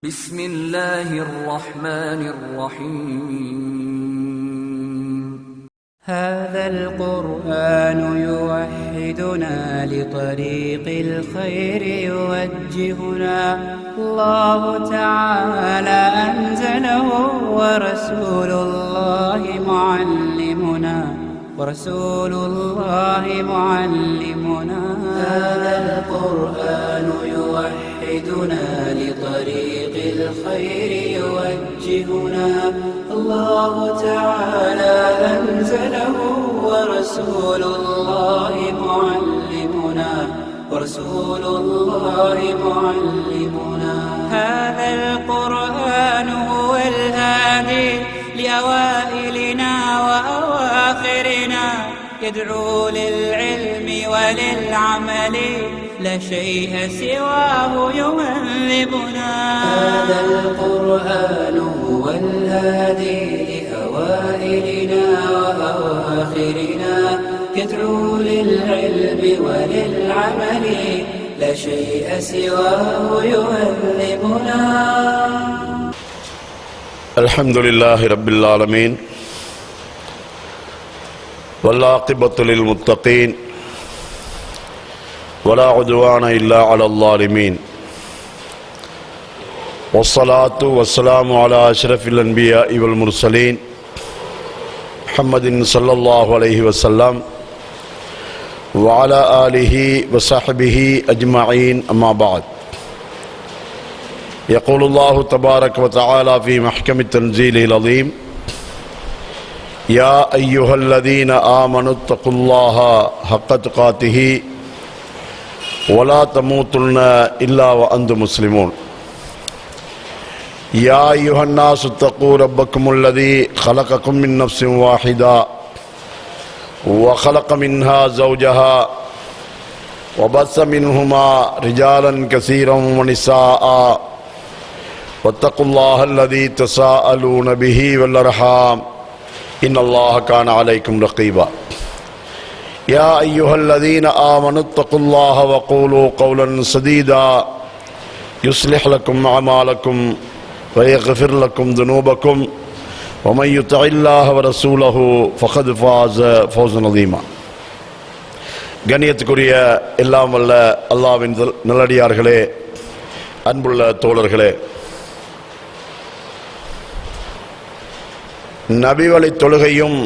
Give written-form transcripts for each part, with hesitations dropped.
بسم الله الرحمن الرحيم هذا القرآن يوحدنا لطريق الخير يوجهنا الله تعالى أنزله ورسول الله معلمنا هذا القرآن يوحدنا لطريق الخير يوجهنا الله تعالى أنزله ورسول الله معلمنا هذا القرآن هو الهادي لأوائلنا وأواخرنا يدعو للعلم وللعمل لا شيء سواه يهذبنا هذا القرآن هو الهادي لأوائلنا وأواخرنا يدعو للعلم وللعمل لا شيء سواه يهذبنا الحمد لله رب العالمين والعاقبة للمتقين ولا عدوان إلا على الظالمين والصلاة والسلام على أشرف الأنبياء والمرسلين محمد صلى الله عليه وسلم وعلى آله وصحبه أجمعين أما بعد يقول الله تبارك وتعالى في محكم التنزيل العظيم يا أيها الذين آمنوا اتقوا الله حق تقاته ولا تموتن إلا وأنتم مسلمون يا أيها الناس اتقوا ربكم الذي خلقكم من نفس واحدة وخلق منها زوجها وبث منهما رجالا كثيرا ونساء واتقوا الله الذي تساءلون به والأرحام إن الله كان عليكم رقيبا يا أيها الذين آمنوا اتقوا الله وقولوا قولا سديدا يصلح لكم أعمالكم ويغفر لكم ذنوبكم ومن يطع الله ورسوله فقد فاز فوزا عظيما கண்ணியத்துக்குரிய எல்லாம் வல்ல அல்லாஹ்வின் நல்லடியார்களே, அன்புள்ள தோழர்களே, நபி வழி தொழுகையும்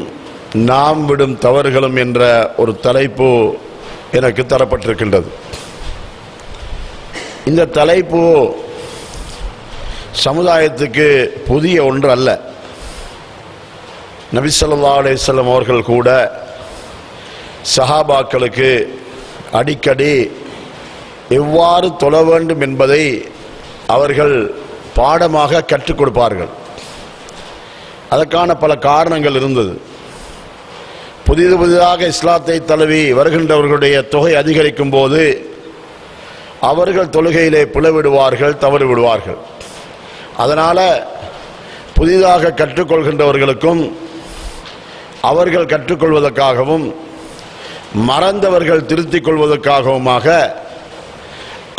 நாம் விடும் தவறுகளும் என்ற ஒரு தலைப்பு எனக்கு தரப்பட்டிருக்கின்றது. இந்த தலைப்பு சமுதாயத்துக்கு புதிய ஒன்று அல்ல. நபி ஸல்லல்லாஹு அலைஹி வஸல்லம் அவர்கள் கூட சஹாபாக்களுக்கு அடிக்கடி எவ்வாறு தொழ வேண்டும் என்பதை அவர்கள் பாடமாக கற்றுக் கொடுப்பார்கள். அதற்கான பல காரணங்கள் இருந்தது. புதிதாக இஸ்லாத்தை தழுவி வருகின்றவர்களுடைய தொகை அதிகரிக்கும் போது அவர்கள் தொழுகையிலே பிளவிடுவார்கள், தவறு விடுவார்கள். அதனால் புதிதாக கற்றுக்கொள்கின்றவர்களுக்கும் அவர்கள் கற்றுக்கொள்வதற்காகவும் மறந்தவர்கள் திருத்திக் கொள்வதற்காகவுமாக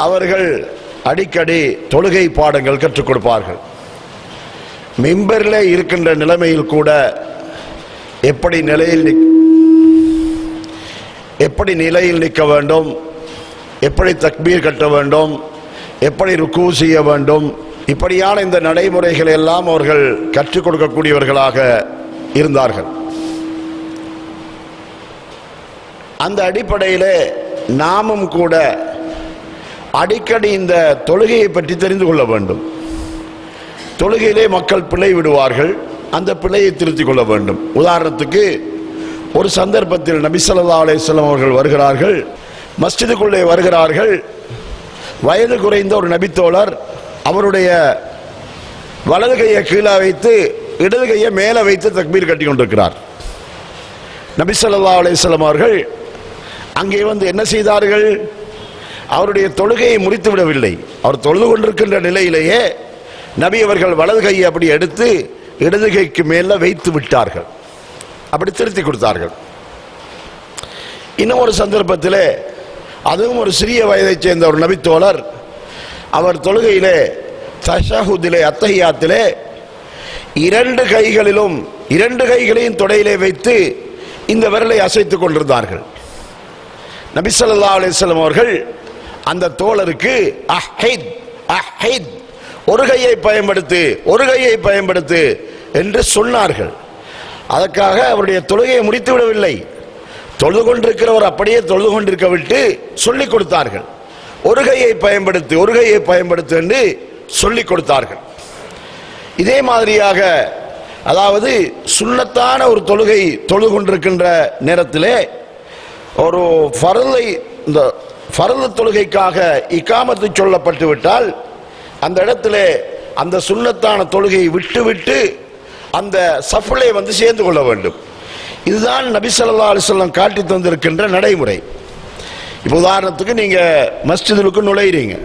அவர்கள் அடிக்கடி தொழுகை பாடங்கள் கற்றுக் கொடுப்பார்கள். மிம்பரிலே இருக்கின்ற நிலைமையில் கூட எப்படி நிலையில் நிற்க வேண்டும், எப்படி தக்பீர் கட்ட வேண்டும், எப்படி ருக்கு செய்ய வேண்டும், இப்படியான இந்த நடைமுறைகளை எல்லாம் அவர்கள் கற்றுக் கொடுக்கக்கூடியவர்களாக இருந்தார்கள். அந்த அடிப்படையிலே நாமும் கூட அடிக்கடி இந்த தொழுகையை பற்றி தெரிந்து கொள்ள வேண்டும். தொழுகையிலே மக்கள் பிழை விடுவார்கள், அந்த பிழையை திருத்திக் கொள்ள வேண்டும். உதாரணத்துக்கு ஒரு சந்தர்ப்பத்தில் நபி ஸல்லல்லாஹு அலைஹி வஸல்லம் அவர்கள் வருகிறார்கள், மஸ்ஜிதுக்குள்ளே வருகிறார்கள். வயது குறைந்த ஒரு நபித்தோழர் அவருடைய வலது கையை கீழே வைத்து இடது கையை மேலே வைத்து தக்பீர் கட்டி கொண்டிருக்கிறார். நபி ஸல்லல்லாஹு அலைஹி வஸல்லம் அவர்கள் அங்கே வந்து என்ன செய்தார்கள்? அவருடைய தொழுகையை முடித்து விடவில்லை. அவர் தொழுது கொண்டிருக்கின்ற நிலையிலேயே நபி அவர்கள் வலது கையை அப்படி எடுத்து இடது கைக்கு மேல வைத்து விட்டார்கள். அப்படி திருத்தி கொடுத்தார்கள். இன்னும் ஒரு சந்தர்ப்பத்தில் அதுவும் ஒரு சிறிய வயதைச் சேர்ந்த ஒரு நபித்தோழர் அவர் தொழுகையிலே தஷஹுதிலே அத்தஹியாத்திலே இரண்டு கைகளையும் தொடையிலே வைத்து இந்த விரலை அசைத்துக் கொண்டிருந்தார்கள். நபி ஸல்லல்லாஹு அலைஹி வஸல்லம் அவர்கள் அந்த தோழருக்கு அஹித் அஹித், ஒரு கையை பயன்படுத்து என்று சொன்னார்கள். அதற்காக அவருடைய தொழுகையை முடித்து விடவில்லை. தொழுது கொண்டிருக்கிறவர் அப்படியே தொழுது கொண்டிருக்க விட்டு சொல்லிக் கொடுத்தார்கள். ஒரு கையை பயன்படுத்து என்று சொல்லிக் கொடுத்தார்கள். இதே மாதிரியாக, அதாவது சுன்னத்தான ஒரு தொழுகை தொழுது கொண்டிருக்கின்ற நேரத்திலே ஒரு ஃபர்து தொழுகைக்காக இகாமத்து சொல்லப்பட்டு விட்டால் அந்த இடத்திலே அந்த சுன்னத்தான தொழுகையை விட்டு அந்த சஃபிலே வந்து சேர்ந்து கொள்ள வேண்டும். இதுதான் நபி ஸல்லல்லாஹு அலைஹி வஸல்லம் காட்டி தந்திருக்கின்ற நடைமுறை. இப்போ உதாரணத்துக்கு நீங்க மஸ்ஜிதுக்கு நுழையிறீங்க,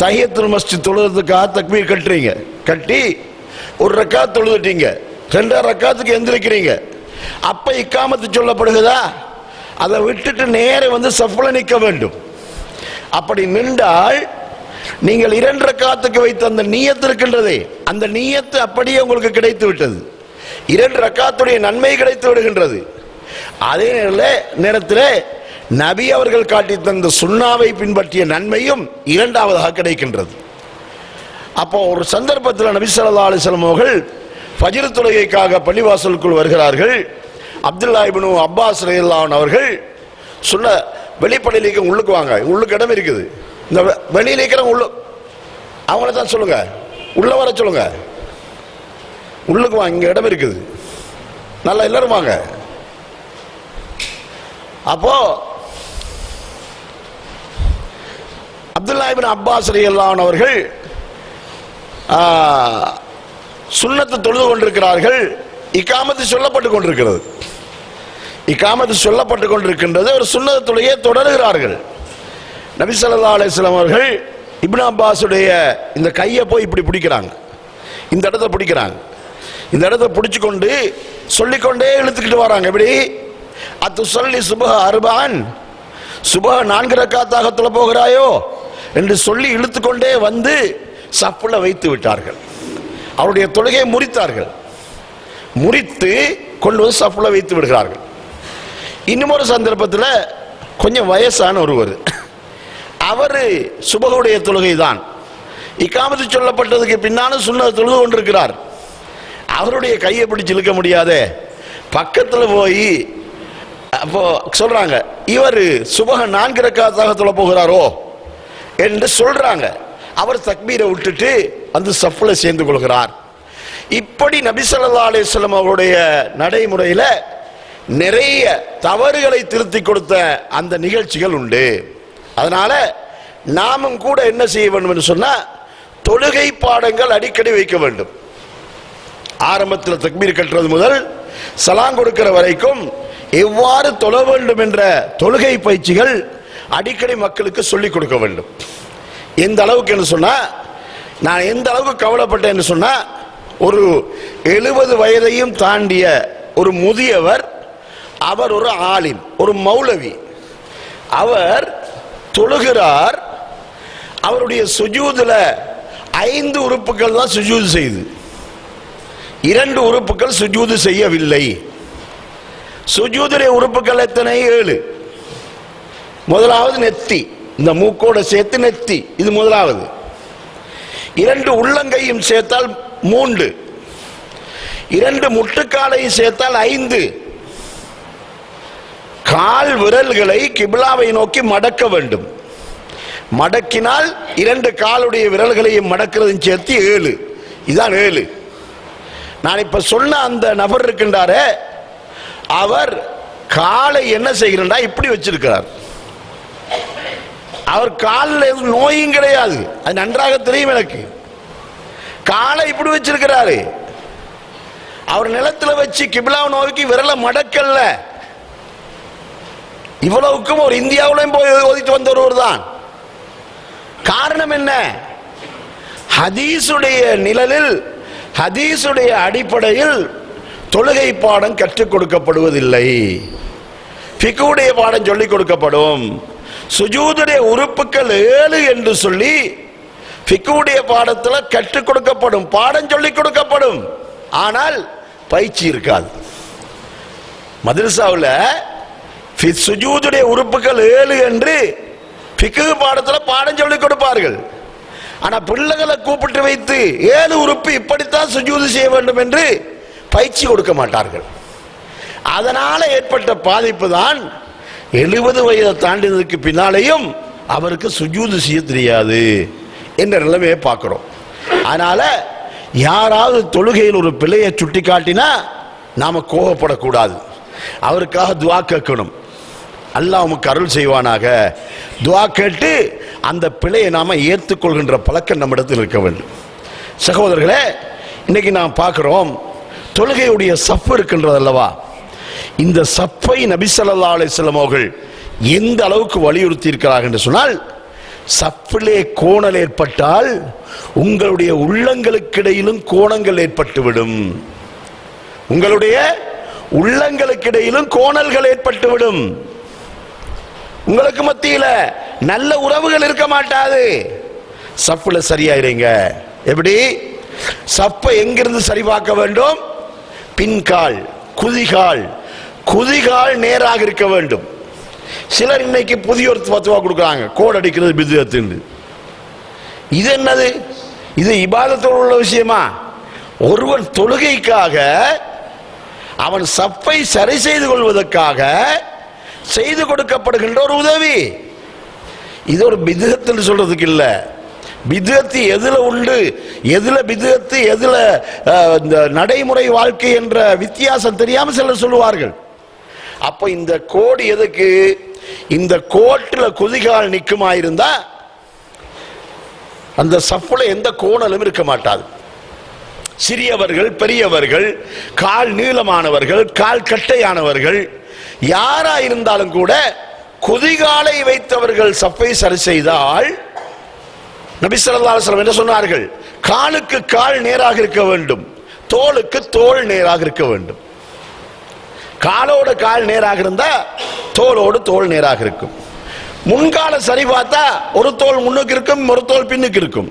தஹியத்துல் மஸ்ஜித் தொழுகிறதுக்காக தக்பீர் கட்டி ஒரு ரக்காத் தொழுதுட்டீங்க, 2 ரக்காத்துக்கு எந்திரிக்கிறீங்க. அப்ப இக்காமத்து சொல்லப்படுகிறதா? அதை விட்டுட்டு நேர வந்து சஃப்ல நிற்க வேண்டும். அப்படி நின்றால் நீங்கள் 2 ரக்காத்துக்கு வைத்த அந்த நியத்து இருக்கின்றதே, அந்த நியத்து அப்படியே உங்களுக்கு கிடைத்து விட்டது. 2 ரக்காத்துடைய நன்மை கிடைத்து விடுகின்றது. அதே நேரத்தில் நபி அவர்கள் காட்டி தந்த சுன்னாவை பின்பற்றிய நன்மையும் இரண்டாவதாக கிடைக்கின்றது. அப்போ ஒரு சந்தர்ப்பத்தில் நபி ஸல்லல்லாஹு அலைஹி வஸல்லம் அவர்கள் ஃபஜ்ர் தொழுகைக்காக பள்ளிவாசலுக்குள் வருகிறார்கள். அப்துல்லா இப்னு அப்பாஸ் ரலியல்லாஹு அன்ஹு அவர்கள் சொன்ன வெளிப்படையிலேயே உள்ளுக்கு வாங்க, உள்ளுக்கு இடம் இருக்குது, இந்த வெளியில இருக்கிறவங்க அவங்கள தான் சொல்லுங்க, உள்ள வர சொல்லுங்க, உள்ளுக்கு வாங்க, இங்க இடம் இருக்குது, நல்லா எல்லாரும் வாங்க. அப்போ அப்துல்லா இப்னு அப்பாஸ் ரலியல்லாஹு அன்ஹு அவர்கள் சுன்னத்து தொழுது கொண்டிருக்கிறார்கள். இகாமத்து சொல்லப்பட்டு கொண்டிருக்கின்றது. ஒரு சுன்னத்து தொழுகையை தொடருகிறார்கள். நபி ஸல்லல்லாஹு அலைஹி வஸல்லம் அவர்கள் இப்னு அப்பாஸுடைய இந்த கையை போய் இப்படி பிடிக்கிறாங்க, இந்த இடத்தை பிடிச்சு கொண்டு சொல்லிக்கொண்டே இழுத்துக்கிட்டு வராங்க. எப்படி அத்து சொல்லி சுபஹ அர்பான், சுபஹ 4 ரக்காத்தாக தொழ போகிறாயோ என்று சொல்லி இழுத்துக்கொண்டே வந்து சஃப்ல வைத்து விட்டார்கள். அவருடைய தொழுகையை முறித்து கொண்டு வந்து சஃப்ல வைத்து விடுகிறார்கள். இன்னும் ஒரு சந்தர்ப்பத்தில் கொஞ்சம் வயசான ஒருவர், அவர் சுபஹுடைய தொழுகை தான், இகாமத்து சொல்லப்பட்டதுக்கு பின்னாலும் சுன்னத் தொழுது கொண்டிருக்கிறார். அவருடைய கையை பிடிச்சு இழுக்க முடியாதே, பக்கத்தில் போய் அப்போ சொல்றாங்க, இவர் சுபஹ 4 ரக்காத்தாக தொழ போகிறாரோ என்று சொல்றாங்க. அவர் தக்பீரை விட்டுட்டு அந்த சஃப்ல சேர்ந்து கொள்கிறார். இப்படி நபி ஸல்லல்லாஹு அலைஹி வஸல்லம் அவருடைய நடைமுறையில நிறைய தவறுகளை திருத்தி கொடுத்த அந்த நிகழ்ச்சிகள் உண்டு. அதனால நாமும் கூட என்ன செய்ய வேண்டும் என்று சொன்னா, தொழுகை பாடங்கள் அடிக்கடி வைக்க வேண்டும். ஆரம்பத்தில் தக்பீர் கட்டுறது முதல் சலாம் கொடுக்கிற வரைக்கும் எவ்வாறு தொழ வேண்டும் என்ற தொழுகை பயிற்சிகள் அடிக்கடி மக்களுக்கு சொல்லிக் கொடுக்க வேண்டும். எந்த அளவுக்கு என்று சொன்னா, நான் எந்த அளவுக்கு கவலைப்பட்டேன் என்று சொன்னா, ஒரு 70 வயதையும் தாண்டிய ஒரு முதியவர், அவர் ஒரு ஆலிம், ஒரு மௌலவி, அவர் தொழுகிறார். அவருடைய சுஜூதுல 5 உறுப்புகள் தான் சுஜூது செய்து, 2 உறுப்புகள் சுஜூது செய்யவில்லை. சுஜூதுடைய உறுப்புகள் எத்தனை? 7. முதலாவது நெத்தி, இந்த மூக்கோட சேர்த்து நெத்தி, இது முதலாவது. 2 உள்ளங்கையும் சேர்த்தால் 3, 2 முட்டுக்காலையும் சேர்த்தால் 5. கால் விரல்களை கிப்லாவை நோக்கி மடக்க வேண்டும். மடக்கினால் 2 காலுடைய விரல்களையும் மடக்கிறதும் சேர்த்து 7. இதுதான் 7. நான் இப்ப சொன்ன அந்த நபர் இருக்கின்றாரே, அவர் காலை என்ன செய்கிறார், இப்படி வச்சிருக்கிறார். அவர் காலில் எதுவும் நோயும் கிடையாது, அது நன்றாக தெரியும் எனக்கு. காலை இப்படி வச்சிருக்கிறாரு. அவர் நிலத்துல வச்சு கிப்லாவை நோக்கி விரல மடக்கல்ல. இவ்வளவுக்கும் ஒரு இந்தியாவிலையும் போய் ஓதிட்டு வந்த ஒருவர் தான். காரணம் என்ன? ஹதீஸுடைய நிழலில், ஹதீஸுடைய அடிப்படையில் தொழுகை பாடம் கற்றுக் கொடுக்கப்படுவதில்லை. ஃபிக்ஹுடைய பாடம் சொல்லிக் கொடுக்கப்படும். சுஜூதுடைய உறுப்புகள் 7 என்று சொல்லி ஃபிக்ஹுடைய பாடத்தில் கற்றுக் கொடுக்கப்படும், பாடம் சொல்லிக் கொடுக்கப்படும், ஆனால் பயிற்சி இருக்காது. மதரசாவில் சுஜூதுடைய உறுப்புகள் 7 என்று ஃபிக்ஹ் பாடத்தில் பாடம் சொல்லிக் கொடுப்பார்கள். ஆனா பிள்ளைகளை கூப்பிட்டு வைத்து 7 உறுப்பு இப்படித்தான் சுஜூது செய்ய வேண்டும் என்று பயிற்சி கொடுக்க மாட்டார்கள். அதனால ஏற்பட்ட பாதிப்பு தான் 70 வயதை தாண்டினதுக்கு பின்னாலேயும் அவருக்கு சுஜூது செய்ய தெரியாது என்ற நிலைமையை பார்க்கிறோம். அதனால யாராவது தொழுகையில் ஒரு பிள்ளையை சுட்டி காட்டினா நாம கோபப்படக்கூடாது, அவருக்காக துஆ கேட்கணும். அல்லாஹ் உமக்கு அருள் செய்வானாக, துஆ கேட்டு அந்த பிழையை நாம ஏற்றுக்கொள்கின்ற பழக்கம் நம்மிடத்தில் இருக்க வேண்டும். சகோதரர்களே, இன்னைக்கு நாம் பார்க்கிறோம் தொழுகையுடைய சஃப் இருக்கின்றது அல்லவா, இந்த சஃப்பை நபி ஸல்லல்லாஹு அலைஹி வஸல்லம் அவர்கள் எந்த அளவுக்கு வலியுறுத்தி இருக்கிறார்கள் என்று சொன்னால், சஃப்பிலே கோணல் ஏற்பட்டால் உங்களுடைய உள்ளங்களுக்கிடையிலும் கோணங்கள் ஏற்பட்டுவிடும், உங்களுடைய உள்ளங்களுக்கிடையிலும் கோணல்கள் ஏற்பட்டுவிடும், உங்களுக்கு மத்தியில நல்ல உறவுகள் இருக்க மாட்டாது. சஃப்ல சரியாயிருங்க. எப்படி சஃப்பை எங்கிருந்து சரி பார்க்க வேண்டும்? பின்கால், குதிகால், குதிகால் நேராக இருக்க வேண்டும். சிலர் இன்னைக்கு புதிய ஒரு ஃபத்வா கொடுக்குறாங்க, கோட் அடிக்கிறது பித்அத்துன்னு. இது என்னது? இது இபாதத்தோடு உள்ள விஷயமா? ஒருவன் தொழுகைக்காக அவன் சஃப்பை சரி செய்து கொள்வதற்காக செய்து கொடுக்கப்படுகின்ற ஒரு உதவி. இது ஒரு பித்அத் என்று சொல்றதுக்கு இல்ல. பித்அத் எதுல உண்டு, எதுல பித்அத், எதுல இந்த நடைமுறை வாழ்க்கை என்ற வித்தியாசம் தெரியாம சிலர் சொல்லுவார்கள். அப்ப இந்த கோடு எதுக்கு? இந்த கோட்டில் குதிகால் நிக்குமா இருந்தா அந்த சஃப்ல எந்த கோணலும் இருக்க மாட்டாது. சிறியவர்கள், பெரியவர்கள், கால் நீளமானவர்கள், கால் கட்டையானவர்கள், யாரா இருந்தாலும் கூட குதிகாலை வைத்தவர்கள் சஃப்பை சரி செய்தால் நபி ஸல்லல்லாஹு அலைஹி வஸல்லம் என்ன சொன்னார்கள்? காலுக்கு கால் நேராக இருக்க வேண்டும், தோளுக்கு தோள் நேராக இருக்க வேண்டும். காலோட கால் நேராக இருந்தா தோளோடு தோள் நேராக இருக்கும். முன்கால சரி பார்த்தா ஒரு தோள் முன்னுக்கு இருக்கும், ஒரு தோள் பின்னுக்கு இருக்கும்.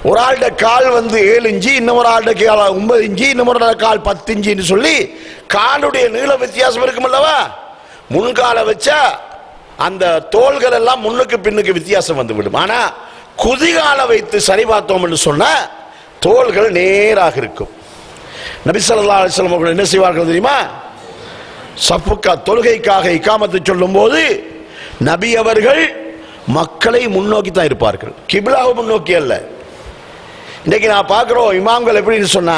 ஒரு ஆளுடைய கால் 7 இன்ச்சு, இன்னொரு ஆளுடைய கால் 9 இன்ச்சு, இன்னொரு கால் 10 இன்ச்சுன்னு சொல்லி காலுடைய நீள வித்தியாசம் இருக்கும் அல்லவா? முன்கால வச்சா அந்த தோள்கள் எல்லாம் முன்னுக்கு பின்னுக்கு வித்தியாசம் வந்துவிடும். ஆனா குதிகால வைத்து சரி பார்த்தோம் என்று சொன்னா தோள்கள் நேராக இருக்கும். நபி ஸல்லல்லாஹு அலைஹி வஸல்லம் அவர்கள் என்ன செய்வார்கள் தெரியுமா? சஃப்புக்கா தொழுகைக்காக இகாமத்து சொல்லும் போது நபி அவர்கள் மக்களை முன்னோக்கி தான் இருப்பார்கள், கிப்லாவை முன்னோக்கி அல்ல. இன்னைக்கு நான் பார்க்கிறோம் இமாம்கள் எப்படின்னு சொன்னா,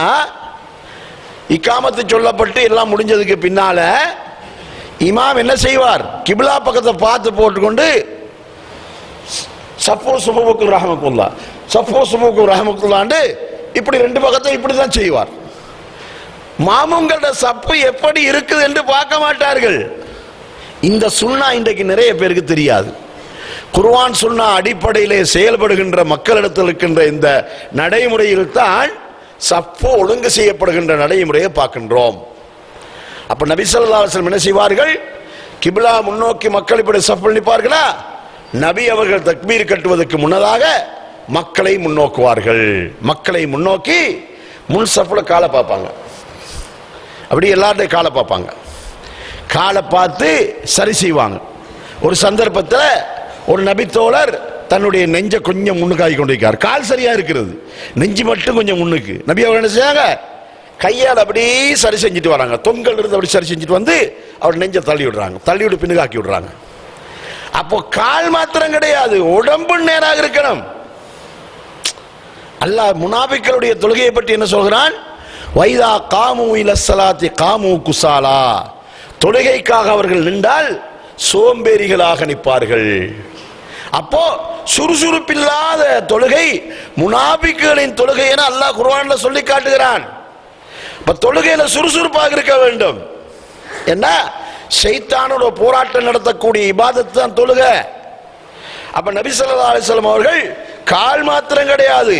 இகாமத்து சொல்லப்பட்டு எல்லாம் முடிஞ்சதுக்கு பின்னால இமாம் என்ன செய்வார்? கிப்லா பக்கத்தை பார்த்து போட்டுக்கொண்டு சஃபு சுபுக்கு ரஹ்மத்துல்லா, சஃபு சுபுக்கு ரஹ்மத்துல்லாண்டு இப்படி 2 பக்கத்தை இப்படிதான் செய்வார். மாமுங்களோட சப்பு எப்படி இருக்குது என்று பார்க்க மாட்டார்கள். இந்த சுன்னா இன்றைக்கு நிறைய பேருக்கு தெரியாது. குர்ஆன் சுன்னா அடிப்படையிலே செயல்படுகின்ற மக்களிடத்தில் இருக்கின்ற இந்த நடைமுறையில் தான் சப்பு ஒழுங்கு செய்யப்படுகின்ற நடைமுறையை பார்க்கின்றோம். அப்ப நபி ஸல்லல்லாஹு அலைஹி வஸல்லம் என்ன செய்வார்கள்? கிப்லா முன்னோக்கி மக்கள் இப்படி சஃப்பில் நிற்பார்களா, நபி அவர்கள் தக்பீர் கட்டுவதற்கு முன்னதாக மக்களை முன்னோக்குவார்கள். மக்களை முன்னோக்கி முன் சஃப்ல காலை பார்ப்பாங்க, அப்படி எல்லார்ட்டையும் காலை பார்ப்பாங்க, காலை பார்த்து சரி செய்வாங்க. ஒரு சந்தர்ப்பத்தில் ஒரு நபித்தோழர் தன்னுடைய நெஞ்சை கொஞ்சம் முன்னுக்காகி கொண்டிருக்கார், கால் சரியா இருக்கிறது, நெஞ்சு மட்டும் கொஞ்சம் முன்னுக்கு. நபி அவர் என்ன செய்யாங்க? கையால் அப்படி சரி செஞ்சுட்டு வராங்க, தொங்கல் இருந்து அப்படி சரி செஞ்சுட்டு வந்து அவர் நெஞ்சை தள்ளி விடுறாங்க, தள்ளி விட்டு பின்னுக்காக்கி விடுறாங்க. அப்போ கால் மாத்திரம் கிடையாது, உடம்பு நேராக இருக்கணும். அல்லாஹ் முனாபிக்களுடைய தொழுகையை பற்றி என்ன சொல்கிறான்? வைதா காமு இலஸ்ஸலாத்தி காமு குசாலா, தொழுகைக்காக அவர்கள் நின்றால் சோம்பேறிகளாக நிற்பார்கள். அப்போ சுறுசுறுப்பில்லாத தொழுகை முனாபிக்குகளின் தொழுகை என அல்லாஹ் குர்ஆன்ல சொல்லி காட்டுகிறான். அப்ப தொழுகையில சுறுசுறுப்பாக இருக்க வேண்டும். என்ன? ஷைத்தானோட போராட்டம் நடத்தக்கூடிய இபாதத் தான் தொழுகை. அப்ப நபி ஸல்லல்லாஹு அலைஹி வஸல்லம் அவர்கள் கால் மாத்திரம் கிடையாது,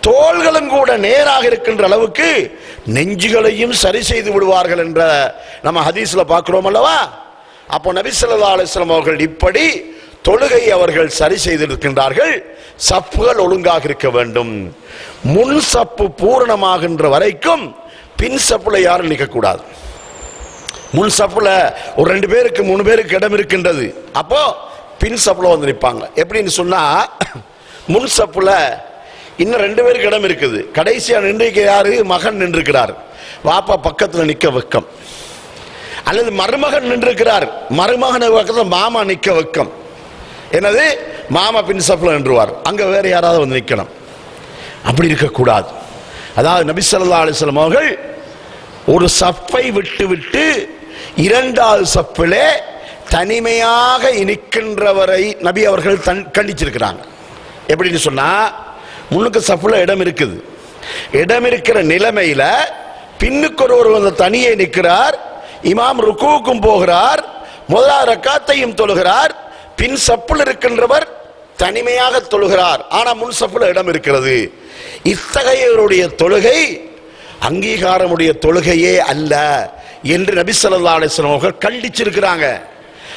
தோள்களும் கூட நேராக இருக்கின்ற அளவுக்கு நெஞ்சுகளையும் சரி செய்து விடுவார்கள் என்ற நம்ம ஹதீஸ்ல பார்க்கிறோம் அல்லவா? அப்போ நபி ஸல்லல்லாஹு அலைஹி வஸல்லம் அவர்கள் இப்படி தொழுகை அவர்கள் சரி செய்திருக்கின்றார்கள். சப்புகள் ஒழுங்காக இருக்க வேண்டும். முன் சப்பு பூரணமாகின்ற வரைக்கும் பின் சப்புல யாரும் நிற்கக்கூடாது. முன் சப்புல ஒரு 2 பேருக்கு 3 பேருக்கு இடம் இருக்கின்றது, அப்போ பின் சப்புல வந்து நிற்பாங்க. எப்படின்னு சொன்னா, முன் சப்புல இன்னும் 2 பேருக்கு இடம் இருக்குது, கடைசியா நின்றுக்க யாரு? மகன் நின்றுக்கிறார், வாப்பா பக்கத்துல நிக்க வெக்கம். அல்லது மருமகன் நின்றுக்கிறார், மருமகன் பக்கத்துல மாமா நிக்க வெக்கம். என்னது? மாமா பின் சப்புல நின்றுவார், அங்க வேற யாராவது வந்து நிக்கணும். அப்படி இருக்கக்கூடாது. அதாவது நபி ஸல்லல்லாஹு அலைஹி வஸல்லம் அவர்கள் ஒரு சப்பை விட்டு விட்டு 2வது சப்பிலே தனிமையாக நிற்கின்றவரை நபி அவர்கள் கண்டிச்சிருக்கிறாங்க. எப்படின்னு சொன்னா, முன்னுக்கு சப்புல இடம் இருக்குது, இடம் இருக்கிற நிலைமையில பின்னுக்கு ஒருவர் தனியே நிற்கிறார், இமாம் ருக்குவுக்கும் போகிறார், முதலாவது ரக்காத்தையும் தொழுகிறார், பின் சப்புல இருக்கின்றவர் தனிமையாக தொழுகிறார், ஆனா முன் சப்புல இடம் இருக்கிறது. இத்தகையவருடைய தொழுகை அங்கீகாரமுடைய தொழுகையே அல்ல என்று நபி ஸல்லல்லாஹு அலைஹி வஸல்லம் அவர்கள் கண்டிச்சிருக்கிறாங்க.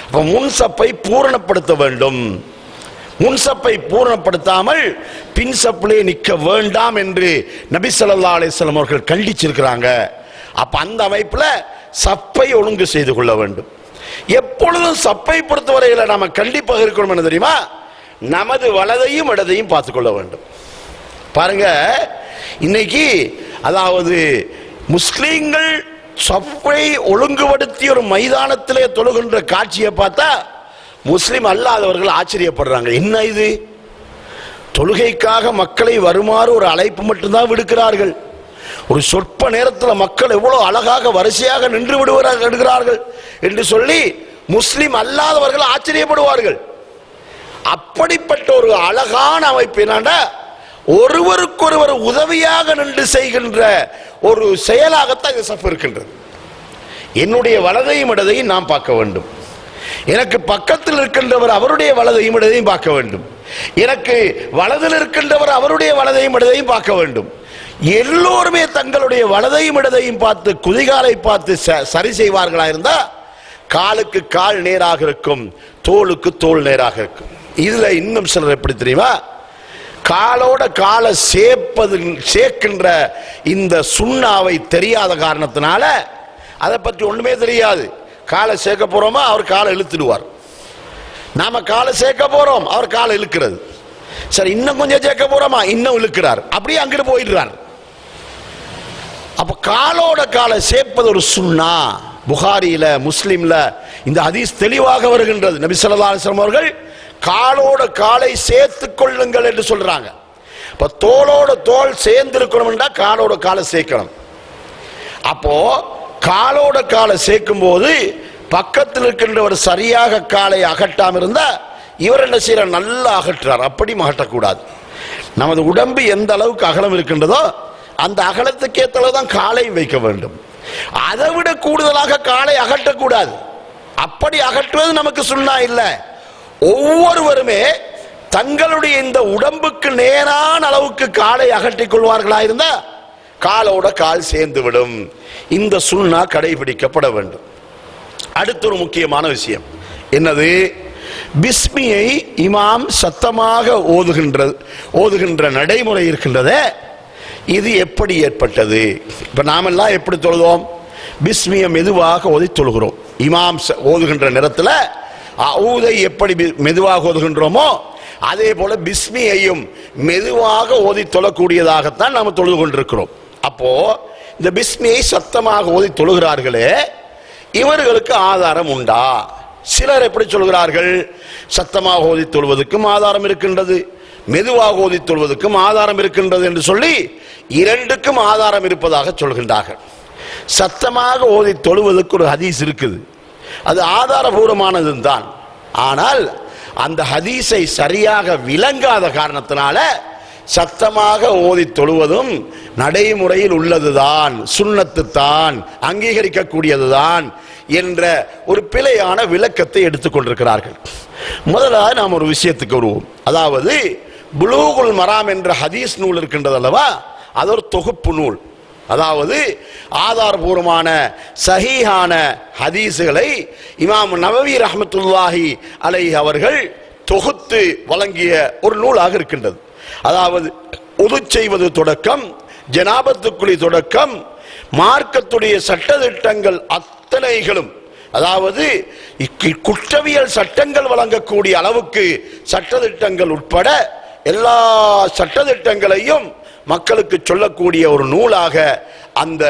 அப்ப முன் சப்பை பூரணப்படுத்த வேண்டும். முன் சப்பை பூரணப்படுத்தாமல் பின் சப்பிலே நிற்க வேண்டாம் என்று நபி ஸல்லல்லாஹு அலைஹி வஸல்லம் அவர்கள் கண்டிச்சிருக்கிறாங்க. அப்ப அந்த அமைப்புல சப்பை ஒழுங்கு செய்து கொள்ள வேண்டும். எப்பொழுதும் சப்பை பொறுத்தவரையில் நாம கண்டிப்பாக இருக்கணும். என்ன தெரியுமா? நமது வலதையும் இடதையும் பார்த்துக் கொள்ள வேண்டும். பாருங்க, இன்னைக்கு அதாவது முஸ்லிம்கள் சப்பை ஒழுங்குபடுத்தி ஒரு மைதானத்திலே தொழுகின்ற காட்சியை பார்த்தா முஸ்லிம் அல்லாதவர்கள் ஆச்சரியப்படுறாங்க. என்ன இது? தொழுகைக்காக மக்களை வருமாறு ஒரு அழைப்பு மட்டும்தான் விடுக்கிறார்கள். ஒரு சொற்ப நேரத்தில் மக்கள் எவ்வளவு அழகாக வரிசையாக நின்று விடுகிறார்கள் என்று சொல்லி முஸ்லிம் அல்லாதவர்கள் ஆச்சரியப்படுவார்கள். அப்படிப்பட்ட ஒரு அழகான அமைப்பு என்னன்னா, ஒருவருக்கொருவர் உதவியாக நின்று செய்கின்ற ஒரு செயலாகத்தான் இந்த சஃப் இருக்கின்றது. என்னுடைய வலதையும் இடதையும் நாம் பார்க்க வேண்டும். எனக்கு பக்கத்தில் இருக்கின்றவர் அவருடைய வலதையும் இடதையும் பார்க்க வேண்டும். எனக்கு வலதில் இருக்கின்றவர் அவருடைய வலதையும் இடதையும் பார்க்க வேண்டும். எல்லோருமே தங்களுடைய வலதையும் இடதையும் பார்த்து குதிகாலை பார்த்து சரி செய்வார்களா இருந்தா காலுக்கு கால் நேராக இருக்கும், தோளுக்கு தோல் நேராக இருக்கும். இதுல இன்னும் சிலர் எப்படி தெரியுமா, காலோட காலை சேர்க்கின்ற இந்த சுண்ணாவை தெரியாத காரணத்தினால அதை பற்றி ஒண்ணுமே தெரியாது. காலை சேர்க்க போறோமா, அவர் காலை இழுத்துடுவார். நாம காலை சேர்க்க போறோம், அவர் காலை இழுக்கிறது. சரி, இன்னும் கொஞ்சம் சேர்க்க போறோமா, இன்னும் இழுக்கிறார். அப்படியே அங்கிட்டு போயிடுறார். அப்ப காலோட காலை சேர்ப்பது ஒரு சுன்னா. புகாரியில முஸ்லிம்ல இந்த ஹதீஸ் தெளிவாக வருகின்றது. நபி ஸல்லல்லாஹு அலைஹி வஸல்லம் அவர்கள் காலோட காலை சேர்த்துக் கொள்ளுங்கள் என்று சொல்றாங்க. இப்ப தோளோட தோல் சேர்ந்து இருக்கணும்னா காலோட காலை சேர்க்கணும். அப்போ காலோட காலை சேர்க்கும் போது பக்கத்தில் இருக்கின்றவர் சரியாக காலை அகட்டாம இருந்தா இவர் என்ன செய்யற, நல்லா அகற்றார். அப்படி அகற்றக்கூடாது. நமது உடம்பு எந்த அளவுக்கு அகலம் இருக்கின்றதோ அந்த அகலத்துக்கு ஏற்ற அளவு தான் காலை வைக்க வேண்டும். அதை விட கூடுதலாக காலை அகற்றக்கூடாது. அப்படி அகற்றுவது நமக்கு சுன்னா இல்லை. ஒவ்வொருவருமே தங்களுடைய இந்த உடம்புக்கு நேரான அளவுக்கு காலை அகற்றிக் கொள்வார்களா இருந்தா காலோட கால் சேர்ந்து விடும். இந்த சுன்னா கடைபிடிக்கப்பட வேண்டும். அடுத்த ஒரு முக்கியமான விஷயம் என்னது, பிஸ்மியை இமாம் சத்தமாக ஓதுகின்ற நடைமுறை இருக்கின்றதே, இது எப்படி ஏற்பட்டது? இப்ப நாமெல்லாம் எப்படி தொழுதோம்? பிஸ்மியை மெதுவாக ஓதி தொழுகிறோம். இமாம் ஓதுகின்ற நேரத்தில் அஊதை எப்படி மெதுவாக ஓதுகின்றோமோ அதே போல பிஸ்மியையும் மெதுவாக ஓதி தொழக்கூடியதாகத்தான் நாம் தொழுது கொண்டிருக்கிறோம். அப்போ இந்த பிஸ்மியை சத்தமாக ஓதி தொழுகிறார்களே, இவர்களுக்கு ஆதாரம் உண்டா? சிலர் எப்படி சொல்கிறார்கள், சத்தமாக ஓதி தொழுவதற்கும் ஆதாரம் இருக்கின்றது, மெதுவாக ஓதி தொழுவதற்கும் ஆதாரம் இருக்கின்றது என்று சொல்லி இரண்டுக்கும் ஆதாரம் இருப்பதாக சொல்கின்றார்கள். சத்தமாக ஓதி தொழுவதற்கு ஒரு ஹதீஸ் இருக்குது, அது ஆதாரபூர்வமானது தான். ஆனால் அந்த ஹதீஸை சரியாக விளங்காத காரணத்தினால சத்தமாக ஓதி தொழுவதும் நடைமுறையில் உள்ளதுதான், சுன்னத்து தான், அங்கீகரிக்கக்கூடியதுதான் என்ற ஒரு பிழையான விளக்கத்தை எடுத்துக்கொண்டிருக்கிறார்கள். முதலாக நாம் ஒரு விஷயத்துக்கு வருவோம். அதாவது புலூகுல் மராம் என்ற ஹதீஸ் நூல் இருக்கின்றது அல்லவா, அது ஒரு தொகுப்பு நூல். அதாவது ஆதாரபூர்வமான சஹீஹான ஹதீஸுகளை இமாம் நவவி ரஹ்மத்துல்லாஹி அலைஹி அவர்கள் தொகுத்து வழங்கிய ஒரு நூலாக இருக்கின்றது. அதாவது உது செய்வது தொடக்கம், ஜனாபத்துக்குழி தொடக்கம், மார்க்கத்துடைய சட்டதிட்டங்கள் அத்தனைகளும், அதாவது குற்றவியல் சட்டங்கள் வழங்கக்கூடிய அளவுக்கு சட்டதிட்டங்கள் உட்பட எல்லா சட்டதிட்டங்களையும் மக்களுக்கு சொல்லக்கூடிய ஒரு நூலாக அந்த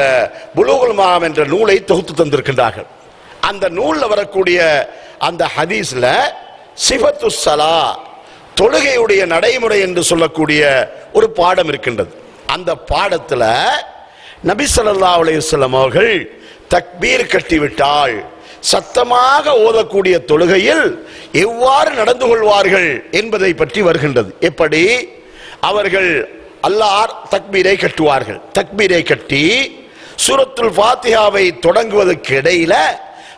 புலூகுல் மராம் என்ற நூலை தொகுத்து தந்திருக்கின்றார்கள். அந்த நூல்ல வரக்கூடிய அந்த ஹதீஸ்ல சிஃபத்து ஸலா, தொழுகையுடைய நடைமுறை என்று சொல்லக்கூடிய ஒரு பாடம் இருக்கின்றது. அந்த பாடத்துல நபி ஸல்லல்லாஹு அலைஹி வஸல்லம் அவர்கள் தக்பீர் கட்டிவிட்டால் சத்தமாக ஓதக்கூடிய தொழுகையில் எவ்வாறு நடந்து கொள்வார்கள் என்பதை பற்றி வருகின்றது. எப்படி அவர்கள் அல்லாஹ் தக்பீரை கட்டுவார்கள். தக்பீரை கட்டி சூரத்துல் ஃபாத்திஹாவை தொடங்குவதற்கு இடையில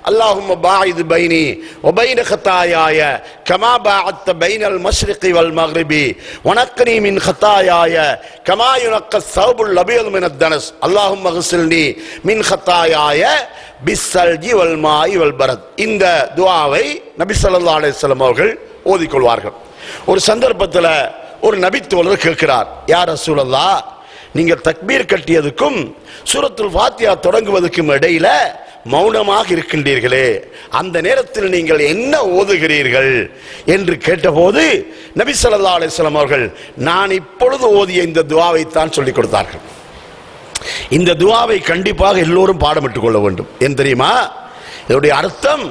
அல்லாஹும்ம பாயித் பைனி வ பைன கதாயாய கமா பாஅத்த பைனல் மஷ்ரிகி வல் மக்ரிபி வனக்னி மின் கதாயாய கமா யுனக்க ஸௌபுல் அபியல் மினத் தனஸ் அல்லாஹும்ம அக்ஸில்னி மின் கதாயாய பிஸ்ஸல்ஜி வல் மாஇ வல் பரத். இந்த துஆவை நபி ஸல்லல்லாஹு அலைஹி வஸல்லம் அவர்கள் ஓதிக்கொள்வார்கள். ஒரு சந்தர்ப்பத்தில் ஒரு நபித்தோழர் கேட்கிறார், யா ரசூலல்லாஹ், நீங்க தக்பீர் கட்டியதுக்கும் சூரத்துல் ஃபாத்திஹா தொடங்குவதற்கும் இடையில மௌனமாக இருக்கின்றீர்களே, அந்த நேரத்தில் நீங்கள் என்ன ஓதுகிறீர்கள் என்று கேட்டபோது நபி ஸல்லல்லாஹு அலைஹி வஸல்லம் அவர்கள் நான் இப்பொழுது ஓதிய இந்த துஆவை தான் சொல்லிக் கொடுத்தார்கள். இந்த துஆவை கண்டிப்பாக எல்லோரும் பாடமிட்டுக் கொள்ள வேண்டும். ஏன் தெரியுமா? இதனுடைய அர்த்தம்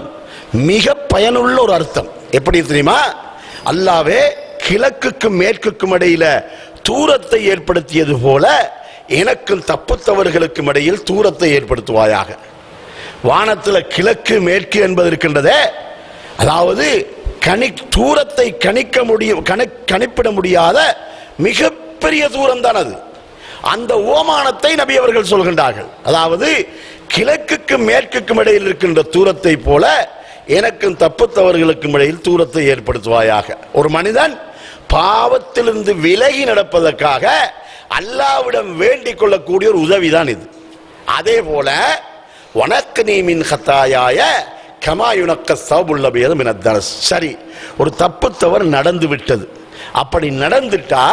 மிக பயனுள்ள ஒரு அர்த்தம். எப்படி தெரியுமா? அல்லாஹ்வே கிழக்குக்கும் மேற்குக்கும் இடையில தூரத்தை ஏற்படுத்தியது போல எனக்கும் தப்பு தவறுகளுக்கும் இடையில் தூரத்தை ஏற்படுத்துவாயாக. வானத்துல கிழக்கு மேற்கு என்பது இருக்கின்றதே, அதாவது தூரத்தை கணிப்பிட முடியாத மிகப்பெரிய தூரம் தான் அது. அந்த ஓமானத்தை நபி அவர்கள் சொல்கின்றார்கள். அதாவது கிழக்குக்கும் மேற்குக்கும் இடையில் இருக்கின்ற தூரத்தை போல எனக்கும் தப்பு தவறுகளுக்கும் இடையில் தூரத்தை ஏற்படுத்துவாயாக. ஒரு மனிதன் பாவத்திலிருந்து விலகி நடப்பதற்காக அல்லாஹ்விடம் வேண்டிக் கொள்ளக்கூடிய ஒரு உதவிதான் இது. அதே போல வனக்னி மின் கதாயாய கமா யுனக்க ஸௌபுல் அபியல் மினத் தனஸ். சரி, ஒரு தப்பு தவறு நடந்து விட்டது. அப்படி நடந்துட்டா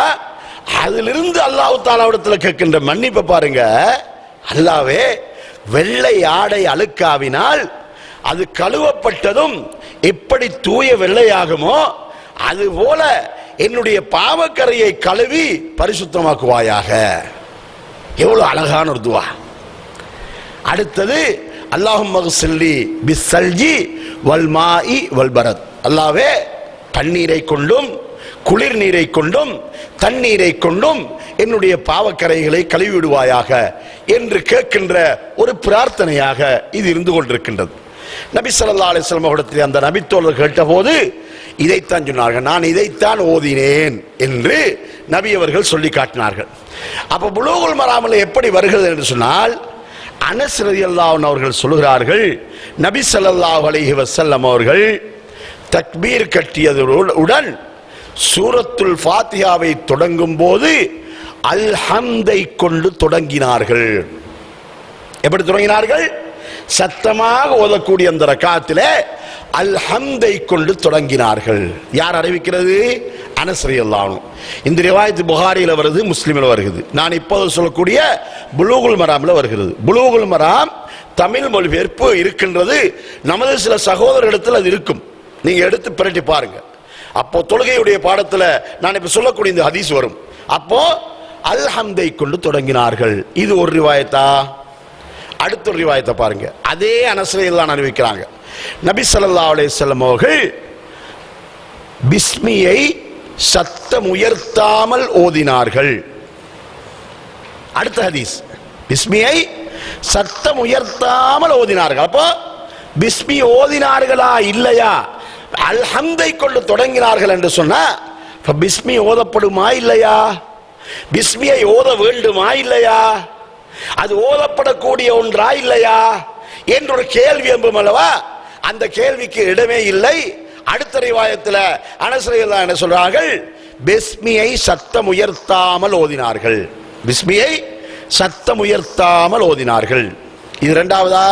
அதிலிருந்து அல்லாஹ் தஆலாவிடத்தில் கேட்கின்ற மன்னிப்பை பாருங்க. அல்லாஹ்வே, வெள்ளை ஆடை அழுக்காவினால் அது கழுவப்பட்டதும் எப்படி தூய வெள்ளையாகுமோ அதுபோல என்னுடைய பாவக்கரையை கழுவி பரிசுத்தமாக்குவாயாக. எவ்வளவு அழகான ஒரு துஆ. அடுத்தது அல்லாஹும்ம அக்ஸில்னி பிஸ்ஸல்ஜி வல் மாஇ வல் பரத். அல்லாஹ்வே, தண்ணீரை கொண்டும் குளிர் நீரை கொண்டும் தண்ணீரை கொண்டும் என்னுடைய பாவக்கரைகளை கழுவிடுவாயாக என்று கேட்கின்ற ஒரு பிரார்த்தனையாக இது இருந்து கொண்டிருக்கின்றது. நபி ஸல்லல்லாஹு அலைஹி வஸல்லம் அவர்கள் அந்த நபித்தோழர் கேட்டபோது இதைத்தான் சொன்னார்கள். நான் இதைத்தான் ஓதினேன் என்று நபி அவர்கள் சொல்லி காட்டினார்கள். அப்ப புலூகுல் மராமில் எப்படி வருகிறது என்று சொன்னால், அனஸ் ரலியல்லாஹு அன்ஹு அவர்கள் சொல்கிறார்கள், நபி ஸல்லல்லாஹு அலைஹி வஸல்லம் அவர்கள் தக்பீர் கட்டியதுடன் சூரத்துல் ஃபாத்திஹாவை தொடங்கும் போது அல்ஹம்தை கொண்டு தொடங்கினார்கள். எப்படி தொடங்கினார்கள்? சத்தமாக ஓதக்கூடிய அந்த ரக்காத்திலே அல்ஹம்தை கொண்டு தொடங்கினார்கள். யார் அறிவிக்கிறது? அனஸ் ரலியல்லாஹு அன்ஹு. இந்த ரிவாயத் புகாரியில் வருது, முஸ்லிமில் வருகிறது. நான் இப்போது சொல்லக்கூடிய புலூகுல் மராமில் வருகிறது. புலூகுல் மராம் தமிழ் மொழிபெயர்ப்பு இருக்கின்றது. நமது சில சகோதரர்களிடத்தில் அது இருக்கும். நீங்க எடுத்து பிரட்டி பாருங்க. அப்போ தொழுகையுடைய பாடத்துல நான் இப்ப சொல்லக்கூடிய இந்த ஹதீஸ் வரும். அப்போ அல்ஹம்தை கொண்டு தொடங்கினார்கள். இது ஒரு ரிவாயத்தா? அடுத்த ஒரு ரிவாயத்தை பாருங்க. அதே அனஸ் ரலியல்லாஹு அறிவிக்கிறாங்க, நபி ஸல்லல்லாஹு அலைஹி வஸல்லம் அவர்கள் பிஸ்மியை சத்தம் உயர்த்தாமல் ஓதினார்கள். அடுத்த ஹதீஸ், பிஸ்மியை சத்தம் உயர்த்தாமல் ஓதினார்கள். அப்போ பிஸ்மி ஓதினார்களா இல்லையா? அல்ஹம்தை கொண்டு தொடங்கினார்கள் என்று சொன்னா பிஸ்மி ஓதப்படுமா இல்லையா? பிஸ்மியை ஓத வேண்டுமா இல்லையா? அது ஓதப்படக்கூடிய ஒன்றா இல்லையா என்ற ஒரு கேள்வி என்பதும் அல்லவா? அந்த கேள்விக்கு இடமே இல்லை. அடுத்த ரிவாயத்தில் அனஸ் ரலியல்லாஹு அன்ஹு சொல்றார்கள், பிஸ்மியை சத்தம் உயர்த்தாமல் ஓதினார்கள். பிஸ்மியை சத்தம் உயர்த்தாமல் ஓதினார்கள். இது இரண்டாவதா?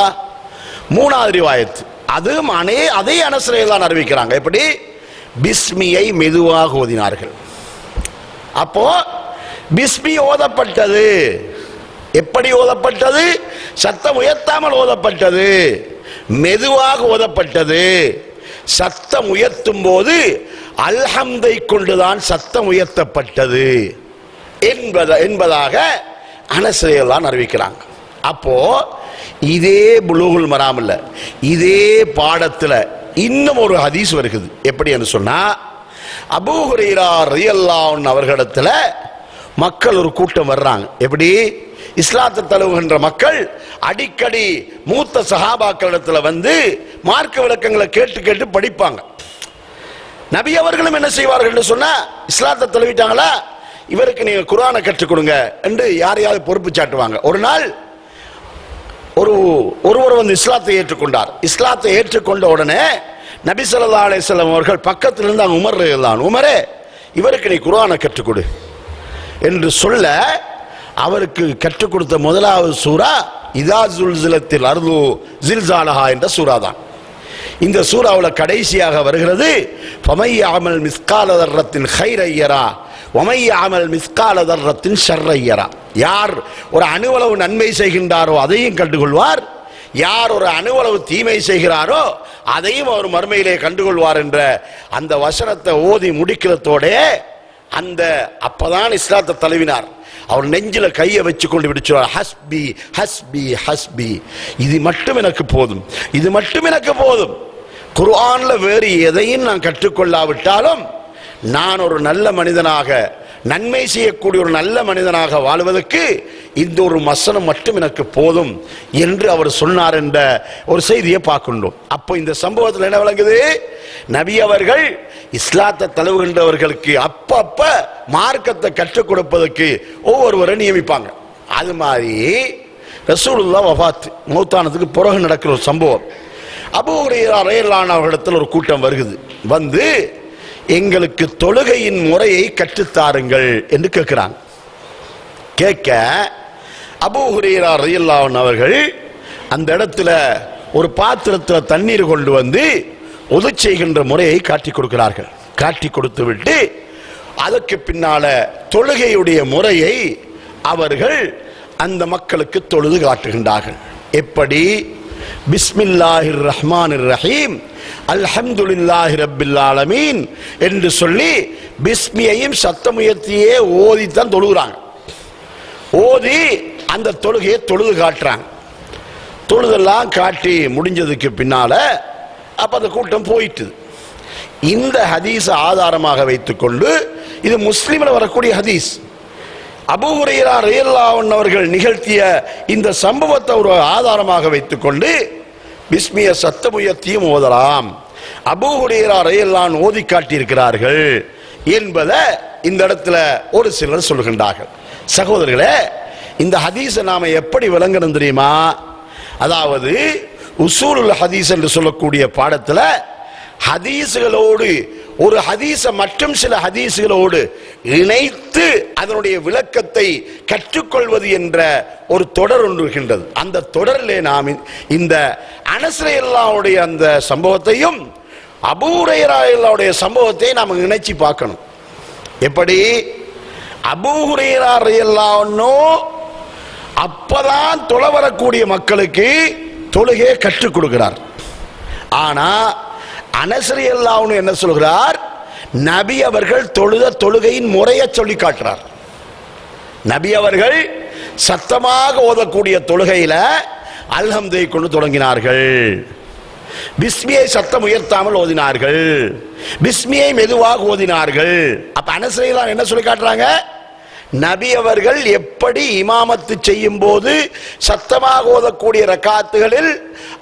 மூணாவது ரிவாயத், அது அதே அனஸ் ரலியல்லாஹு அன்ஹு அறிவிக்கிறாங்க. எப்படி? பிஸ்மியை மெதுவாக ஓதினார்கள். அப்போ பிஸ்மி ஓதப்பட்டது. எப்படி ஓதப்பட்டது? சத்தம் உயர்த்தாமல் ஓதப்பட்டது, மெதுவாக ஓதப்பட்டது. சத்தம் உயர்த்தும் போது அல்ஹம்தை கொண்டுதான் சத்தம் உயர்த்தப்பட்டது என்பதாக அனஸ் ரலியல்லாஹு அறிவிக்கிறாங்க. அப்போ இதே புலூகுல் மராம்ல இதே பாடத்துல இன்னும் ஒரு ஹதீஸ் வருகிறது. எப்படி என்று சொன்னா, அபூ ஹுரைரா ரலியல்லாஹு அன்ஹு அவர்களிடத்துல மக்கள் ஒரு கூட்டம் வர்றாங்க. எப்படி? இஸ்லாத்தை தழுவுகின்ற மக்கள் அடிக்கடி மூத்த சஹாபாக்களிடத்துல வந்து மார்க்க விளக்கங்களை கேட்டு கேட்டு படிப்பாங்க. நபி அவர்களும் என்ன செய்வார்கள் என்று சொன்னா, இஸ்லாத்தை தழுவிட்டாங்களா, இவருக்கு நீங்க குர்ஆனை கற்றுக் கொடுங்க என்று யாரையாவது பொறுப்பு சாட்டுவாங்க. ஒரு நாள் ஒருவர் வந்து இஸ்லாத்தை ஏற்றுக்கொண்டார். இஸ்லாத்தை ஏற்றுக்கொண்ட உடனே நபி ஸல்லல்லாஹு அலைஹி வஸல்லம் அவர்கள் பக்கத்தில் இருந்து உமர் ரலியல்லாஹு, உமரே இவருக்கு நீ குர்ஆனை கற்றுக் கொடு என்று சொல்ல, அவருக்கு கற்றுக் கொடுத்த முதலாவது சூரா இதா ஸுல்ஸிலத்தில் அர்து ஸில்ஸாலஹா என்ற சூரா தான். இந்த சூராவில் கடைசியாக வருகிறது, ஃபமை யஅமல் மிஸ்கால தர்ரத்தின் கைரை யரா வமை யஅமல் மிஸ்கால தர்ரத்தின் ஷர்ரை யரா. யார் ஒரு அணுவளவு நன்மை செய்கின்றாரோ அதையும் கண்டுகொள்வார், யார் ஒரு அணுவளவு தீமை செய்கிறாரோ அதையும் அவர் மறுமையிலே கண்டுகொள்வார் என்ற அந்த வசனத்தை ஓதி முடிக்கிறதோட அந்த அப்பதான் இஸ்லாத்தை தழுவினார். அவர் நெஞ்சில கையை வச்சு கொண்டு விடுச்சார், ஹஸ்பி ஹஸ்பி ஹஸ்பி, இது மட்டும் எனக்கு போதும், இது மட்டும் எனக்கு போதும். குர்ஆன்ல வேறு எதையும் நான் கற்றுக்கொள்ளாவிட்டாலும் நான் ஒரு நல்ல மனிதனாக, நன்மை செய்யக்கூடிய ஒரு நல்ல மனிதனாக வாழ்வதற்கு இந்த ஒரு வசனம் மட்டும் எனக்கு போதும் என்று அவர் சொன்னார் என்ற ஒரு செய்தியை பார்க்கின்றோம். அப்போ இந்த சம்பவத்தில் என்ன விளங்குது? நபி அவர்கள் இஸ்லாத்தை தழுவுகின்றவர்களுக்கு அப்பப்ப மார்க்கத்தை கற்றுக் கொடுப்பதற்கு ஒவ்வொருவரை நியமிப்பாங்க. அது மாதிரி ரசூலுல்லாஹ் வஃபாத் மௌத்தானதுக்கு பிறகு நடக்கிற ஒரு சம்பவம். அபூ ஹுரைரா ரலியல்லாஹு அன்ஹு அவர்களிடத்தில் ஒரு கூட்டம் வருகிறது. வந்து எங்களுக்கு தொழுகையின் முறையை கற்றுத்தாருங்கள் என்று கேட்கிறாங்க. கேட்க அபூ ஹுரைரா ரலியல்லாஹு அன்ஹு அவர்கள் அந்த இடத்துல ஒரு பாத்திரத்தில் தண்ணீர் கொண்டு வந்து உது செய்கின்ற முறையை காட்டி கொடுக்கிறார்கள். காட்டி கொடுத்து விட்டு அதற்கு பின்னால தொழுகையுடைய முறையை அவர்கள் அந்த மக்களுக்கு தொழுது காட்டுகின்றார்கள். எப்படி? பிஸ்மில்லாஹிர் ரஹ்மானிர் ரஹீம் அல்ஹம்துலில்லாஹி ரப்பில் ஆலமீன் என்று சொல்லி பிஸ்மியையும் சத்தம் உயர்த்தியே ஓதித்தான் தொழுகிறாங்க. ஓதி அந்த தொழுகையை தொழுது காட்டுறாங்க. தொழுதெல்லாம் காட்டி முடிஞ்சதுக்கு பின்னால அப்ப அந்த கூட்டம் போயிட்டு, இந்த ஹதீஸ் ஆதாரமாக வைத்துக்கொண்டு, இது முஸ்லிம்ல வரக்கூடிய ஹதீஸ், அபூ ஹுரைரா ரலியல்லாஹு அன்ஹு அவர்கள் நிகழ்த்திய இந்த சம்பவத்தை ஒரு ஆதாரமாக வைத்துக்கொண்டு பிஸ்மிய சத்தமுயர்த்தியும் ஓதலாம், அபூ ஹுரைரா ரலியல்லாஹு அன்ஹு ஓதி காட்டியிருக்கிறார்கள் என்பதை இந்த இடத்துல ஒரு சிலர் சொல்கின்றார்கள். சகோதரர்களே, இந்த ஹதீஸை நாம எப்படி விளங்கணும் தெரியுமா? அதாவது உசூலுல் ஹதீஸ் என்று சொல்லக்கூடிய பாடத்துல ஹதீஸ்களோடு ஒரு ஹதீஸ மற்றும் சில ஹதீஸ்களோடு இணைத்து அதனுடைய விளக்கத்தை கற்றுக்கொள்வது என்ற ஒரு தொடர் ஒன்று இருக்கின்றது. அந்த தொடரிலே நாம் இந்த அனஸ் ரலியல்லாஹு அந்த சம்பவத்தையும் அபூ ஹுரைரா ரலியல்லாஹு சம்பவத்தை நாம் இணைச்சி பார்க்கணும். எப்படி? அபூ ஹுரைரா ரலியல்லாஹு அப்பதான் தொழ வரக்கூடிய மக்களுக்கு தொழுகையை கற்றுக் கொடுக்கிறார். ஆனா அனஸ் ரலியல்லாஹு அன்ஹு என்ன சொல்கிறார்? நபி அவர்கள் தொழுத தொழுகையின் முறையை சொல்லி காட்டுறார். நபி அவர்கள் சத்தமாக ஓதக்கூடிய தொழுகையில அல்ஹம்தை கொண்டு தொடங்கினார்கள், பிஸ்மியை சத்தம் உயர்த்தாமல் ஓதினார்கள், பிஸ்மியை மெதுவாக ஓதினார்கள். அப்ப அனஸ் ரலியல்லாஹு என்ன சொல்லி காட்டுறாங்க? நபி அவர்கள் எப்படி இமாமத்து செய்யும் போது சத்தமாக ஓதக்கூடிய ரக்காத்துகளில்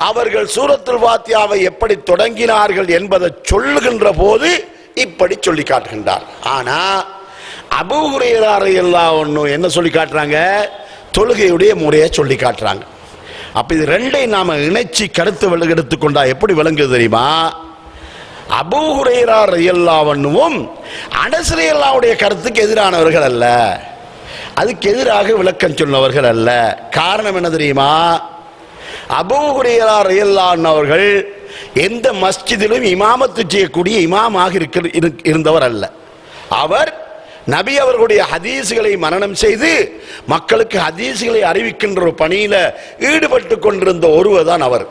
அவர்கள் சூரத்துல் ஃபாத்திஹாவை எப்படி தொடங்கினார்கள் என்பதை சொல்லுகின்ற போது இப்படி சொல்லி காட்டுகின்றார். ஆனா அபூ ஹுரைரா ரலியல்லாஹு அன்ஹு என்ன சொல்லி காட்டுறாங்க? தொழுகையுடைய முறையை சொல்லி காட்டுறாங்க. அப்ப இது ரெண்டையும் நாம இணைச்சி கருத்து எடுத்துக்கொண்டா எப்படி விளங்குது தெரியுமா? அபூ ஹுரைரா ரலியல்லாஹு அன்ஹுவும் அனஸ் ரலியல்லாஹுடைய கருத்துக்கு எதிரானவர்கள் அல்ல, அதுக்கு எதிராக விளக்கம் சொன்னவர்கள் அல்ல. காரணம் என்ன தெரியுமா? அபூ ஹுரைரா ரலியல்லாஹு அன்ஹு அவர்கள் எந்த மஸ்ஜிதிலும் இமாமத்து செய்யக்கூடிய இமாமாக இருந்தவர் அல்ல. அவர் நபி அவர்களுடைய ஹதீஸ்களை மனனம் செய்து மக்களுக்கு ஹதீஸ்களை அறிவிக்கின்ற ஒரு பணியில ஈடுபட்டு கொண்டிருந்த ஒருவர் தான் அவர்.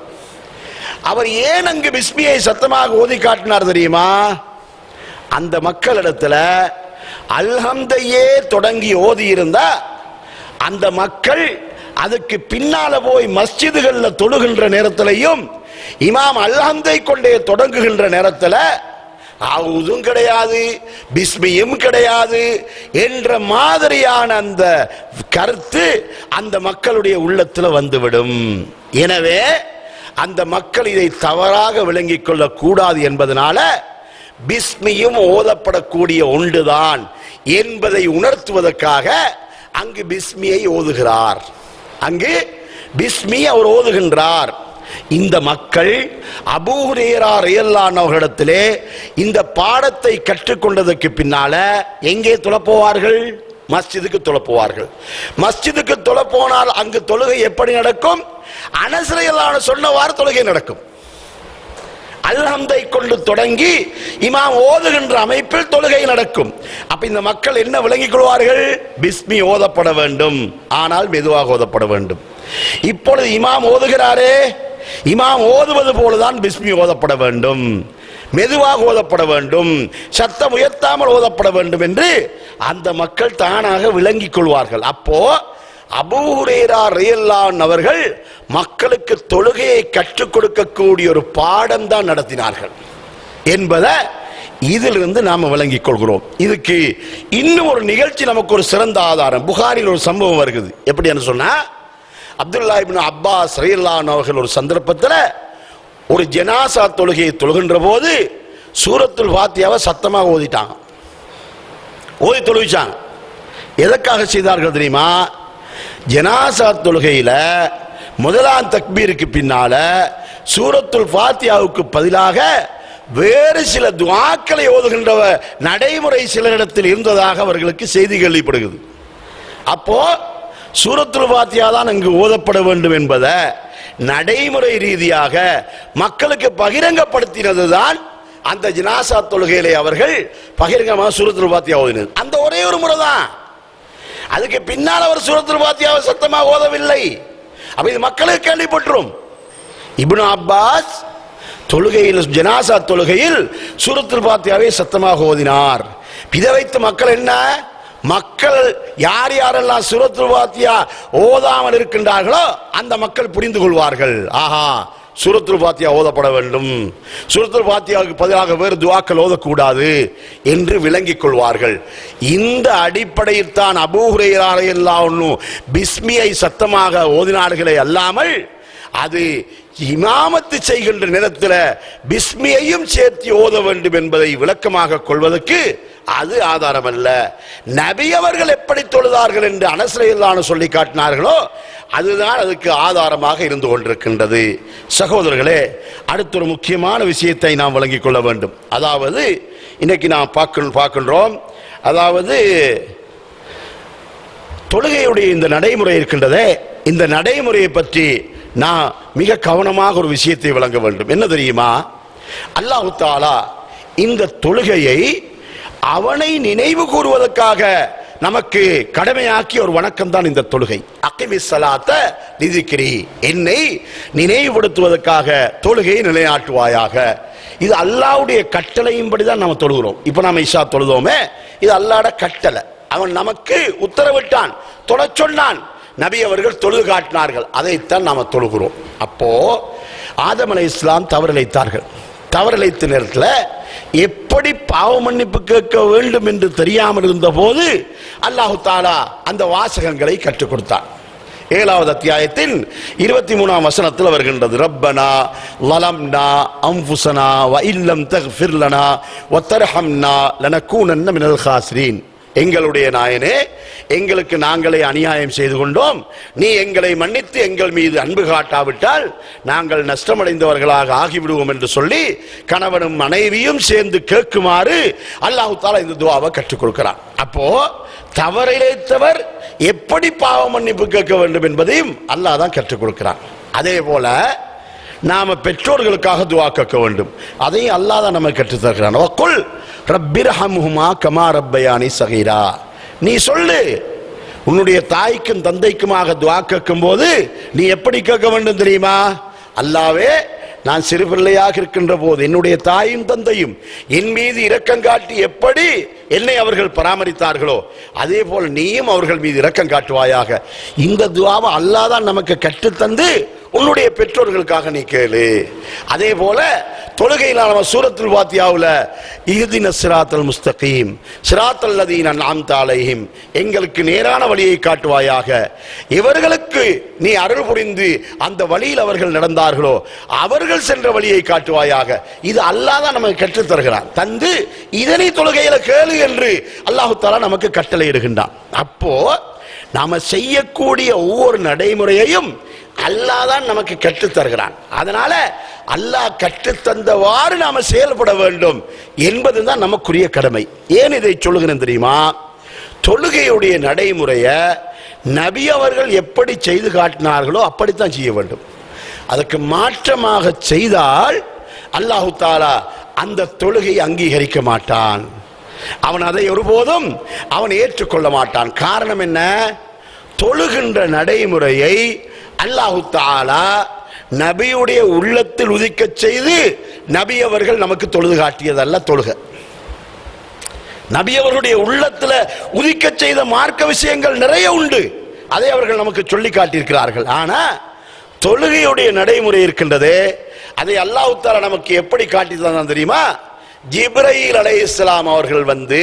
அவர் ஏன் அங்கு பிஸ்மியை சத்தமாக ஓதி காட்டினார் தெரியுமா? அந்த மக்களிடத்துல அல்ஹம்தையே தொடங்கி ஓதி இருந்தா அந்த மக்கள் அதுக்கு பின்னால போய் மஸ்ஜிதுகள்ல தொழுகின்ற நேரத்திலையும் இமாம் அல்ஹம்தை கொண்டே தொடங்குகின்ற நேரத்தில் அவுதும் கிடையாது, பிஸ்மியும் கிடையாது என்ற மாதிரியான அந்த கருத்து அந்த மக்களுடைய உள்ளத்தில் வந்துவிடும். எனவே அந்த மக்கள் இதை தவறாக விளங்கிக் கொள்ளக் கூடாது என்பதனால பிஸ்மியும் ஓதப்படக்கூடிய ஒன்றுதான் என்பதை உணர்த்துவதற்காக அங்கு பிஸ்மியை ஓதுகிறார். அங்கு பிஸ்மி அவர் ஓதுகின்றார். இந்த மக்கள் அபூ ஹுரைரா ரலியல்லாஹு அன்ஹு அவர்களிடத்திலே இந்த பாடத்தை கற்றுக்கொண்டதற்கு பின்னால எங்கே தொழப்போவார்கள்? மஸ்ஜிதுக்கு தொழப்போவார்கள். மஸ்ஜிதுக்கு தொழப்போனால் அங்கு தொழுகை எப்படி நடக்கும்? அனஸ் ரலியல்லாஹு அன்ஹு சொன்னவாறு தொழுகை நடக்கும். அல்ஹம்தை கொண்டு தொடங்கி இமாம் ஓதுகின்ற அமைப்பில் தொழுகை நடக்கும். அப்ப இந்த மக்கள் என்ன விளங்கிக் கொள்வார்கள்? பிஸ்மி ஓதப்பட வேண்டும், ஆனால் மெதுவாக ஓதப்பட வேண்டும். இப்பொழுது இமாம் ஓதுகிறாரே, இமாம் ஓதுவது போலதான் பிஸ்மி ஓதப்பட வேண்டும், மெதுவாக ஓதப்பட வேண்டும், சத்தம் உயர்த்தாமல் ஓதப்பட வேண்டும் என்று அந்த மக்கள் தானாக விளங்கிக் கொள்வார்கள். அப்போ அபூ ஹுரைரா ரலியல்லாஹு அன்ஹு அவர்கள் மக்களுக்கு தொழுகையை கற்றுக் கொடுக்கக்கூடிய ஒரு பாடம் தான் நடத்தினார்கள் என்பதை இதிலிருந்து நாம விளங்கிக் கொள்கிறோம். இதுக்கு இன்னும் ஒரு நிகழ்ச்சி நமக்கு ஒரு சிறந்த ஆதாரம். புகாரில் ஒரு சம்பவம் வருகிறது. எப்படி சொன்னா, அப்துல்லா இப்னு அப்பாஸ் ரலியல்லாஹு அன்ஹு அவர்கள் ஒரு சந்தர்ப்பத்தில் ஒரு ஜனாசா தொழுகையை தொழுகின்ற போது சூரத்துல் ஃபாத்தியாவை சத்தமாக ஓதிட்டாங்க, ஓதி தொழுவிச்சாங்க. எதற்காக செய்தார்கள் தெரியுமா? ஜனாசா தொழுகையில முதலாம் தக்பீருக்கு பின்னால சூரத்துல் ஃபாத்தியாவுக்கு பதிலாக வேறு சில துஆக்களை ஓதுகின்ற நடைமுறை சிலரிடத்தில் இருந்ததாக அவர்களுக்கு செய்தி கேள்விப்படுகிறது. அப்போ சூரத்துல் ஃபாத்தியா தான் அங்கு ஓதப்பட வேண்டும் என்பதை நடைமுறை ரீதியாக மக்களுக்கு பகிரங்கப்படுத்தினது தான் அந்த ஜனாசா தொழுகையிலே அவர்கள் பகிரங்கமாக சூரத்துல் ஃபாத்தியா ஓதினது. அந்த ஒரே ஒரு முறை தான். அதுக்கு பின்னால் அவர் சூரத்துல் ஃபாத்தியாவை சத்தமாக ஓதவில்லை. அப்ப இது மக்களுக்கு கேள்விப்பட்டுரும். இப்னு அப்பாஸ் தொழுகையில், ஜனாசா தொழுகையில் சூரத்துல் ஃபாத்தியாவை சத்தமாக ஓதினார். இதை வைத்து மக்கள் என்ன, மக்கள் யார் யாரெல்லாம் சூரத்துல் ஃபாத்தியா ஓதாமல் இருக்கின்றார்களோ அந்த மக்கள் புரிந்து கொள்வார்கள், ஆஹா சூரத்துல் ஃபாத்தியா ஓதப்பட வேண்டும், சூரத்துல் ஃபாத்தியாவுக்கு பதிலாக வேறு துஆக்கள் ஓதக்கூடாது என்று விளங்கிக் கொள்வார்கள். இந்த அடிப்படையில் தான் அபூ ஹுரைரா ரலியல்லாஹு அன்ஹு பிஸ்மியை சத்தமாக ஓதினார்களே அல்லாமல் அது இமாமத்து செய்கின்ற நேரத்தில் பிஸ்மியையும் சேர்த்து ஓத வேண்டும் என்பதை விளக்கமாக கொள்வதற்கு அது ஆதாரம் அல்ல. நபி அவர்கள் எப்படி தொழுதார்கள் என்று அனஸ் ரலியல்லாஹு அன்ஹு சொல்லி காட்டினார்களோ அதுதான் அதுக்கு ஆதாரமாக இருந்து கொண்டிருக்கின்றது. சகோதரர்களே, அடுத்த ஒரு முக்கியமான விஷயத்தை நாம் விளங்கிக் கொள்ள வேண்டும். அதாவது இன்னைக்கு நாம் பார்க்கின்றோம், அதாவது தொழுகையுடைய இந்த நடைமுறை இருக்கின்றதே, இந்த நடைமுறையை பற்றி நான் மிக கவனமாக ஒரு விஷயத்தை விளங்க வேண்டும். என்ன தெரியுமா? அல்லாஹ் தஆலா இந்த தொழுகையை அவனை நினைவு கூறுவதற்காக நமக்கு கடமையாக்கிய ஒரு வணக்கம் தான் இந்த தொழுகை. அகிமிஸ் ஸலாத்த லிذிக்ரி, என்னை நினைவுபடுத்துவதற்காக தொழுகையை நிலைநாட்டுவாயாக. இது அல்லாஹ்வுடைய கட்டளையின்படி தான் நம்ம தொழுகிறோம். இப்போ நாம இஷா தொழுதோமே, இது அல்லாஹ்வுடைய கட்டளை. அவன் நமக்கு உத்தரவிட்டான், தொழச் சொன்னான், நபி அவர்கள் தொழுது காட்டினார்கள், அதைத்தான் நாம தொழுகிறோம். அப்போ ஆதம் அலைஹிஸ்ஸலாம் தவறிழைத்தார்கள். தவறிழைத்த நேரத்தில் எப்படி பாவ மன்னிப்பு கேட்க வேண்டும் என்று தெரியாமல் இருந்த போது அல்லாஹு தஆலா அந்த வாசகங்களை கற்றுக் கொடுத்தார். 7வது அத்தியாயத்தின் 23ஆம் வசனத்தில் வருகின்றது, ரப்பனா லலம்னா அன்ஃபுஸனா வ இல்லம் தக்ஃபிர் லனா வ தர்ஹம்னா லனகூனன்ன மினல் காசிரீன். எங்களுடைய நாயனே, எங்களுக்கு நாங்களே அநியாயம் செய்து கொண்டோம், நீ எங்களை மன்னித்து எங்கள் மீது அன்பு காட்டாவிட்டால் நாங்கள் நஷ்டமடைந்தவர்களாக ஆகிவிடுவோம் என்று சொல்லி கணவனும் மனைவியும் சேர்ந்து கேட்குமாறு அல்லாஹ் தஆலா இந்த துஆவை கற்றுக் கொடுக்கிறார். அப்போ தவறிழைத்தவர் எப்படி பாவ மன்னிப்பு கேட்க வேண்டும் என்பதையும் அல்லாஹ் தான் கற்றுக் கொடுக்கிறார். அதே போல நாம பெற்றோர்களுக்காக துஆ கேட்க வேண்டும். அதையும் அல்லாஹ் தான் நமக்கு கற்றுத் தருகிறான். வக்குல் ரப்பிர்ஹம்ஹுமா கமா ரப்பயானி ஸகீரா. நீ சொல்லு, உன்னுடைய தாய்க்கும் தந்தைக்குமாக துஆ கேட்கும் போது நீ எப்படி கேட்க வேண்டும் தெரியுமா? அல்லாஹ்வே, நான் சிறு பிள்ளையாக இருக்கின்ற போது என்னுடைய தாயும் தந்தையும் என் மீது இரக்கம் காட்டி எப்படி என்னை அவர்கள் பராமரித்தார்களோ அதே போல நீயும் அவர்கள் மீது இரக்கம் காட்டுவாயாக. இந்த துஆவை அல்லாஹ் தான் நமக்கு கற்றுத்தந்து உன்னுடைய பெற்றோர்களுக்காக நீ கேளு. அதே போல தொழுகையில் நம்ம சூரத்துல் ஃபாத்திஹாவுல இஹ்தின ஸிராத்தல் முஸ்தகீம் ஸிராத்தல் லதீன அன்அம்த அலைஹிம், எங்களுக்கு நேரான வழியை காட்டுவாயாக, இவர்களுக்கு நீ அருள் புரிந்து அந்த வழியில் அவர்கள் நடந்தார்களோ அவர்கள் சென்ற வழியை காட்டுவாயாக. இது அல்லாஹ் தான் நமக்கு கற்றுத் தருகிறான். தந்து இதனை தொழுகையில கேளு என்று அல்லாஹ் தஆலா நமக்கு கட்டளை இடுகின்றான். அப்போ நாம செய்யக்கூடிய ஒவ்வொரு நடைமுறையையும் அல்லாஹ் தான் நமக்கு கற்றுத் தருகிறான். அதனால அல்லாஹ் கற்றுத்தந்தவாறு நாம செயல்பட வேண்டும் என்பதுதான் நமக்குரிய கடமை. ஏன் இதை சொல்லுகிறேன் தெரியுமா? தொழுகையுடைய நடைமுறைய நபி அவர்கள் எப்படி செய்து காட்டினார்களோ அப்படித்தான் செய்ய வேண்டும். அதுக்கு மாற்றமாக செய்தால் அல்லாஹு தஆலா அந்த தொழுகையை அங்கீகரிக்க மாட்டான். அவன் அதை ஒருபோதும் அவன் ஏற்றுக்கொள்ள மாட்டான். காரணம் என்ன? தொழுகின்ற நடைமுறையை அல்லாஹு தஆலா நபியுடைய உள்ளத்தில் உதிக்க செய்து நபி அவர்கள் நமக்கு தொழுது காட்டியதல்ல தொழுகை. நபி அவர்களுடைய உள்ளத்தில் உதிக்க செய்த மார்க்க விஷயங்கள் நிறைய உண்டு, அதை அவர்கள் நமக்கு சொல்லி காட்டியிருக்கிறார்கள். ஆனா தொழுகையுடைய நடைமுறை இருக்கின்றதே, அதை அல்லாஹ் தஆலா நமக்கு எப்படி காட்டி தந்தான் தெரியுமா? ஜிப்ரீல் அலைஹிஸ்ஸலாம் அவர்கள் வந்து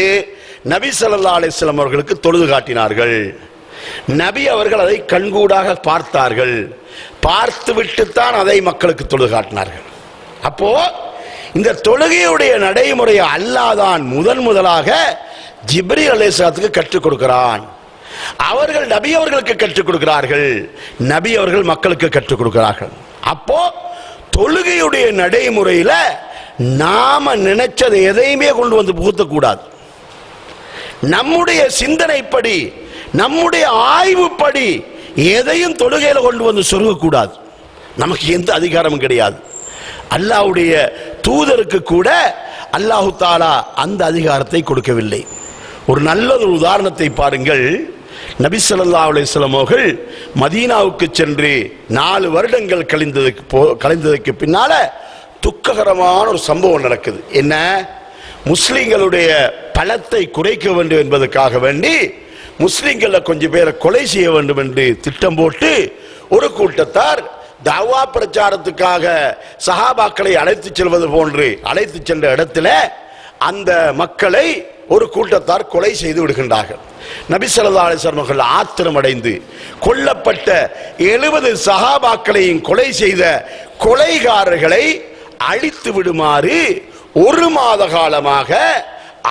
நபி ஸல்லல்லாஹு அலைஹி வஸல்லம் அவர்களுக்கு தொழுது காட்டினார்கள். நபி அவர்கள் அதை கண்கூடாக பார்த்தார்கள். பார்த்து விட்டுத்தான் அதை மக்களுக்கு தொழுது காட்டினார்கள். அப்போ இந்த தொழுகையுடைய நடைமுறையை அல்லாஹ் தான் முதலாக ஜிப்ரீல் அலைஹிஸ்ஸலாத்துக்கு கற்றுக் கொடுக்கிறான். அவர்கள் நபி அவர்களுக்கு கற்றுக் கொடுக்கிறார்கள், நபி அவர்கள் மக்களுக்கு கற்றுக் கொடுக்கிறார்கள். அப்போ தொழுகையுடைய நடைமுறையில நாம நினைச்சதை எதையுமே கொண்டு வந்து புகுத்தக்கூடாது. நம்முடைய சிந்தனைப்படி நம்முடைய ஆய்வுப்படி எதையும் தொழுகையில கொண்டு வந்து சொருகக்கூடாது. நமக்கு எந்த அதிகாரமும் கிடையாது. அல்லாஹ்வுடைய தூதருக்கு கூட அல்லாஹு தஆலா அந்த அதிகாரத்தை கொடுக்கவில்லை. ஒரு நல்ல ஒரு உதாரணத்தை பாருங்கள். நபி ஸல்லல்லாஹு அலைஹி வஸல்லம் அவர்கள் மதீனாவுக்கு சென்று 4 வருடங்கள் கழிந்ததற்கு பின்னால துக்ககரமான ஒரு சம்பவம் நடக்குது. என்ன? முஸ்லிம்களுடைய பலத்தை குறைக்க வேண்டும் என்பதற்காக வேண்டி முஸ்லிம்கள கொஞ்சம் பேரை கொலை செய்ய வேண்டும் என்று திட்டம் போட்டு ஒரு கூட்டத்தார் தாவா பிரச்சாரத்துக்காக சஹாபாக்களை அழைத்து செல்வது போன்று அழைத்து சென்ற இடத்துல அந்த மக்களை ஒரு கூட்டத்தார் கொலை செய்து விடுகின்றார்கள். நபி ஸல்லல்லாஹு அலைஹி வஸல்லம் அவர்கள் ஆத்திரம் அடைந்து கொல்லப்பட்ட 70 சஹாபாக்களையும் கொலை செய்த கொலைகாரர்களை அழித்து விடுமாறு 1 மாத காலமாக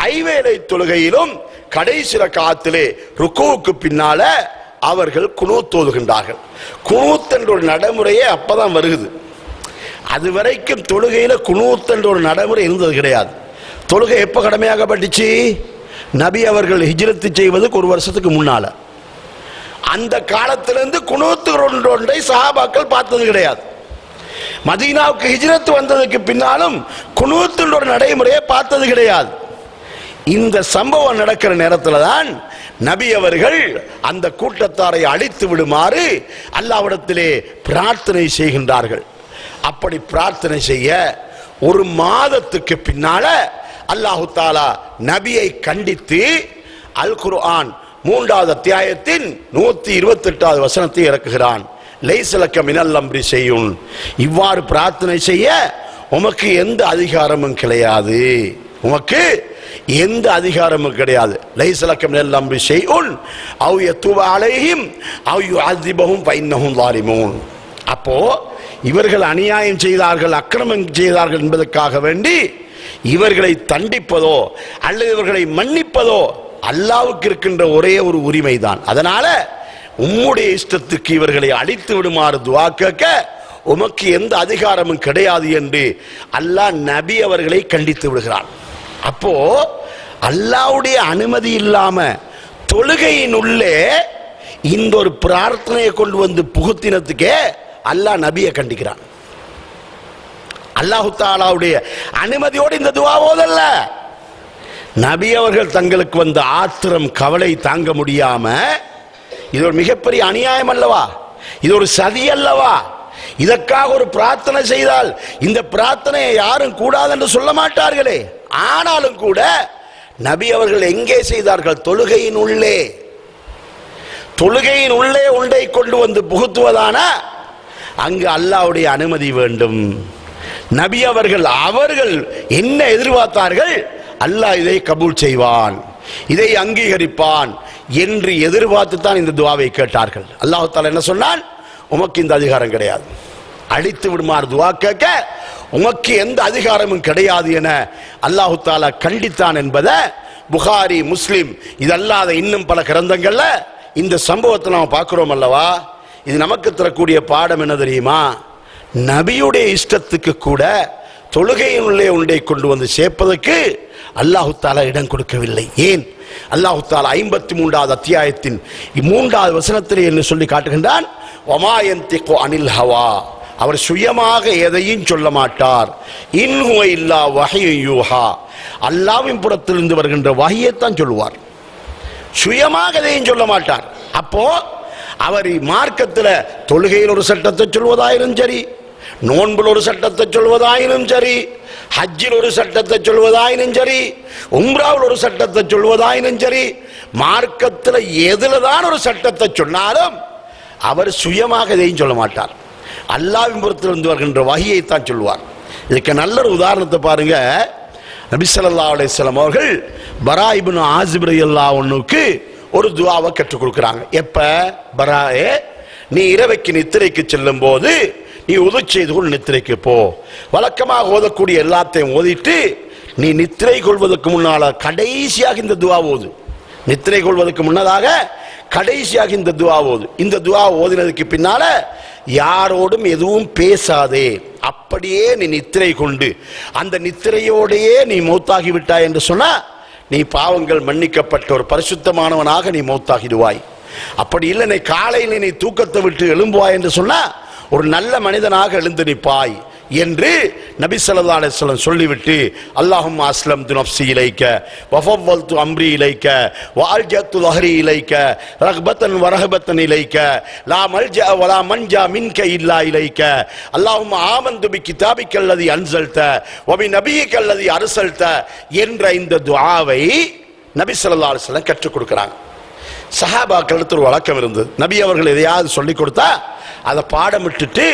ஐவேளை தொழுகையிலும் கடைசி ரக்காத்திலே ருக்குவுக்கு பின்னால அவர்கள் குனூத் ஓதுகின்றார்கள். குனூத் என்ற ஒரு நடைமுறையே அப்பதான் வருகிறது. அதுவரைக்கும் தொழுகையில குனூத் என்ற ஒரு நடைமுறை இருந்தது கிடையாது. தொழுகை எப்ப கடமையாகப்பட்டுச்சு? நபி அவர்கள் ஹிஜ்ரத் செய்வதற்கு 1 வருஷத்துக்கு முன்னால. அந்த காலத்திலிருந்து குனூத் ஒன்றை சஹாபாக்கள் பார்த்தது கிடையாது. மதீனாவுக்கு ஹிஜ்ரத் வந்ததுக்கு பின்னாலும் குனூத் என்ற ஒரு நடைமுறையை பார்த்தது கிடையாது. இந்த சம்பவம் நடக்கிற நேரத்தில் தான் நபி அவர்கள் அந்த கூட்டத்தாரை அழித்து விடுமாறு அல்லாஹ்விடத்திலே பிரார்த்தனை செய்கின்றார்கள். அப்படி பிரார்த்தனை செய்ய 1 மாதத்துக்கு பின்னால அல்லாஹு தஆலா நபியை கண்டித்து அல் குர்ஆன் 3வது அத்தியாயத்தின் 128வது வசனத்தை இறக்குகிறான். லைஸலக மினல் அம்ரி ஷைஉன், இவ்வாறு பிரார்த்தனை செய்ய உமக்கு எந்த அதிகாரமும் கிடையாது, உமக்கு எந்த அதிகாரமும் கிடையாது. லைஸலக மினல் அம்ரி ஷைஉன் அவ் யதுப அலைஹிம் அவ் யுஅஸிபஹும் ஃபஇன்னஹும் ஸாலிமூன். அப்போ இவர்கள் அநியாயம் செய்தார்கள், அக்கிரமம் செய்தார்கள் என்பதற்காக வேண்டி இவர்களை தண்டிப்பதோ அல்லது இவர்களை மன்னிப்பதோ அல்லாஹ்வுக்கு இருக்கின்ற ஒரே ஒரு உரிமை தான். அதனால உம்முடைய இஷ்டத்துக்கு இவர்களை அழித்து விடுமாறு துஆ கேட்க உமக்கு எந்த அதிகாரமும் கிடையாது என்று அல்லாஹ் நபி அவர்களை கண்டித்து விடுகிறான். அப்போ அல்லாஹ்வுடைய அனுமதி இல்லாம தொழுகையின் உள்ளே இந்த ஒரு பிரார்த்தனையை கொண்டு வந்து புகுத்தினத்துக்கே அல்லாஹ் நபியை கண்டிக்கிறான். அல்லாஹு தஆலாவுடைய அனுமதியோடு இந்த துஆ ஓதல்ல. நபி அவர்கள் தங்களுக்கு வந்த ஆத்திரம் கவலை தாங்க முடியாம, இது ஒரு மிகப்பெரிய அநியாயம் அல்லவா, இது ஒரு சதி அல்லவா, இதற்காக ஒரு பிரார்த்தனை செய்தால் இந்த பிரார்த்தனையை யாரும் கூடாது என்று சொல்ல மாட்டார்களே. ஆனாலும் கூட நபி அவர்கள் எங்கே செய்தார்கள்? தொழுகையின் உள்ளே. தொழுகையின் உள்ளே ஒன்றை கொண்டு வந்து புகுத்துவதான அங்கு அல்லாஹ்வுடைய அனுமதி வேண்டும். நபி அவர்கள் என்ன எதிர்பார்த்தார்கள்? அல்லாஹ் இதை கபூல் செய்வான், இதை அங்கீகரிப்பான் என்று எதிர்பார்த்து தான் இந்த துஆவை கேட்டார்கள். அல்லாஹ் தஆலா என்ன சொன்னான்? உமக்கு இந்த அதிகாரம் கிடையாது, அழித்து விடுமாறு துஆ கேட்க உமக்கு எந்த அதிகாரமும் கிடையாது என அல்லாஹ் தஆலா கண்டித்தான் என்பதை புகாரி, முஸ்லிம் இதல்லாத இன்னும் பல கிரந்தங்கள்ல இந்த சம்பவத்தை நாம் பார்க்கிறோம் அல்லவா. இது நமக்கு தரக்கூடிய பாடம் என்ன தெரியுமா? நபியுடைய இஷ்டத்துக்கு கூட தொழுகையினுள்ளே ஒன்றை கொண்டு வந்து சேர்ப்பதற்கு அல்லாஹு தஆலா இடம் கொடுக்கவில்லை. ஏன்? அல்லாஹு தஆலா 53வது அத்தியாயத்தின் 3வது வசனத்திலே என்ன சொல்லி காட்டுகின்றான்? வமா யன்திகு அனில் ஹவா, அவர் சுயமாக எதையும் சொல்ல மாட்டார். இன் ஹுவ இல்லா வஹ்யு யூஹா, அல்லாஹ்வின் புறத்திலிருந்து வருகின்ற வஹ்யைத்தான் சொல்லுவார், சுயமாக எதையும் சொல்ல மாட்டார். அப்போ அவர் மார்க்கத்தில் தொழுகையில் ஒரு சட்டத்தை சொல்வதாயினும் சரி, நோன்பில் ஒரு சட்டத்தை சொல்வதாயினும் சரி, ஹஜ்ஜில் ஒரு சட்டத்தை சொல்வதாயினும் சரி, உம்ராவில் ஒரு சட்டத்தை சொல்வதாயினும் சரி, மார்க்கத்தில் எதுல தான் ஒரு சட்டத்தை சொன்னாலும் அவர் சுயமாக எதையும் சொல்ல மாட்டார், அல்லாஹ்வின் புறத்திலிருந்து வருகின்ற வஹ்யை தான் சொல்வார். இதுக்கு நல்ல ஒரு உதாரணத்தை பாருங்க. நபி ஸல்லல்லாஹு அலைஹி வஸல்லம் அவர்கள் பரா இப்னு ஆஸிப் ரலியல்லாஹு அன்ஹுக்கு ஒரு துஆவை கற்றுக் கொடுக்குறாங்க. எப்ப? பராயே, நீ இரவைக்கு நித்திரைக்கு செல்லும் போது நீ உது செய்து கொள், நித்திரைக்கு போ. வழக்கமாக ஓதக்கூடிய எல்லாத்தையும் ஓதிட்டு நீ நித்திரை கொள்வதற்கு முன்னால கடைசியாக இந்த துஆ ஓது. நித்திரை கொள்வதற்கு முன்னதாக கடைசியாக இந்த துஆ ஓது. இந்த துஆ ஓதினதுக்கு பின்னால யாரோடும் எதுவும் பேசாதே, அப்படியே நீ நித்திரை கொண்டு அந்த நித்திரையோடையே நீ மௌத்தாகி விட்டாய் என்று சொன்னா நீ பாவங்கள் மன்னிக்கப்பட்ட ஒரு பரிசுத்தமானவனாக நீ மௌத்தாகிடுவாய். அப்படி இல்லை, நீ காலையில் நீ தூக்கத்தை விட்டு எழும்புவாய் என்று சொன்னா ஒரு நல்ல மனிதனாக எழுந்து நிற்பாய் என்று நபி ஸல்லல்லாஹு அலைஹி வஸல்லம் சொல்லிவிட்டு, அல்லாஹும்ம அஸ்லம்து நஃப்ஸி இலைக்க வஃபவ்வல்து அம்ரி இலைக்க வஅல்ஜத்து ظஹரி இலைக்க ரக்பத்தன் வரஹபத்தன் இலைக்க லா மல்ஜா வலா மன்ஜா மின்க இல்லா இலைக்க அல்லாஹும்ம ஆமன்து பிகிதாபிக அல்லதி அன்ஸல்த வபி நபியிக அல்லதி அர்ஸல்த என்ற இந்த துஆவை நபி ஸல்லல்லாஹு அலைஹி வஸல்லம் கற்றுக் கொடுக்கிறாங்க. சஹாபாக்களுக்கு ஒரு வழக்கம் இருந்தது, நபி அவர்கள் எதையாவது சொல்லிக் கொடுத்தா அதை பாடம் விட்டுட்டு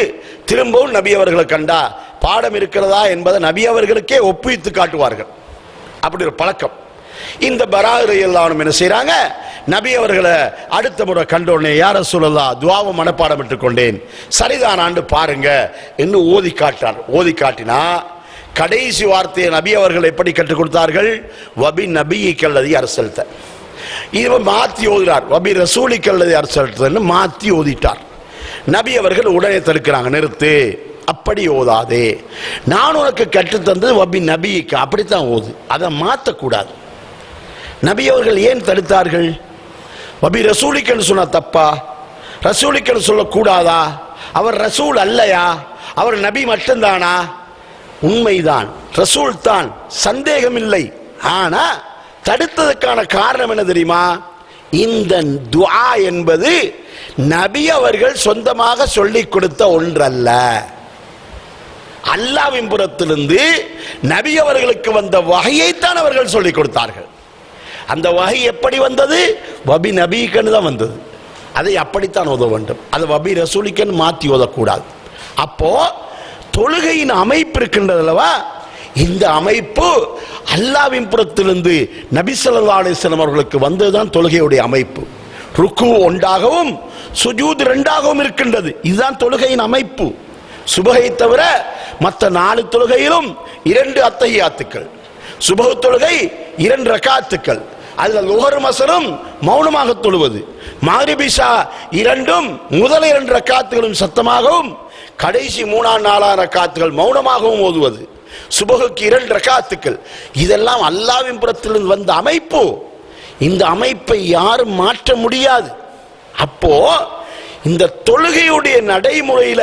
திரும்பவும் நபி அவர்களை கண்டா பாடம் இருக்கிறதா என்பதை நபி அவர்களுக்கே ஒப்புவித்து காட்டுவார்கள். அப்படி ஒரு பழக்கம். இந்த பரா ரலியல்லாஹு அன்ஹு என்ன செய்றாங்க? நபி அவர்களை அடுத்த முறை கண்டோடனே, யா ரசூலல்லாஹ் துஆவை மனப்பாடம் விட்டு கொண்டேன், சரிதான் ஆண்டு பாருங்க என்று ஓதி காட்டார். ஓதி காட்டினா கடைசி வார்த்தையை நபி அவர்கள் எப்படி கற்றுக் கொடுத்தார்கள்? வபி நபியிக அல்லதி அர்ஸல்த. இவன் மாற்றி ஓதுறார், வபி ரசூலிக அல்லதி அர்ஸல்தன்னு மாற்றி ஓதிட்டார். நபி அவர்கள் உடனே தடுக்கிறாங்க, நிறுத்து, அப்படி ஓதாதே, நான் உனக்கு கற்றுத்தந்தது வபி நபிக்கு, அப்படித்தான் ஓது, அதை மாற்றக்கூடாது. நபி அவர்கள் ஏன் தடுத்தார்கள்? வபி ரசூலிக்கன்னு சொன்னா தப்பா? ரசூலிக்கன்னு சொல்லக்கூடாதா? அவர் ரசூல் அல்லையா? அவர் நபி மட்டும்தானா? உண்மைதான், ரசூல் தான், சந்தேகம் இல்லை. ஆனா தடுத்ததுக்கான காரணம் என்ன தெரியுமா? இந்த துஆ என்பது நபி அவர்கள் சொந்தமாக சொல்லிக் கொடுத்த ஒன்றல்ல, அல்லாஹ்வின் புறத்திலிருந்து நபி அவர்களுக்கு வந்த வஹையைத்தான் அவர்கள் சொல்லிக் கொடுத்தார்கள். அந்த வஹை எப்படி வந்தது? வபி நபிக்கன்னு தான் வந்தது. அதை அப்படித்தான் ஓத வேண்டும், அதை வபி ரசூலிக்கன்னு மாற்றி ஓதக்கூடாது. அப்போ தொழுகையின் அமைப்பு இருக்கின்றது அல்லவா, இந்த அமைப்பு அல்லாஹ்வின் புறத்திலிருந்து நபி ஸல்லல்லாஹு அலைஹி வஸல்லம் அவர்களுக்கு வந்ததுதான் தொழுகையுடைய அமைப்பு. ருக்கு ஒன்றாகவும் சுஜூத் இரண்டாகவும் இருக்கின்றது. இதுதான் தொழுகையின் அமைப்பு. சுபஹை தவிர மற்ற 4 தொழுகையிலும் 2 அத்தஹியாத்துக்கள், சுபஹ் தொழுகை 2 ரகாத்துக்கள், அதுல லுஹர் அஸ்ரும் மௌனமாக தொழுவது, மக்ரிப் இஷா இரண்டும் முதல் 2 ரகாத்துகளும் சத்தமாகவும் கடைசி 3ஆம் 4ஆம் ரகாத்துகள் மௌனமாகவும் ஓதுவது, சுபஹுக்கு 2 ரகாத்துக்கள், இதெல்லாம் அல்லாஹ்வின் புறத்திலிருந்து வந்த அமைப்பு. இந்த அமைப்பை யாரும் மாற்ற முடியாது. அப்போ இந்த தொழுகையுடைய நடைமுறையில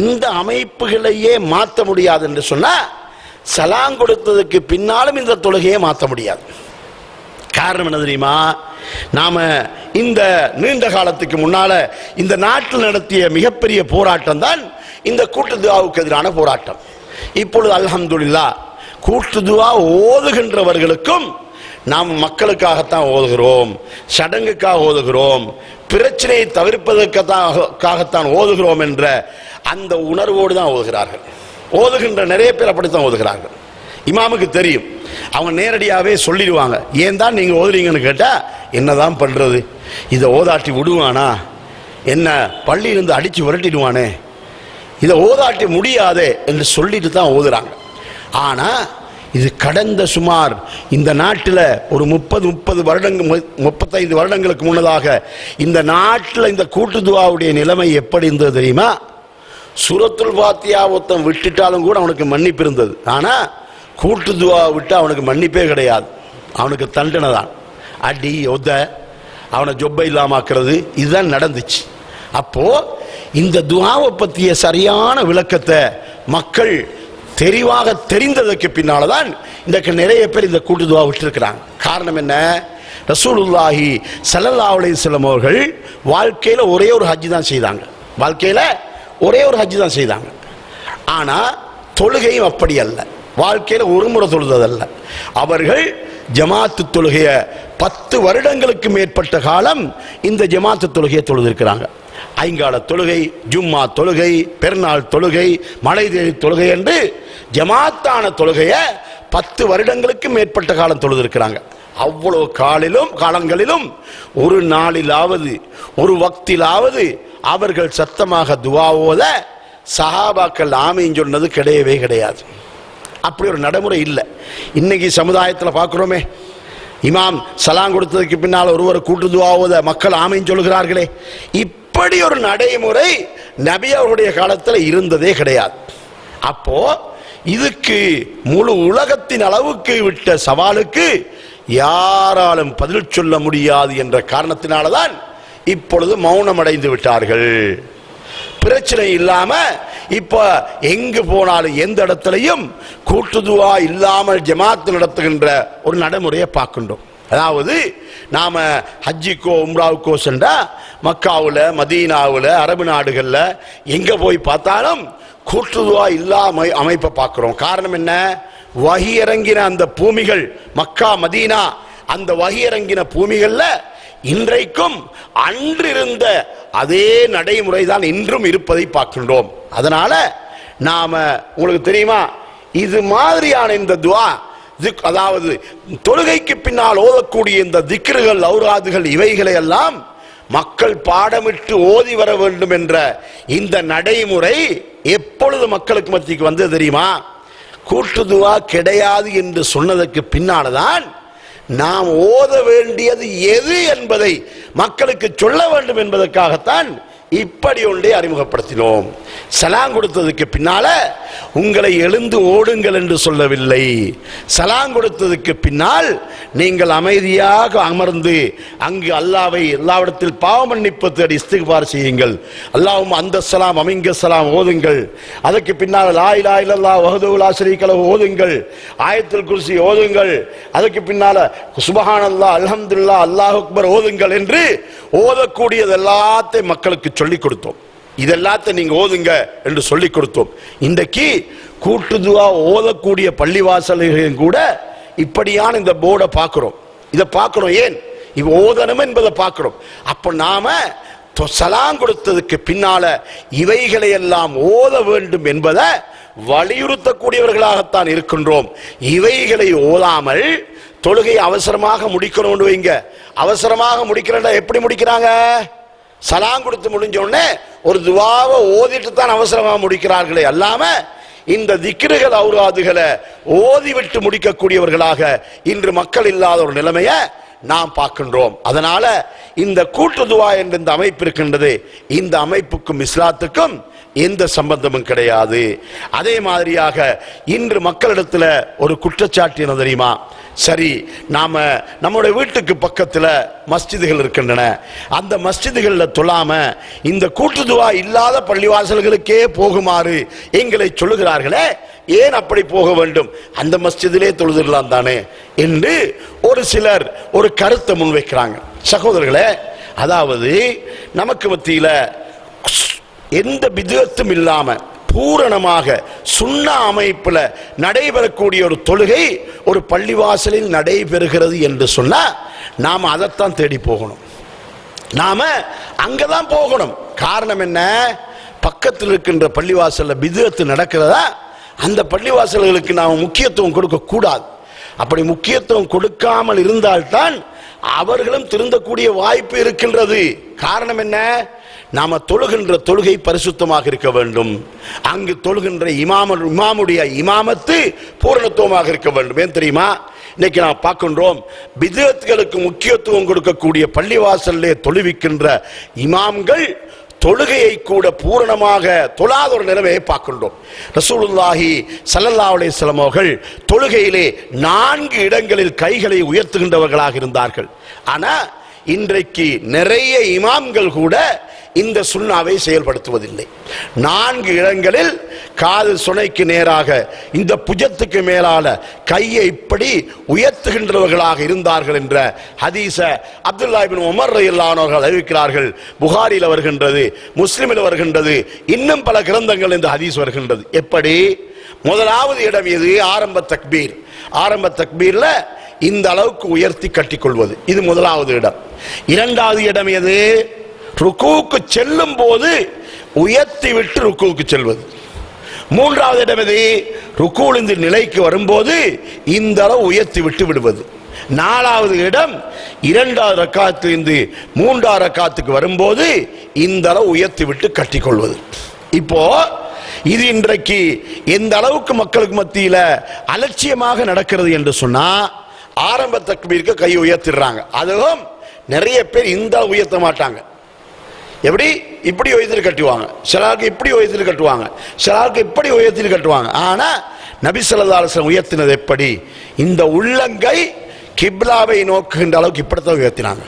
இந்த அமைப்புகளையே மாற்ற முடியாது என்று சொன்னா சலாம் கொடுத்ததுக்கு பின்னாலும் இந்த தொழுகையை மாற்ற முடியாது. காரணம் என்ன தெரியுமா? நாம இந்த நீண்ட காலத்துக்கு முன்னால இந்த நாட்டில் நடத்திய மிகப்பெரிய போராட்டம் தான் இந்த கூட்டு துஆவுக்கு எதிரான போராட்டம். இப்பொழுது அல்ஹம்துலில்லாஹ் கூட்டு துஆ ஓதுகின்றவர்களுக்கும் நாம் மக்களுக்காகத்தான் ஓதுகிறோம், சடங்குக்காக ஓதுகிறோம், பிரச்சனையை தவிர்ப்பதற்காகத்தான் ஓதுகிறோம் என்ற அந்த உணர்வோடு தான் ஓதுகிறார்கள். ஓதுகின்ற நிறைய பேர் அப்படித்தான் ஓதுகிறார்கள். இமாமுக்கு தெரியும், அவங்க நேரடியாகவே சொல்லிடுவாங்க, ஏன் தான் நீங்கள் ஓதுறீங்கன்னு கேட்டால் என்னதான் பண்ணுறது, இதை ஓதாட்டி விடுவானா, என்ன பள்ளியிலிருந்து அடித்து விரட்டிடுவானே, இதை ஓதாட்டி முடியாதே என்று சொல்லிட்டு தான் ஓதுறாங்க. ஆனால் இது கடந்த சுமார் இந்த நாட்டில் ஒரு 35 வருடங்களுக்கு முன்னதாக இந்த நாட்டில் இந்த கூட்டு துஆவுடைய நிலைமை எப்படி இருந்தது தெரியுமா? சூரத்துல் ஃபாத்திஹா ஒருத்தன் விட்டுட்டாலும் கூட அவனுக்கு மன்னிப்பு இருந்தது. ஆனால் கூட்டு துஆ விட்டு அவனுக்கு மன்னிப்பே கிடையாது, அவனுக்கு தண்டனை தான், அடி ஒத, அவனை ஜொப்பை இல்லாமாக்குறது, இதுதான் நடந்துச்சு. அப்போ இந்த துஆவை பற்றிய சரியான விளக்கத்தை மக்கள் தெளிவாக தெரிந்ததற்கு பின்னால்தான் இன்றைக்கு நிறைய பேர் இந்த கூட்டு துஆ விட்டுருக்கிறாங்க. காரணம் என்ன? ரசூலுல்லாஹி ஸல்லல்லாஹு அலைஹி வஸல்லம் அவர்கள் வாழ்க்கையில் ஒரே ஒரு ஹஜ் தான் செய்தாங்க, வாழ்க்கையில் ஒரே ஒரு ஹஜ் தான் செய்தாங்க. ஆனால் தொழுகையும் அப்படி அல்ல, வாழ்க்கையில் ஒரு முறை தொழுதல்ல. அவர்கள் ஜமாத்து தொழுகையை 10 வருடங்களுக்கு மேற்பட்ட காலம் இந்த ஜமாத்து தொழுகையை தொழுதிருக்கிறாங்க. ஐங்கால தொழுகை, ஜும்மா தொழுகை, பெருநாள் தொழுகை, மழை தொழுகை என்று ஜமாத்தான தொழுகையை 10 வருடங்களுக்கு மேற்பட்ட காலம் தொழுதிருக்கிறாங்க. அவ்வளவு காலங்களிலும் ஒரு நாளிலாவது ஒரு வக்திலாவது அவர்கள் சத்தமாக துஆ ஓத சஹாபாக்கள் ஆமீன் சொன்னது கிடையவே கிடையாது. அப்படி ஒரு நடைமுறை இல்லை. இன்னைக்கு சமுதாயத்தில் பார்க்குறோமே, இமாம் சலாம் கொடுத்ததுக்கு பின்னால் ஒருவர் கூட்டு துஆ ஓத மக்கள் ஆமீன் சொல்கிறார்களே, இப்படி ஒரு நடைமுறை நபி அவருடைய காலத்தில் இருந்ததே கிடையாது. அப்போ இதுக்கு முழு உலகத்தின் அளவுக்கு விட்ட சவாலுக்கு யாராலும் பதில் சொல்ல முடியாது என்ற காரணத்தினால்தான் இப்பொழுது மௌனம் அடைந்து விட்டார்கள். பிரச்சனை இல்லாம இப்ப எங்கு போனாலும் எந்த இடத்திலையும் கூட்டு துஆ இல்லாமல் ஜமாத் நடத்துகின்ற ஒரு நடைமுறையை பார்க்கின்றோம். அதாவது நாம ஹஜ்ஜிக்கோ உம்ராவுக்கோ சென்றா மக்காவுல, மதீனாவுல, அரபு நாடுகள்ல எங்க போய் பார்த்தாலும் கூட்டு துஆ இல்லாம அமைப்பை பார்க்கிறோம். காரணம் என்ன? வஹி இறங்கின அந்த பூமிகள் மக்கா, மதீனா, அந்த வஹி இறங்கின பூமிகள்ல இன்றைக்கும் அன்றிருந்த அதே நடைமுறை தான் இன்றும் இருப்பதை பார்க்கின்றோம். அதனால நாம, உங்களுக்கு தெரியுமா, இது மாதிரியான இந்த துஆ, அதாவது தொழுகைக்கு பின்னால் ஓதக்கூடிய இந்த திக்ருகள், ஔராதுகள், இவைகளை எல்லாம் மக்கள் பாடமிட்டு ஓதி வர வேண்டும் என்ற இந்த நடைமுறை எப்பொழுது மக்களுக்கு மத்திக்கு வந்தது தெரியுமா? கூட்டு துஆ கிடையாது என்று சொன்னதற்கு பின்னால்தான் நாம் ஓத வேண்டியது எது என்பதை மக்களுக்கு சொல்ல வேண்டும் என்பதற்காகத்தான் இப்படி ஒன்றை அறிமுகப்படுத்தினோம். சலாம் கொடுத்ததுக்கு பின்னால உங்களை எழுந்து ஓடுங்கள் என்று சொல்லவில்லை. சலாம் கொடுத்ததுக்கு பின்னால் நீங்கள் அமைதியாக அமர்ந்து அங்கு அல்லாவிடத்தில் பாவ மன்னிப்பு தேடி இஸ்திக்பார் செய்யுங்கள். அல்லாஹும் அந்த சலாம் அமிங்க சலாம் ஓதுங்கள். அதற்கு பின்னால் லா இலாஹ இல்லல்லாஹ் வஹ்தஹு லா ஷரீக லஹு ஓதுங்கள். ஆயத்துல் குர்சி ஓதுங்கள். அதற்கு பின்னால சுப்ஹானல்லாஹ், அல்ஹம்துலில்லாஹ், அல்லாஹு அக்பர் ஓதுங்கள் என்று ஓதக்கூடியது எல்லாத்தையும் மக்களுக்கு சொல்லிக் கொடுத்தோம். இதெல்லாத்தையும் நீங்க ஓதுங்க என்று சொல்லிக் கொடுத்தோம். இன்றைக்கு கூட்டு துஆ ஓதக்கூடிய பள்ளிவாசல்களிலும் கூட இப்படியான இந்த போர்டை பார்க்கிறோம். இதை பார்க்கிறோம். ஏன் இது ஓதணும் என்பதை பார்க்கிறோம். அப்ப நாம சலாம் கொடுத்ததுக்கு பின்னால இவைகளை எல்லாம் ஓத வேண்டும் என்பதை வலியுறுத்தக்கூடியவர்களாகத்தான் இருக்கின்றோம். இவைகளை ஓதாமல் தொழுகை அவசரமாக முடிக்கணும் வைங்க. அவசரமாக முடிக்கிறா எப்படி முடிக்கிறாங்க? சலாம் கொடுத்து முடிஞ்ச உடனே ஒரு துஆவை ஓதிட்டு தான் அவசரமாக முடிக்கிறார்களே அல்லாம இந்த திக்ருகள், ஔராதுகளை ஓதிவிட்டு முடிக்கக்கூடியவர்களாக இன்று மக்கள் இல்லாத ஒரு நிலைமையை நாம் பார்க்கின்றோம். அதனால இந்த கூட்டு துஆ என்ற இந்த அமைப்பு இருக்கின்றது, இந்த அமைப்புக்கும் இஸ்லாத்துக்கும் எந்த சம்பந்தமும் கிடையாது. அதே மாதிரியாக இன்று மக்களிடத்தில் ஒரு குற்றச்சாட்டு என்ன தெரியுமா? சரி, நாம நம்முடைய வீட்டுக்கு பக்கத்தில் மஸ்ஜிதுகள் இருக்கின்றன, அந்த மஸ்ஜிதுகளில் தொழாம இந்த கூட்டுதுவா இல்லாத பள்ளிவாசல்களுக்கே போகுமாறு எங்களை சொல்லுகிறார்களே, ஏன் அப்படி போக வேண்டும்? அந்த மஸ்ஜிதிலே தொழுதுடலாம் தானே என்று ஒரு சிலர் ஒரு கருத்தை முன்வைக்கிறாங்க. சகோதரர்களே, அதாவது நமக்கு மத்தியில எந்த பிதுஅத்தும் இல்லாம பூரணமாக சுன்னா அமைப்புல நடைபெறக்கூடிய ஒரு தொழுகை ஒரு பள்ளிவாசலில் நடைபெறுகிறது என்று சொன்னா நாம அதைத்தான் தேடி போகணும், நாம அங்கதான் போகணும். காரணம் என்ன? பக்கத்தில் இருக்கின்ற பள்ளிவாசல்ல பிதுஅத்து நடக்கிறதா, அந்த பள்ளிவாசல்களுக்கு நாம முக்கியத்துவம் கொடுக்க கூடாது. அப்படி முக்கியத்துவம் கொடுக்காமல் இருந்தால்தான் அவர்களும் திருந்தக்கூடிய வாய்ப்பு இருக்கின்றது. காரணம் என்ன? நாம தொழுகின்ற தொழுகை பரிசுத்தமாக இருக்க வேண்டும். அங்கு தொழுகின்ற இமாமுடைய இமாமத்து பூரணத்துவமாக இருக்க வேண்டும். ஏன் தெரியுமா? இன்னைக்கு நாம் பார்க்கின்றோம், பிதுஅத்துகளுக்கு முக்கியத்துவம் கொடுக்கக்கூடிய பள்ளிவாசல்லே தொழுவிக்கின்ற இமாம்கள் தொழுகையை கூட பூரணமாக தொழாத ஒரு நிலைமையை பார்க்கின்றோம். ரசூலுல்லாஹி ஸல்லல்லாஹு அலைஹி வஸல்லம் அவர்கள் தொழுகையிலே 4 இடங்களில் கைகளை உயர்த்துகின்றவர்களாக இருந்தார்கள். ஆனா இன்றைக்கு நிறைய இமாம்கள் கூட இந்த சுன்னாவை செயல்படுத்துவதில்லை. 4 இடங்களில் காது சுனைக்கு நேராக இந்த புஜத்துக்கு மேலால கையை இப்படி உயர்த்துகின்றவர்களாக இருந்தார்கள் என்ற ஹதீஸ அப்துல்லாஹ் இப்னு உமர் ரலியல்லாஹு அன்ஹு அவர்கள் அறிவிக்கிறார்கள். புகாரியில் வருகின்றது, முஸ்லிமில் வருகின்றது, இன்னும் பல கிரந்தங்கள் இந்த ஹதீஸ் வருகின்றது. எப்படி? முதலாவது இடம் எது? ஆரம்ப தக்பீர். ஆரம்ப தக்பீர்ல இந்த அளவுக்கு உயர்த்தி கட்டிக்கொள்வது, இது முதலாவது இடம். இரண்டாவது இடம் எது? ருக்குவுக்கு செல்லும் போது உயர்த்தி விட்டு ருக்குவுக்கு செல்வது. மூன்றாவது இடம் எது? ருக்குவிலிருந்து நிலைக்கு வரும்போது இந்த அளவு உயர்த்தி விட்டு விடுவது. நாலாவது இடம் 2வது ரக்காத்திலிருந்து 3வது ரக்காத்துக்கு வரும்போது இந்த அளவு உயர்த்தி விட்டு கட்டிக்கொள்வது. இப்போ இது இன்றைக்கு எந்த அளவுக்கு மக்களுக்கு மத்தியில அலட்சியமாக நடக்கிறது என்று சொன்னா, ஆரம்ப தக்பீருக்கு கை உயர்த்திடுறாங்க. அதுவும் நிறைய பேர் இந்த உயர்த்த மாட்டாங்க. எப்படி? இப்படி உயர்த்தி கட்டுவாங்க, சிலருக்கு இப்படி உயர்த்தி கட்டுவாங்க, சிலருக்கு இப்படி உயர்த்தி கட்டுவாங்க. ஆனா நபி ஸல்லல்லாஹு அலைஹி வஸல்லம் உயர்த்தினது எப்படி? இந்த உள்ளங்கை கிப்லாவை நோக்குகின்ற அளவுக்கு இப்படித்தான் உயர்த்தினாங்க.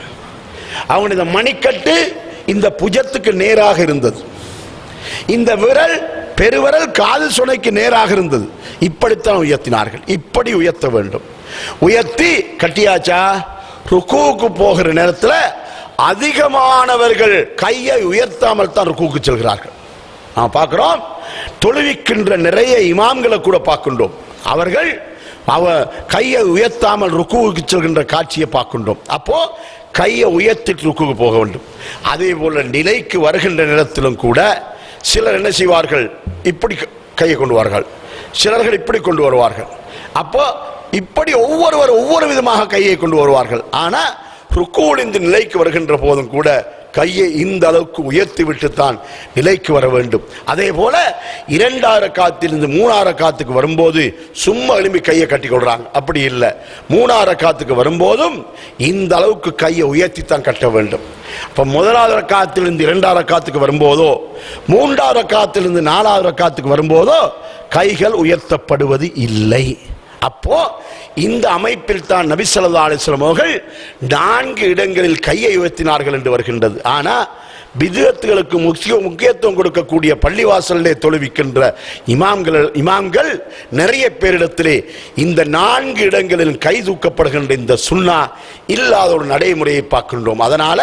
அவங்க இந்த மணிக்கட்டு இந்த புஜத்துக்கு நேராக இருந்தது, இந்த விரல் பெருவிரல் காது சுனைக்கு நேராக இருந்தது. இப்படித்தான் உயர்த்தினார்கள். இப்படி உயர்த்த வேண்டும். உயர்த்தி கட்டியாச்சா, ருக்குவுக்கு போகிற நேரத்தில் அதிகமானவர்கள் கையை உயர்த்தாமல் தான் ருக்குவுக்கு செல்கிறார்கள். நாம் பார்க்கிறோம், தொழுவிக்கின்ற நிறைய இமாம்களை கூட பார்க்கின்றோம், அவர்கள் கையை உயர்த்தாமல் ருக்குவுக்கு செல்கின்ற காட்சியை பார்க்கின்றோம். அப்போ கையை உயர்த்திட்டு ருக்குவுக்கு போக வேண்டும். அதே போல நிலைக்கு வருகின்ற நேரத்திலும் கூட சிலர் என்ன செய்வார்கள்? இப்படி கையை கொண்டு வருவார்கள், சிலர்கள் இப்படி கொண்டு வருவார்கள். அப்போ இப்படி ஒவ்வொரு விதமாக கையை கொண்டு வருவார்கள். ஆனா ருக்குவில் இந்த நிலைக்கு வருகின்ற போதும் கூட கையை இந்த அளவுக்கு உயர்த்தி விட்டுத்தான் நிலைக்கு வர வேண்டும். அதே போல 2வது ரக்காத்திலிருந்து 3வது ரக்காத்துக்கு வரும்போது சும்மா எழும்பி கையை கட்டி கொள்றாங்க. அப்படி இல்லை, 3வது ரக்காத்துக்கு வரும்போதும் இந்த அளவுக்கு கையை உயர்த்தித்தான் கட்ட வேண்டும். அப்ப 1வது ரக்காத்திலிருந்து 2வது ரக்காத்துக்கு வரும்போதோ 3வது ரக்காத்திலிருந்து 4வது ரக்காத்துக்கு வரும்போதோ கைகள் உயர்த்தப்படுவது இல்லை. அப்போ இந்த அமைப்பில் தான் நபி ஸல்லல்லாஹு அலைஹி வஸல்லம் அவர்கள் 4 இடங்களில் கையை உயர்த்தினார்கள் என்று வருகின்றது. ஆனா பிதுஅத்துகளுக்கு முக்கியத்துவம் கொடுக்கக்கூடிய பள்ளிவாசலிலே தொழுவிக்கின்ற இமாம்கள் நிறைய பேரிடத்திலே இந்த 4 இடங்களில் கை தூக்கப்படுகின்ற இந்த சுன்னா இல்லாத ஒரு நடைமுறையை பார்க்கின்றோம். அதனால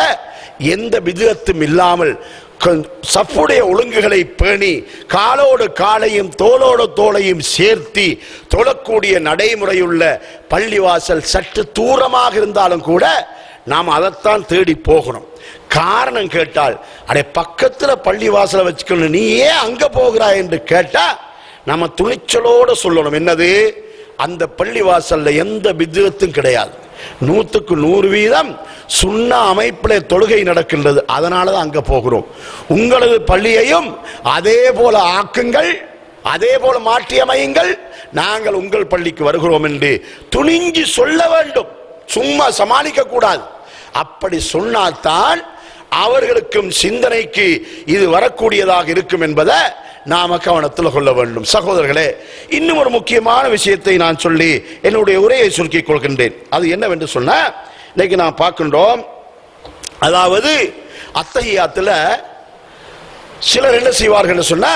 எந்த பிதுஅத்தும் இல்லாமல் சஃப்புடைய ஒழுங்குகளை பேணி காலோடு காலையும் தோளோடு தோளையும் சேர்த்தி தொழக்கூடிய நடைமுறையுள்ள பள்ளிவாசல் சற்று தூரமாக இருந்தாலும் கூட நாம் அதைத்தான் தேடி போகணும். காரணம் கேட்டால், அடே பக்கத்தில் பள்ளிவாசலை வச்சுக்கணும், நீ ஏன் அங்க போகிறாய் என்று கேட்டா நம்ம துணிச்சலோடு சொல்லணும், என்னது? அந்த பள்ளிவாசல்ல எந்த பிதுஅத்தும் கிடையாது, 100க்கு 100% சுன்னா அமைப்பிலே தொழுகை நடக்கின்றது, அதனாலதான் அங்க போகிறோம். உங்களது பள்ளியையும் அதே போல ஆக்குங்கள், அதே போல மாற்றியமையுங்கள், நாங்கள் உங்கள் பள்ளிக்கு வருகிறோம் என்று துணிஞ்சு சொல்ல வேண்டும், சும்மா சமாளிக்க கூடாது. அப்படி சொன்னால்தான் அவர்களுக்கும் சிந்தனைக்கு இது வரக்கூடியதாக இருக்கும் என்பதை நாம கவனத்தில் கொள்ள வேண்டும். சகோதரர்களே, இன்னும் ஒரு முக்கியமான விஷயத்தை நான் சொல்லி என்னுடைய உரையை சுருக்கிக் கொள்கின்றேன். அது என்னவென்று சொன்னா, இன்னைக்கு நான் பார்க்கின்றோம், அதாவது அத்தஹியாத்துல சிலர் என்ன செய்வார்கள் சொன்னா,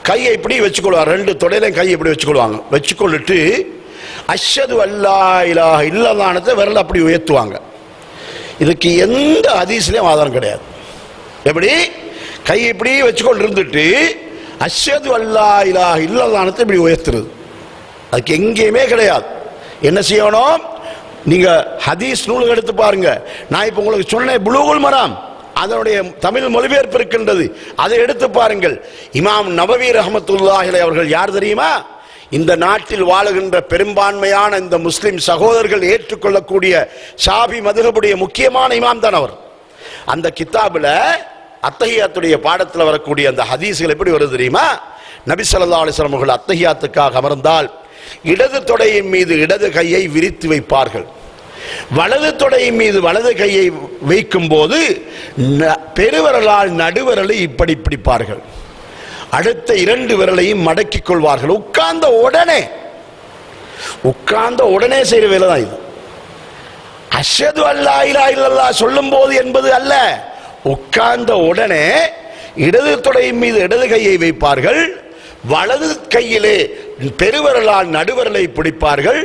கையை இப்படி வச்சுக்கொள்வாங்க, ரெண்டு தொடையிலையும் கையை இப்படி வச்சுக்கொள்வாங்க. வச்சுக்கொள்ளிட்டு அஷ்ஹது அல்லா இலாஹ இல்லல்லாஹ்னு விரல் அப்படி உயர்த்துவாங்க. இதுக்கு எந்த ஹதீஸ்லயும் ஆதாரம் கிடையாது. எப்படி கை இப்படி வச்சுக்கொண்டு இருந்துட்டு அஷ்ஹது அல்லா இலாஹ இல்லல்லாஹ்னு இப்படி உயர்த்துறது, அதுக்கு எங்கேயுமே கிடையாது. என்ன செய்யணும், நீங்க ஹதீஸ் நூல்கள் எடுத்து பாருங்க. நான் இப்ப உங்களுக்கு சொன்னேன் புலூகுல் மராம், அதனுடைய தமிழ் மொழிபெயர்ப்பு இருக்கின்றது, அதை எடுத்து பாருங்கள். இமாம் நபவி ரஹ்மத்துல்லாஹி அலைஹி அவர்கள் யார் தெரியுமா? இந்த நாட்டில் வாழுகின்ற பெரும்பான்மையான இந்த முஸ்லிம் சகோதரர்கள் ஏற்றுக்கொள்ளக்கூடிய ஷாஃபி மதுஹபுடைய முக்கியமான இமாம் தான் அவர். அந்த கிதாபுல அத்தஹியாத்துடைய பாடத்தில் வரக்கூடிய அந்த ஹதீஸ்கள் எப்படி வருது தெரியுமா? நபி ஸல்லல்லாஹு அலைஹி வஸல்லம் அவர்கள் அத்தஹியாத்துக்காக அமர்ந்தால் இடது தொடையின் மீது இடது கையை விரித்து வைப்பார்கள், வலது தொடையின் மீது வலது கையை வைக்கும் போது பெருவிரலால் நடுவிரலை இப்படி பிடிப்பார்கள், அடுத்த இரண்டு விரலையும் மடக்கிக் கொள்வார்கள். உட்கார்ந்த உடனே செய்யற வேலை தான் இது. அஷ்ஹது அல்லா இலாஹ இல்லல்லாஹ் சொல்லும் போது என்பது அல்ல, உட்கார்ந்த உடனே இடது தொடையின் மீது இடது கையை வைப்பார்கள், வலது கையிலே பெருவிரலால் நடுவிரலை பிடிப்பார்கள்,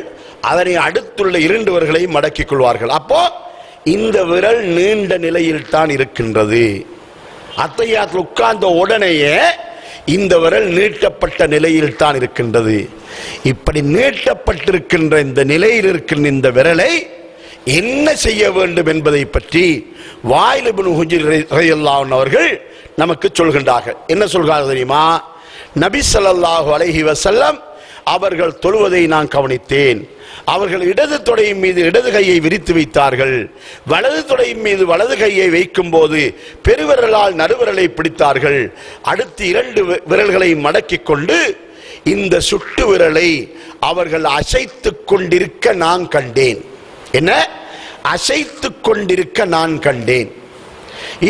அதனை அடுத்துள்ள இரண்டு விரல்களை மடக்கிக் கொள்வார்கள். அப்போ இந்த விரல் நீண்ட நிலையில் தான் இருக்கின்றது. அத்தஹியாத்தில் உட்கார்ந்த உடனேயே இந்த விரல் நீட்டப்பட்ட நிலையில் தான் இருக்கின்றது. இப்படி நீட்டப்பட்டிருக்கின்ற இந்த நிலையில் இருக்கின்ற இந்த விரலை என்ன செய்ய வேண்டும் என்பதை பற்றி வாயில் இப்னு ஹுஜர் ரலியல்லாஹு அன்ஹு அவர்கள் நமக்கு சொல்கின்றார்கள். என்ன சொல்கிறார்கள் தெரியுமா? நபி ஸல்லல்லாஹு அலைஹி வஸல்லம் அவர்கள் தொழுவதை நான் கவனித்தேன். அவர்கள் இடது தொடையின் மீது இடது கையை விரித்து வைத்தார்கள், வலது தொடையின் மீது வலது கையை வைக்கும் போது பெருவிரலால் நடுவிரலை பிடித்தார்கள், அடுத்து இரண்டு விரல்களை மடக்கிக் கொண்டு இந்த சுட்டு விரலை அவர்கள் அசைத்துக் கொண்டிருக்க நான் கண்டேன். என்ன அசைத்துக் கொண்டிருக்க நான் கண்டேன்.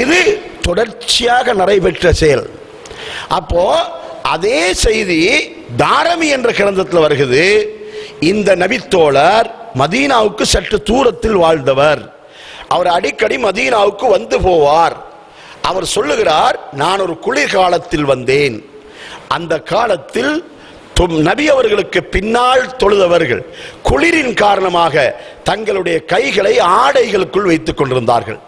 இது தொடர்ச்சியாக நடைபெற்ற செயல். அப்போ அதே செய்தி தாரமி என்ற கிரந்தத்தில் வருகிறது. இந்த நபித்தோழர் மதீனாவுக்கு சற்று தூரத்தில் வாழ்ந்தவர், அவர் அடிக்கடி மதீனாவுக்கு வந்து போவார். அவர் சொல்லுகிறார், நான் ஒரு குளிர்காலத்தில் வந்தேன், அந்த காலத்தில் நபி அவர்களுக்கு பின்னால் தொழுதவர்கள் குளிரின் காரணமாக தங்களுடைய கைகளை ஆடைகளுக்குள் வைத்துக் கொண்டிருந்தார்கள்.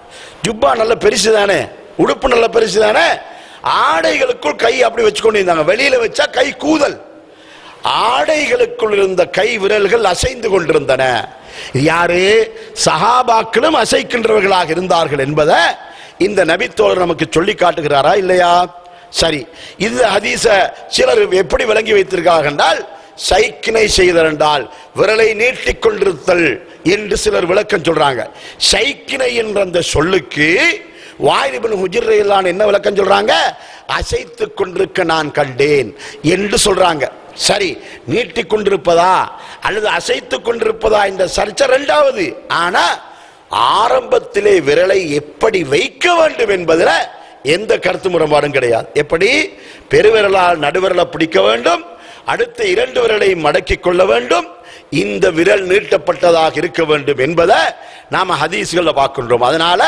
ஜுப்பா நல்ல பெருசு தானே, உடுப்பு நல்ல பெருசு தானே, ஆடைகளுக்குள் கை அப்படி வச்சு கொண்டிருந்தாங்க. வெளியில வச்சா கை கூதல், ஆடைகளுக்குள் இருந்த கை விரல்கள் அசைந்து கொண்டிருந்தன. யாரு? சஹாபாக்களும் அசைக்கின்றவர்களாக இருந்தார்கள் என்பதை இந்த நபித்தோழர் நமக்கு சொல்லி காட்டுகிறாரா இல்லையா? சரி, இந்த ஹதீஸ சிலர் எப்படி விளங்கி வைத்திருக்கார்கள் என்றால், சைக்கினை செய்தல் என்றால் விரலை நீட்டிக் கொண்டிருத்தல் என்று சிலர் விளக்கம் சொல்றாங்க. சைக்கினை என்ற அந்த சொல்லுக்கு வாயில் இப்னு ஹுஜர் ரலியல்லாஹு அன்ஹு என்ன விளக்கம் சொல்றாங்க? அசைத்துக் கொண்டிருக்க நான் கண்டேன் என்று சொல்றாங்க. சரி, நீட்டிக் கொண்டிருப்பதா அல்லது அசைத்துக் கொண்டிருப்பதா என்ற சர்ச்சை இரண்டாவது. ஆனா ஆரம்பத்திலே விரலை எப்படி வைக்க வேண்டும் என்பதில் எந்த கருத்து முரண்பாடும் கிடையாது. எப்படி பெருவிரலால் நடுவிரலை பிடிக்க வேண்டும், அடுத்த இரண்டு விரலை மடக்கிக் கொள்ள வேண்டும், இந்த விரல் நீட்டப்பட்டதாக இருக்க வேண்டும் என்பதை நாம ஹதீஸ்களை பார்க்கின்றோம். அதனால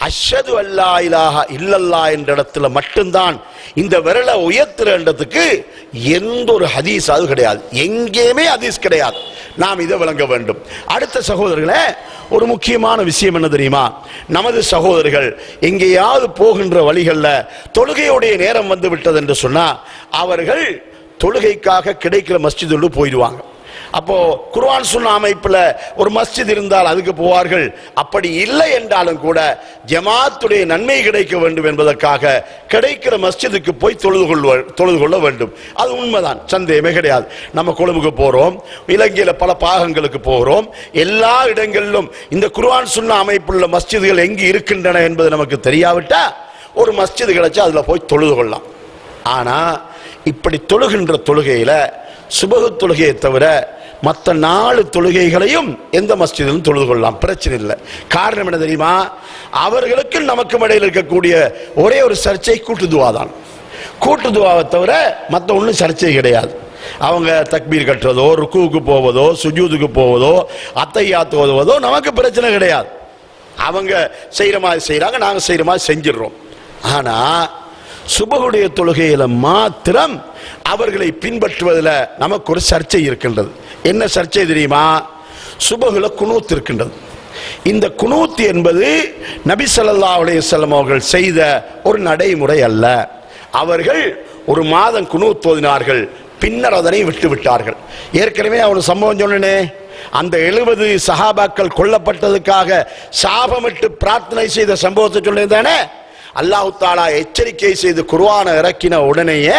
அஷ்ஹது அல்லா இலாஹ இல்லல்லாஹ் என்ற இடத்துல மட்டும்தான் இந்த விரலை உயர்த்துறதுக்கு எந்த ஒரு ஹதீஸ் அது கிடையாது, எங்கேயுமே ஹதீஸ் கிடையாது. நாம் இதை விளங்க வேண்டும். அடுத்த சகோதரர்களே, ஒரு முக்கியமான விஷயம் என்ன தெரியுமா? நமது சகோதரர்கள் எங்கேயாவது போகின்ற வழிகளில் தொழுகையுடைய நேரம் வந்து விட்டது என்று சொன்னா அவர்கள் தொழுகைக்காக கிடைக்கிற மஸ்ஜிதோடு போயிடுவாங்க. அப்போ குர்ஆன் சுன்னா அமைப்புல ஒரு மஸ்ஜித் இருந்தால் அதுக்கு போவார்கள். அப்படி இல்லை என்றாலும் கூட ஜமாத்துடைய நன்மை கிடைக்க வேண்டும் என்பதற்காக கிடைக்கிற மஸ்ஜிதுக்கு போய் தொழுது கொள்ள வேண்டும். அது உண்மைதான், சந்தேகமே கிடையாது. நம்ம கொழும்புக்கு போறோம், இலங்கையில பல பாகங்களுக்கு போகிறோம், எல்லா இடங்களிலும் இந்த குர்ஆன் சுன்னா அமைப்புள்ள மஸ்ஜிதுகள் எங்கு இருக்கின்றன என்பது நமக்கு தெரியாவிட்டா ஒரு மஸ்ஜித் கிடைச்சா அதுல போய் தொழுது கொள்ளலாம். ஆனா இப்படி தொழுகின்ற தொழுகையில சுபஹு தொழுகையை தவிர மற்ற 4 தொழுகைகளையும் எந்த மஸ்ஜிதிலும் தொழுது கொள்ளலாம், பிரச்சனை இல்லை. காரணம் என்ன தெரியுமா? அவர்களுக்கு நமக்கு இடையில் இருக்கக்கூடிய ஒரே ஒரு சர்ச்சை கூட்டு துவா தான். கூட்டு துவாவை தவிர மற்ற ஒன்றும் சர்ச்சை கிடையாது. அவங்க தக்பீர் கட்டுறதோ, ருக்குவுக்கு போவதோ, சுஜூதுக்கு போவதோ, அத்தையாத்து ஓதுவதோ நமக்கு பிரச்சனை கிடையாது. அவங்க செய்கிற மாதிரி செய்கிறாங்க, நாங்கள் செய்கிற மாதிரி செஞ்சிடறோம். ஆனால் சுபகுடைய தொழுகையில் மாத்திரம் அவர்களை பின்பற்றுவதில் நமக்கு ஒரு சர்ச்சை இருக்கின்றது. என்ன சர்ச்சை தெரியுமா? சுபகுல குனூத் இருக்கின்றது. இந்த குனூத் என்பது நபி ஸல்லல்லாஹு அலைஹி வஸல்லம் அவர்கள் செய்த ஒரு நடைமுறை அல்ல. அவர்கள் ஒரு மாதம் குனூத் ஓதினார்கள், பின்னர் அதனை விட்டு விட்டார்கள். ஏற்கனவே அவன் சம்பவம் சொன்னனே, அந்த 70 சஹாபாக்கள் கொல்லப்பட்டதுக்காக சாபமிட்டு பிரார்த்தனை செய்த சம்பவத்தை சொல்லியிருந்தானே, அல்லாஹ் தஆலா எச்சரிக்கை செய்து குர்ஆனை இறக்கின உடனேயே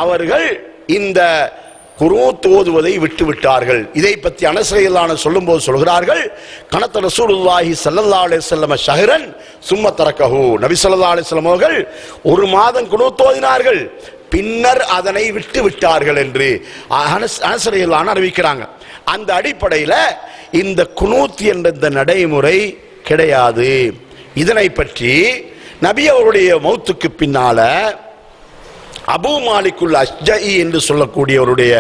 அவர்கள் இந்த குனூத் ஓதுவதை விட்டு விட்டார்கள். இதை பற்றி அனஸ் ரலியல்லாஹு அன்ஹு சொல்லும்போது சொல்கிறார்கள், கனத ரசூலுல்லாஹி ஸல்லல்லாஹு அலைஹி வஸல்லம் ஷஹரன் சும்ம தரகஹு. நபி ஸல்லல்லாஹு அலைஹி வஸல்லம் அவர்கள் ஒரு மாதம் குனூத் ஓதினார்கள், பின்னர் அதனை விட்டு விட்டார்கள் என்று அனஸ் ரலியல்லாஹு அன்ஹு அறிவிக்கிறாங்க. அந்த அடிப்படையில் இந்த குனூத் என்ற இந்த நடைமுறை கிடையாது. இதனை பற்றி நபி அவருடைய மௌத்துக்கு பின்னால அபூ மாலிக்குல் அஷ்ஜஇ என்று சொல்லக்கூடியவருடைய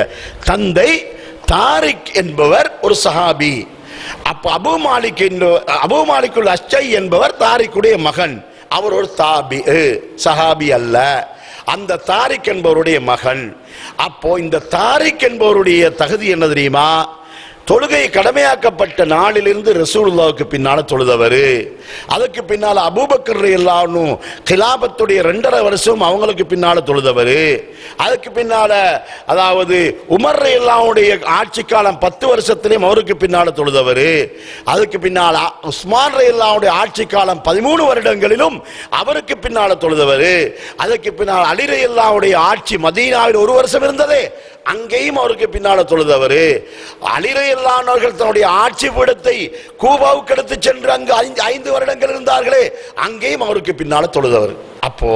தந்தை தாரிக் என்பவர் ஒரு சஹாபி. அப்ப அபூ மாலிக்குல் அஷ்ஜஇ என்பவர் தாரிக்குடைய மகன். அவர் ஒரு சஹாபி அல்ல, அந்த தாரிக் என்பவருடைய மகன். அப்போ இந்த தாரிக் என்பவருடைய தகுதி என்ன தெரியுமா? தொழுகை கடமையாக்கப்பட்ட நாளிலிருந்து ரசூலுல்லாஹ்வுக்கு பின்னால தொழுதவர். அதுக்கு பின்னால அபூபக்கர் ரலியல்லாஹு அன்ஹு கிலாபத்துடைய 2.5 வருஷம் அவங்களுக்கு பின்னால தொழுதவர். அதுக்கு பின்னால அதாவது உமர் ரலியல்லாஹு அன்ஹுடைய ஆட்சி காலம் 10 வருஷத்திலேயும் அவருக்கு பின்னால தொழுதவர். அதுக்கு பின்னால உஸ்மான் ரலியல்லாஹு அன்ஹுடைய ஆட்சி காலம் 13 வருடங்களிலும் அவருக்கு பின்னால தொழுதவர். அதுக்கு பின்னால் அலி ரலியல்லாஹு அன்ஹுடைய ஆட்சி மதீனாவில் 1 வருஷம் இருந்ததே, அங்கேயும் அவருக்கு பின்னால தொழுதவர். அலி ரலியல்லாஹு அன்ஹு அவர்கள் தன்னுடைய ஆட்சி பீடத்தை கூபாவுக்கு எடுத்து சென்று அங்கு 5 வருடங்கள் இருந்தார்களே, அங்கேயும் அவருக்கு பின்னால தொழுதவர். அப்போ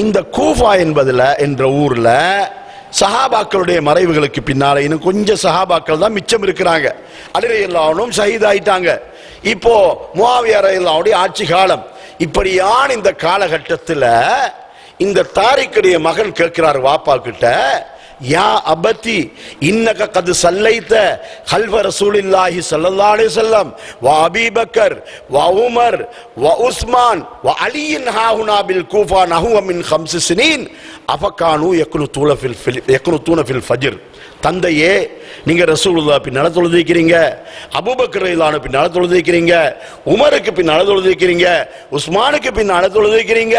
இந்த கூஃபா என்பதுல என்ற ஊர்ல சஹாபாக்களுடைய மறைவுகளுக்கு பின்னால இன்னும் கொஞ்சம் சஹாபாக்கள் தான் மிச்சம் இருக்கிறாங்க. அலி ரலியல்லாஹு அன்ஹு ஷஹீத் ஆயிட்டாங்க. இப்போ முஆவியா ரலியல்லாஹு அன்ஹுடைய ஆட்சி காலம். இப்படியான இந்த காலகட்டத்தில் இந்த தாரிக்குடைய மகன் கேட்கிறார் வாப்பா கிட்ட, யா அபதி இன்னக கது சல்லைத ஹல்வ ரசூலில்லாஹி ஸல்லல்லாஹு அலைஹி வஸல்லம் வ அபீ பக்கர் வ உமர் வ உஸ்மான் வ அலியின் ஹாஹுனா பில் கூஃபா நஹுவ மின் 5 சினீன் அஃபகானு யக்னுதூன ஃபில் ஃபஜ்ர். தந்தையே, நீங்க ரசூலுல்லாஹ் பின்னால தொழுதிக்கிறீங்க, அபூபக்கர் ரலியல்லாஹு அன்ஹு பின்னால தொழுதிக்கிறீங்க, உமருக்கு பின்னால தொழுதிக்கிறீங்க, உஸ்மானுக்கு பின்னால தொழுதிக்கிறீங்க.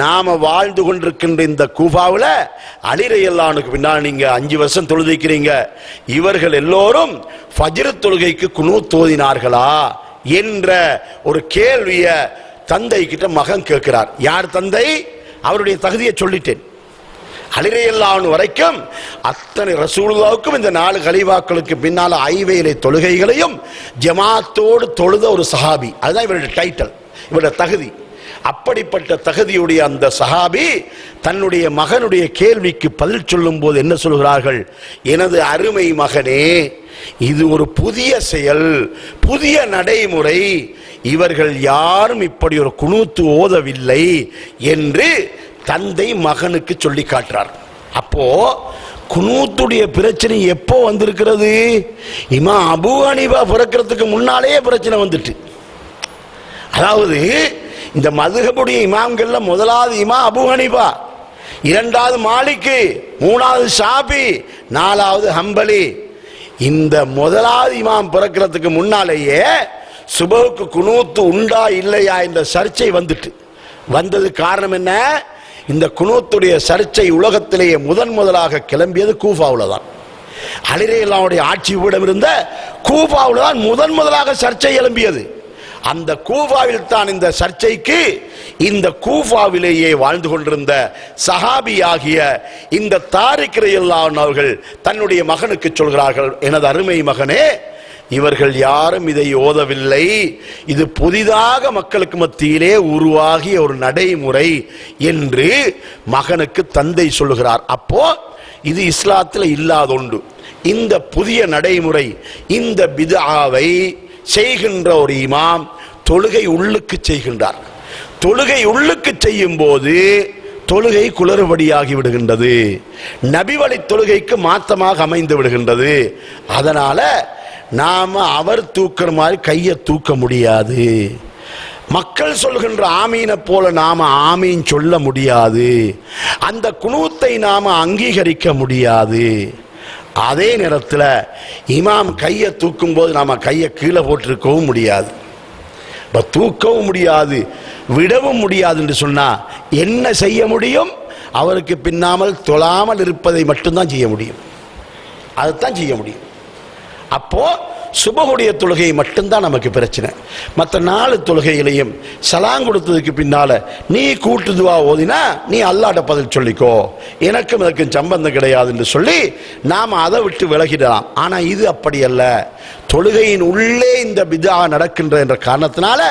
நாம வாழ்ந்து கொண்டிருக்கின்ற இந்த கூஃபாவில் அலி ரலியல்லாஹு அன்ஹுக்கு பின்னால் நீங்க 5 வருஷம் தொழுதிக்கிறீங்க. இவர்கள் எல்லோரும் ஃபஜ்ர் தொழுகைக்கு குனூத் ஓதினார்களா என்ற ஒரு கேள்விய தந்தை கிட்ட மகன் கேட்கிறார். யார் தந்தை? அவருடைய தகுதியை சொல்லிட்டேன். அலி ரலியல்லாஹு அன்ஹு வரைக்கும் அத்தனை ரசூலுல்லாஹ்வுக்கும் இந்த 4 கலீஃபாக்களுக்கு பின்னால 5 வேளை தொழுகைகளையும் ஜமாத்தோடு தொழுத ஒரு சஹாபி. அதுதான் இவருடைய டைட்டில், இவருடைய தகுதி. அப்படிப்பட்ட தகுதியுடைய அந்த சஹாபி தன்னுடைய மகனுடைய கேள்விக்கு பதில் சொல்லும் போது என்ன சொல்கிறார்கள்? எனது அருமை மகனே, இது ஒரு புதிய செயல், புதிய நடைமுறை, இவர்கள் யாரும் இப்படி ஒரு குனூத்து ஓதவில்லை என்று தந்தை மகனுக்கு சொல்லி காட்டுறார். அப்போ குனூத்துடைய பிரச்சனை எப்போ வந்திருக்கிறது? இமாம் அபூ ஹனீஃபா பிறக்கிறதுக்கு முன்னாலேயே பிரச்சனை வந்துட்டு. அதாவது இந்த மதுஹபுடைய இமாம்கள்ல முதலாவது இமாம் அபூ ஹனீஃபா, 2வது மாலிக்கு, 3வது ஷாஃபி, 4வது ஹம்பலி. இந்த முதலாவது இமாம் பிறக்கிறதுக்கு முன்னாலேயே சுபஹுக்கு குனூத்து உண்டா இல்லையா என்ற சர்ச்சை வந்தது. காரணம் என்ன? இந்த குனூத்துடைய சர்ச்சை உலகத்திலேயே முதலாக கிளம்பியது கூஃபாவில் தான். அலி ரலியல்லாஹு அன்ஹுடைய ஆட்சி பீடம் இருந்த கூஃபாவில் தான் முதலாக சர்ச்சை எழும்பியது. அந்த கூஃபாவில் தான் இந்த சர்ச்சைக்கு இந்த கூஃபாவிலேயே வாழ்ந்து கொண்டிருந்த சஹாபியாகிய இந்த தாரிக் ரலியல்லாஹு அன்ஹு அவர்கள் தன்னுடைய மகனுக்கு சொல்கிறார்கள், எனது அருமை மகனே, இவர்கள் யாரும் இதை ஓதவில்லை, இது புதிதாக மக்களுக்கு மத்தியிலே உருவாகிய ஒரு நடைமுறை என்று மகனுக்கு தந்தை சொல்லுகிறார். அப்போ இது இஸ்லாத்தில் இல்லாத ஒன்று. இந்த புதிய நடைமுறை, இந்த பித்ஆவை செய்கின்ற ஒரு இமாம் தொழுகை உள்ளுக்கு செய்கின்றார். தொழுகை உள்ளுக்கு செய்யும் போது தொழுகை குளறுபடியாகி விடுகின்றது, நபி வழி தொழுகைக்கு மாற்றமாக அமைந்து விடுகின்றது. அதனால நாம அவர் தூக்குற மாதிரி கையை தூக்க முடியாது. மக்கள் சொல்கின்ற ஆமீனை போல நாம ஆமீன் சொல்ல முடியாது. அந்த குனூத்தை நாம அங்கீகரிக்க முடியாது. அதே நேரத்தில் இமாம் கையை தூக்கும் போது நாம கையை கீழே போட்டிருக்கவும் முடியாது, தூக்கவும் முடியாது, விடவும் முடியாது என்று சொன்னா என்ன செய்ய முடியும்? அவருக்கு பின்னாமல் தொழாமல் இருப்பதை மட்டும்தான் செய்ய முடியும். அதுதான் செய்ய முடியும். அப்போ சுபஹுடைய தொழுகை மட்டும்தான் நமக்கு பிரச்சனை. மற்ற 4 தொழுகையிலையும் சலாம் கொடுத்ததுக்கு பின்னால நீ கூட்டுதுவா ஓதினா நீ அல்லாஹ்ட்ட பதில் சொல்லிக்கோ, எனக்கும் இதற்கும் சம்பந்தம் கிடையாது என்று சொல்லி நாம் அதை விட்டு விலகிடலாம். ஆனா இது அப்படி அல்ல. தொழுகையின் உள்ளே இந்த பிதா நடக்கின்ற என்ற காரணத்தினால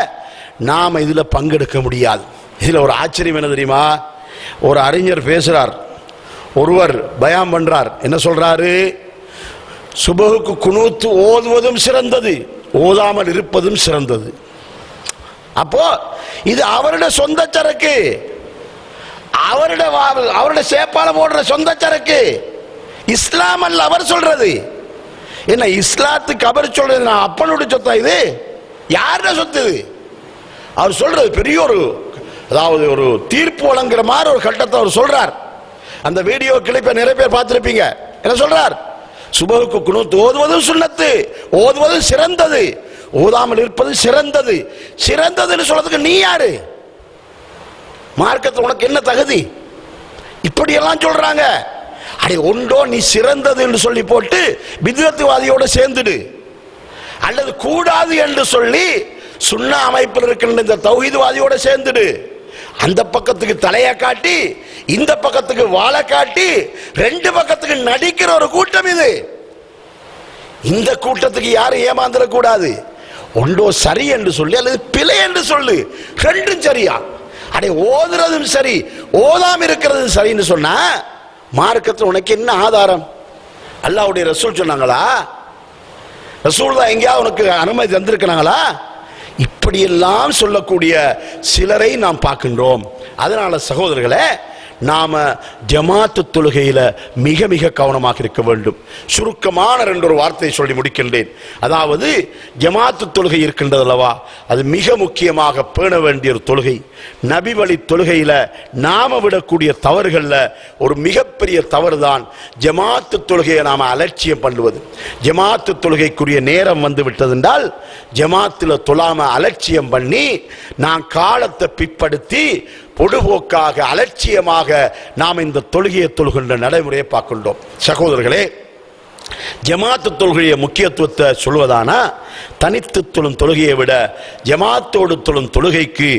நாம் இதுல பங்கெடுக்க முடியாது. இதுல ஒரு ஆச்சரியம் என்ன தெரியுமா? ஒரு அறிஞர் பேசுறார், ஒருவர் பயான் பண்றார். என்ன சொல்றாரு? சுபஹுக்கு குனூத்து ஓதுவதும் சிறந்தது, ஓதாமல் இருப்பதும் சிறந்தது. அப்போ இது அவருடைய சொந்த சரக்கு, அவருடைய சேப்பால போடுற சொந்த சரக்கு. இஸ்லாம் அல்ல அவர் சொல்றது. என்ன இஸ்லாத்துக்கு அவர் சொல்றது நான் அப்பனுடைய சொத்தா? இது யாருடைய சொத்து? அவர் சொல்றது பெரிய ஒரு, அதாவது ஒரு தீர்ப்பு வழங்குற மாதிரி ஒரு கட்டத்தை அவர் சொல்றார். அந்த வீடியோ கிளிப்பை நிறைய பேர் பார்த்திருப்பீங்க. என்ன சொல்றார்? சுபஹுக்கு குனூத் ஓதுவதும் சுன்னத்து, ஓதுவதும் சிறந்தது, ஓதாமல் இருப்பது சிறந்தது. சிறந்ததுன்னு சொல்றதுக்கு நீ யாரு? மார்க்கத்தில் உனக்கு என்ன தகுதி? இப்படி எல்லாம் சொல்றாங்க. அடே ஒன்றோ நீ சிறந்தது என்று சொல்லி போட்டு பித்அத்வாதியோட சேர்ந்துடு, அல்லது கூடாது என்று சொல்லி சுன்னா அமைப்பில் இருக்கின்ற இந்த தௌஹீத்வாதியோட சேர்ந்துடு. அந்த பக்கத்துக்கு தலையை காட்டி இந்த பக்கத்துக்கு வாழை காட்டி 2 பக்கத்துக்கு நடிக்கிற ஒரு கூட்டம் இது. இந்த கூட்டத்துக்கு யாரும் ஏமாந்துடக்கூடாது. ஒன்றோ சரி என்று சொல்லி அல்லது பிழை என்று சொல்லு, 2ம் சரியா? அடே ஓதுறதும் சரி, ஓதாம இருக்கிறதும் சரின்னு சொன்னா மார்க்கத்தில் உனக்கு என்ன ஆதாரம்? அல்லாஹ்வுடைய ரசூல் சொன்னாங்களா? ரசூல் தான் எங்கேயாவது உனக்கு அனுமதி தந்திருக்கிறாங்களா? இப்படியெல்லாம் சொல்லக்கூடிய சிலரை நாம் பார்க்கின்றோம். அதனால சகோதரர்களே, நாம ஜமாத்து தொழுகையில மிக மிக கவனமாக இருக்க வேண்டும். சுருக்கமான 2 வார்த்தையை சொல்லி முடிக்கின்றேன். அதாவது ஜமாத்து தொழுகை இருக்கின்றது அல்லவா, அது மிக முக்கியமாக பேண வேண்டிய ஒரு தொழுகை. நபி வழி தொழுகையில நாம விடக்கூடிய தவறுகள்ல ஒரு மிகப்பெரிய தவறு தான் ஜமாத்து தொழுகையை நாம அலட்சியம் பண்ணுவது. ஜமாத்து தொழுகைக்குரிய நேரம் வந்து விட்டதென்றால் ஜமாத்துல தொழாம அலட்சியம் பண்ணி நான் காலத்தை பிற்படுத்தி பொடுபோக்காக அலட்சியமாக நாம் இந்த தொழுகையை தொழுகின்ற நடைமுறையை பார்க்கின்றோம். சகோதரர்களே, ஜமாத்து தொழுகைய முக்கியத்துவத்தை சொல்வதானா, தனித்து தொழும் தொழுகையை விட ஜமாத்தோடு தொழும் தொழுகைக்கு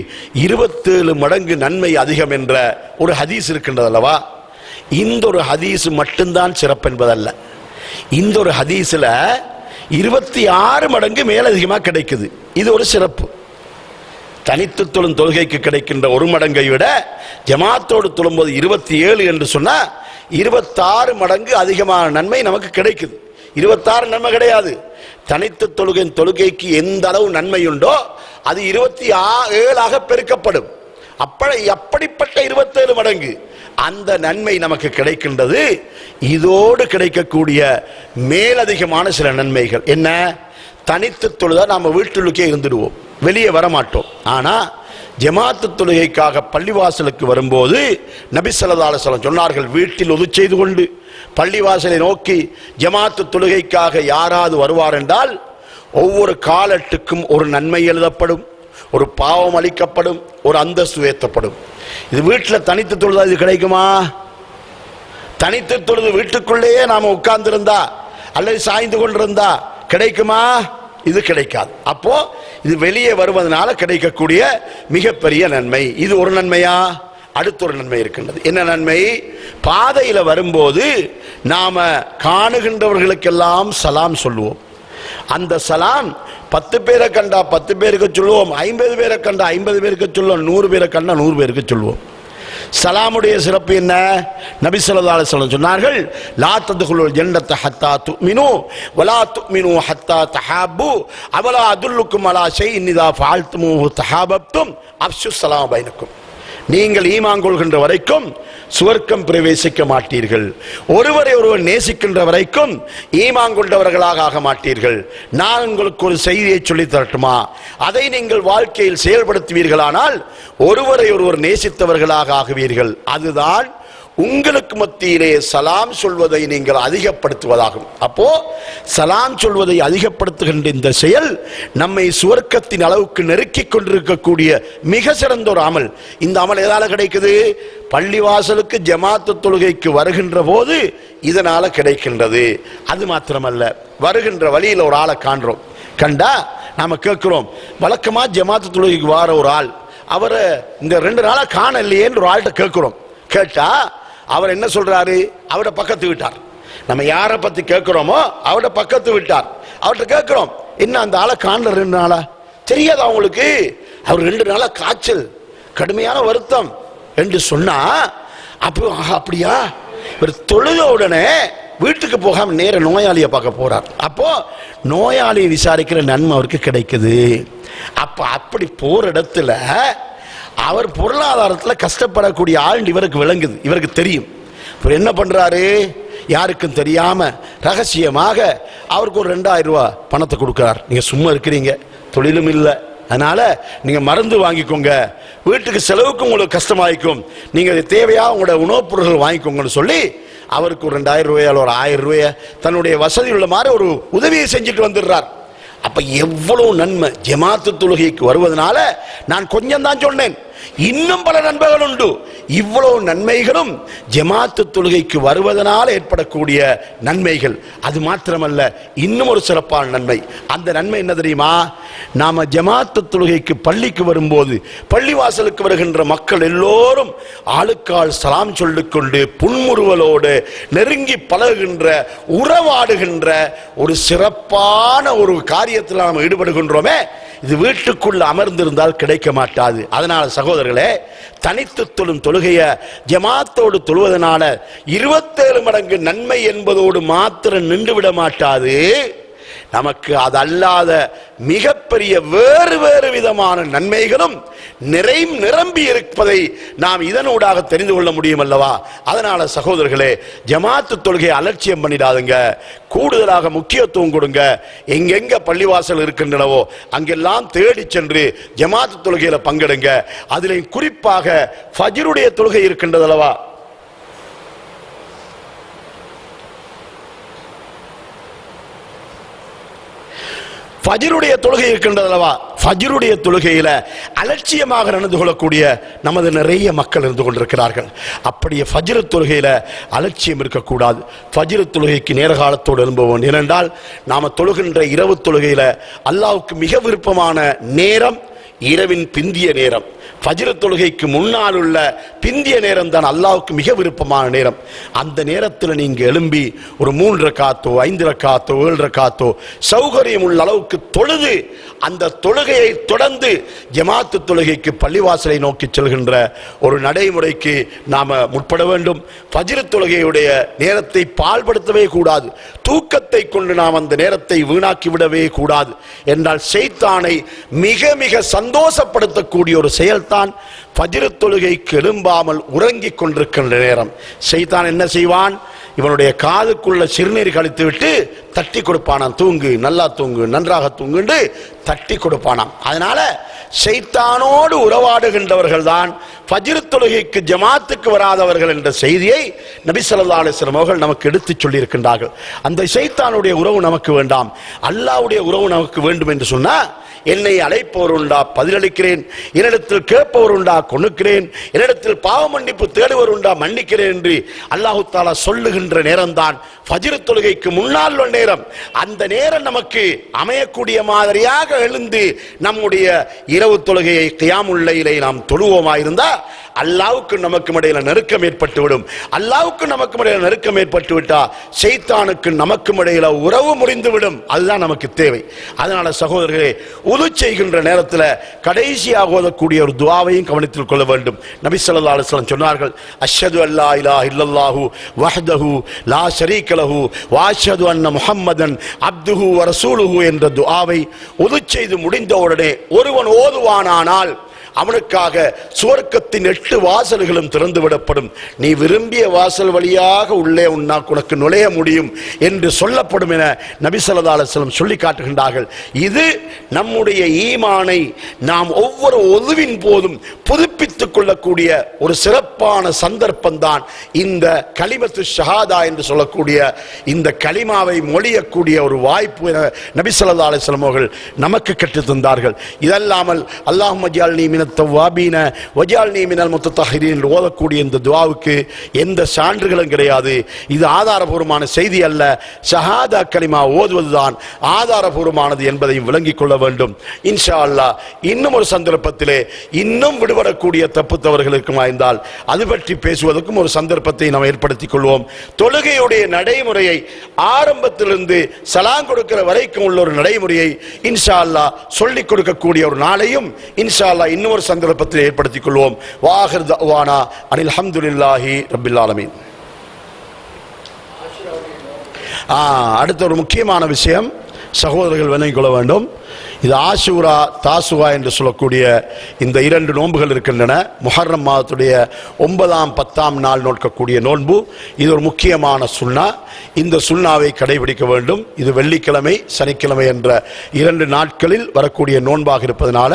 27 மடங்கு நன்மை அதிகம் என்ற ஒரு ஹதீஸ் இருக்கின்றது அல்லவா? இந்த ஒரு ஹதீஸ் மட்டும்தான் சிறப்பு என்பதல்ல. இந்த ஒரு ஹதீஸ்ல 26 மடங்கு மேலதிகமாக கிடைக்குது. இது ஒரு சிறப்பு. தனித்து தொழும் தொழுகைக்கு கிடைக்கின்ற 1 மடங்கை விட ஜமாத்தோடு தொழும்போது 27 என்று சொன்னா 26 மடங்கு அதிகமான நன்மை நமக்கு கிடைக்குது. 26 நன்மை கிடையாது. தனித்து தொழுகைக்கு எந்த அளவு நன்மை உண்டோ அது 27ஆக பெருக்கப்படும். அப்படிப்பட்ட 27 மடங்கு அந்த நன்மை நமக்கு கிடைக்கின்றது. இதோடு கிடைக்கக்கூடிய மேலதிகமான சில நன்மைகள் என்ன? தனித்து தொழுதா நாம வீட்டுக்குள்ளே இருந்துடுவோம், வெளியே வரமாட்டோம். ஆனா ஜமாத்து தொழுகைக்காக பள்ளிவாசலுக்கு வரும்போது நபி ஸல்லல்லாஹு அலைஹி வஸல்லம் சொன்னார்கள், வீட்டில் ஒது செய்து கொண்டு பள்ளிவாசலை நோக்கி ஜமாத்து தொழுகைக்காக யாராவது வருவார் என்றால் ஒவ்வொரு காலட்டுக்கும் ஒரு நன்மை எழுதப்படும், ஒரு பாவம் அளிக்கப்படும், ஒரு அந்தஸ்து உயர்த்தப்படும். இது வீட்டில் தனித்து தொழுதா இது கிடைக்குமா? தனித்து தொழுது வீட்டுக்குள்ளேயே நாம உட்கார்ந்திருந்தா அல்லது சாய்ந்து கொண்டிருந்தா கிடைக்குமா? இது கிடைக்காது. அப்போ இது வெளியே வருவதனால கிடைக்கக்கூடிய மிகப்பெரிய நன்மை. இது ஒரு நன்மையா? அடுத்த ஒரு நன்மை இருக்கின்றது. என்ன நன்மை? பாதையில வரும்போது நாம காணுகின்றவர்களுக்கெல்லாம் சலாம் சொல்லுவோம். அந்த சலாம் 10 பேரை கண்டா 10 பேருக்கு சொல்லுவோம், 50 பேரை கண்டா 50 பேருக்கு சொல்லுவோம், 100 பேரை கண்டா 100 பேருக்கு சொல்லுவோம். சலாமுடைய சிறப்பு என்ன? நபி ஸல்லல்லாஹு அலைஹி வஸல்லம் சொன்னார்கள், லா தத்குலுல் ஜன்னத ஹத்தா துமினு வலா துமினு ஹத்தா தஹாபு அவலா அதுல்லுக்கும் அலா ஷைஇன் இதா ஃபஅல்துமூஹு தஹாபப்தும் அஃஷு ஸலாம் பைனக்கும். நீங்கள் ஈமான் கொள்கின்ற வரைக்கும் சுவர்க்கம் பிரவேசிக்க மாட்டீர்கள். ஒருவரை ஒருவர் நேசிக்கின்ற வரைக்கும் ஈமான் கொண்டவர்களாக ஆக மாட்டீர்கள். நான் உங்களுக்கு ஒரு செய்தியை சொல்லி தரட்டுமா? அதை நீங்கள் வாழ்க்கையில் செயல்படுத்துவீர்களானால் ஒருவரை ஒருவர் நேசித்தவர்களாக ஆகுவீர்கள். அதுதான் உங்களுக்கு மத்தியிலே சலாம் சொல்வதை நீங்கள் அதிகப்படுத்துவதாகும். அப்போ சலாம் சொல்வதை அதிகப்படுத்துகின்ற இந்த செயல் நம்மை சுவர்க்கத்தின் அளவுக்கு நெருக்கிக் கொண்டிருக்கக்கூடிய மிக சிறந்த ஒரு அமல். இந்த அமல் எதால கிடைக்குது? பள்ளிவாசலுக்கு ஜமாத்து தொழுகைக்கு வருகின்ற போது இதனால கிடைக்கின்றது. அது மாத்திரமல்ல, வருகின்ற வழியில் ஒரு ஆளை காண்றோம், கண்டா நாம கேட்கிறோம், வழக்கமா ஜமாத்து தொழுகைக்கு வார ஒரு ஆள், அவரை இந்த 2 நாளா காணலையேன்னு ஒரு ஆள்கிட்ட கேட்கிறோம். கேட்டா அவர் என்ன சொல்றாரு? அவட பக்கத்து விட்டார். நம்ம யாரை பத்தி கேட்கிறோமோ அவட பக்கத்து விட்டார். அவர்கிட்ட கேட்கிறோம், என்ன அந்த ஆளை காணல 2 நாளா? தெரியாது அவங்களுக்கு. அவர் 2 நாளா காய்ச்சல், கடுமையான வருத்தம் என்று சொன்னா, அப்போ அப்படியா? இவர் தொழுத உடனே வீட்டுக்கு போகாம நேர நோயாளியை பார்க்க போறார். அப்போ நோயாளியை விசாரிக்கிற நன்மை அவருக்கு கிடைக்குது. அப்ப அப்படி போற இடத்துல அவர் பொருளாதாரத்தில் கஷ்டப்படக்கூடிய ஆள் இவருக்கு விளங்குது, இவருக்கு தெரியும். இவர் என்ன பண்றாரு? யாருக்கும் தெரியாம ரகசியமாக அவருக்கு ஒரு 2000 ரூபாய் பணத்தை கொடுக்கிறார். நீங்க சும்மா இருக்கிறீங்க, தொழிலும் இல்லை, அதனால நீங்க மருந்து வாங்கிக்கோங்க, வீட்டுக்கு செலவுக்கு உங்களுக்கு கஷ்டமாயிக்கும், நீங்க தேவையா உங்களோட உணவுப் பொருட்கள் வாங்கிக்கோங்கன்னு சொல்லி அவருக்கு ஒரு 2000 ரூபாயால் ஒரு 1000 ரூபாய தன்னுடைய வசதி உள்ள மாதிரி ஒரு உதவியை செஞ்சுட்டு வந்துடுறார். அப்ப எவ்வளவு நன்மை! ஜமாத்து தொழுகைக்கு வருவதனால நான் கொஞ்சம் தான் சொன்னேன், இன்னும் பல நன்மைகள் உண்டு. இவ்வளவு நன்மைகளும் ஜமாத்து தொழுகைக்கு வருவதனால் ஏற்படக்கூடிய நன்மைகள். அது மாத்திரமல்ல, இன்னும் ஒரு சிறப்பான நன்மை. அந்த நன்மை என்ன தெரியுமா? நாம ஜமாத்து தொழுகைக்கு பள்ளிக்கு வரும்போது பள்ளிவாசலுக்கு வருகின்ற மக்கள் எல்லோரும் ஆளுக்கால் சலாம் சொல்லிக்கொண்டு புன்முறுவலோடு நெருங்கி பழகுகின்ற, உறவாடுகின்ற ஒரு சிறப்பான ஒரு காரியத்தில் நாம் ஈடுபடுகின்றோமே, இது வீட்டுக்குள்ள அமர்ந்திருந்தால் கிடைக்க மாட்டாது. அதனால சகோதரர்களே, தனித்து தொழும் தொழுகைய ஜமாத்தோடு தொழுவதனால 27 மடங்கு நன்மை என்பதோடு மாத்திரம் நின்றுவிட மாட்டாது. நமக்கு அது அல்லாத மிகப்பெரிய வேறு வேறு விதமான நன்மைகளும் நிரம்பி இருப்பதை நாம் இதனூடாக தெரிந்து கொள்ள முடியும் அல்லவா? அதனால சகோதரர்களே, ஜமாத்து தொழுகையை அலட்சியம் பண்ணிடாதுங்க, கூடுதலாக முக்கியத்துவம் கொடுங்க. எங்கெங்க பள்ளிவாசல் இருக்கின்றனவோ அங்கெல்லாம் தேடி சென்று ஜமாத்து தொழுகையில பங்கெடுங்க. அதில் குறிப்பாக ஃபஜ்ருடைய தொழுகை இருக்கின்றது அல்லவா? ஃபஜ்ருடைய தொழுகை இருக்கின்றது அல்லவா? ஃபஜ்ருடைய தொழுகையில அலட்சியமாக நடந்து கொள்ளக்கூடிய நமது நிறைய மக்கள் இருந்து கொண்டிருக்கிறார்கள். அப்படியே ஃபஜ்ர் தொழுகையில அலட்சியம் இருக்கக்கூடாது. ஃபஜ்ர் தொழுகைக்கு நேர காலத்தோடு எழும்புவோம். ஏனென்றால் நாம தொழுகின்ற இரவு தொழுகையில அல்லாஹ்வுக்கு மிக விருப்பமான நேரம் இரவின் பிந்திய நேரம். ஃபஜ்ர் தொழுகைக்கு முன்னால் உள்ள பிந்திய நேரம் தான் அல்லாஹ்வுக்கு மிக விருப்பமான நேரம். அந்த நேரத்தில் நீங்க எழும்பி ஒரு 3 ரக்காத்தோ 5 ரக்காத்தோ 7 ரக்காத்தோ சௌகரியம் உள்ள அளவுக்கு தொழுது அந்த தொழுகையை தொடர்ந்து ஜமாத்து தொழுகைக்கு பள்ளிவாசலை நோக்கி செல்கின்ற ஒரு நடைமுறைக்கு நாம முற்பட வேண்டும். ஃபஜ்ர் தொழுகையுடைய நேரத்தை பாழ்படுத்தவே கூடாது. தூக்கத்தை கொண்டு நாம் அந்த நேரத்தை வீணாக்கி விடவே கூடாது. என்றால் ஷைத்தானை மிக மிக சந்தோஷப்படுத்தக்கூடிய ஒரு செயல்தான் ஃபஜ்ர் தொழுகைக்கு எழும்பாமல் உறங்கிக் கொண்டிருக்கின்ற நேரம். ஷைத்தான் என்ன செய்வான்? இவனுடைய காதுக்குள்ள சிறுநீர் கழித்து விட்டு தட்டி கொடுப்பானாம், தூங்கு, நல்லா தூங்கு, நன்றாக தூங்கு தட்டி கொடுப்பானாம். அதனால ஷைத்தானோடு உறவாடுகின்றவர்கள் தான் ஃபஜ்ர் தொழுகைக்கு ஜமாத்துக்கு வராதவர்கள் என்ற செய்தியை நபி ஸல்லல்லாஹு அலைஹி வஸல்லம் அவர்கள் நமக்கு எடுத்துச் சொல்லி இருக்கின்றார்கள். அந்த ஷைத்தானுடைய உறவு நமக்கு வேண்டாம், அல்லாஹ்வுடைய உறவு நமக்கு வேண்டும் என்று சொன்னா, என்னை அழைப்பவர் உண்டா பதிலளிக்கிறேன், என்னிடத்தில் கேட்பவர் உண்டா கொடுக்கிறேன், என்னிடத்தில் பாவ மன்னிப்பு தேடுவர் உண்டா மன்னிக்கிறேன் என்று அல்லாஹு தஆலா சொல்லுகின்ற நேரம்தான் ஃபஜ்ர் தொழுகைக்கு முன்னால் உள்ள நேரம். அந்த நேரம் நமக்கு அமையக்கூடிய மாதிரியாக எழுந்து நம்முடைய இரவு தொழுகையை கியாமுல் லைலை நாம் தொழுவோமாயிருந்தா அல்லாஹ்வுக்கு நமக்கு இடையில நெருக்கம் ஏற்பட்டுவிடும். அல்லாஹ்வுக்கு நமக்கு இடையில நெருக்கம் ஏற்பட்டு விட்டா ஷைத்தானுக்கு நமக்கு இடையில உறவு முறிந்துவிடும். அதுதான் நமக்கு தேவை. அதனால சகோதரர்களே, உது செய்கின்ற நேரத்தில் கடைசியாக ஓதக்கூடிய ஒரு துஆவையும் கவனத்தில் கொள்ள வேண்டும். நபி ஸல்லல்லாஹு அலைஹி வஸல்லம் சொன்னார்கள், அஷ்ஹது அல்லா இலாஹ இல்லல்லாஹு வஹ்தஹு லா ஷரீக லஹு வ அஷ்ஹது அன்ன முஹம்மதன் அப்துஹு வ ரசூலுஹு என்ற துஆவை உது செய்து முடிந்த உடனே ஒருவன் ஓதுவானானால் அவனுக்காக சுவர்க்கத்தின் 8 வாசல்களும் திறந்து விடப்படும். நீ விரும்பிய வாசல் வழியாக உள்ளே உனக்கு நுழைய முடியும் என்று சொல்லப்படும் என நபி ஸல்லல்லாஹு அலைஹி வஸல்லம் சொல்லி காட்டுகின்றார்கள். இது நம்முடைய ஈமானை நாம் ஒவ்வொரு ஒதுவின் போதும் புதுப்பித்துக் கொள்ளக்கூடிய ஒரு சிறப்பான சந்தர்ப்பம் தான் இந்த கலிமத்து ஷஹாதா என்று சொல்லக்கூடிய இந்த கலிமாவை மொழியக்கூடிய ஒரு வாய்ப்பு என நபி ஸல்லல்லாஹு அலைஹி வஸல்லம் அவர்கள் நமக்கு கற்றுத் தந்தார்கள். இதல்லாமல் அல்லாஹும்ம ஜஅல்னி மினத் தவ்வாபீன வஜஅல்னி மினல் முத்தத்தஹிரீன் ஓதக்கூடிய இந்த துஆவுக்கு எந்த சான்றுகளும் கிடையாது. இது ஆதாரபூர்வமான செய்தி அல்ல. ஷஹாதா கலிமா ஓதுவதுதான் ஆதாரபூர்வமானது என்பதையும் விளங்கிக் கொள்ள வேண்டும். இன்ஷா அல்லாஹ் இன்னும் ஒரு சந்தர்ப்பத்திலே இன்னும் விடுபடக்கூடிய தப்பு தவறுகளுக்கும் ஆய்ந்தால் அது பற்றி பேசுவதற்கும் ஒரு சந்தர்ப்பத்தை நாம் ஏற்படுத்திக் கொள்வோம். தொழுகையுடைய நடைமுறையை ஆரம்பத்திலிருந்து சலாம் கொடுக்கிற வரைக்கும் உள்ள ஒரு நடைமுறையை இன்ஷா அல்லாஹ் சொல்லிக் கொடுக்கக்கூடிய ஒரு நாளையும் இன்ஷா அல்லாஹ் இன்னொரு சந்தர்ப்பத்தில் ஏற்படுத்திக் கொள்வோம். வாஹிர் தஅவானா அனில் ஹம்துலில்லாஹி ரப்பில் ஆலமீன். அடுத்த ஒரு முக்கியமான விஷயம் சகோதரர்கள் விளங்கிக் கொள்ள வேண்டும். இது ஆஷூரா தாசுவா என்று சொல்லக்கூடிய இந்த 2 நோன்புகள் இருக்கின்றன. முஹர்ரம் மாதத்துடைய 9ஆம் 10ஆம் நாள் நோக்கக்கூடிய நோன்பு இது ஒரு முக்கியமான சுன்னா. இந்த சுன்னாவை கடைபிடிக்க வேண்டும். இது வெள்ளிக்கிழமை சனிக்கிழமை என்ற 2 நாட்களில் வரக்கூடிய நோன்பாக இருப்பதனால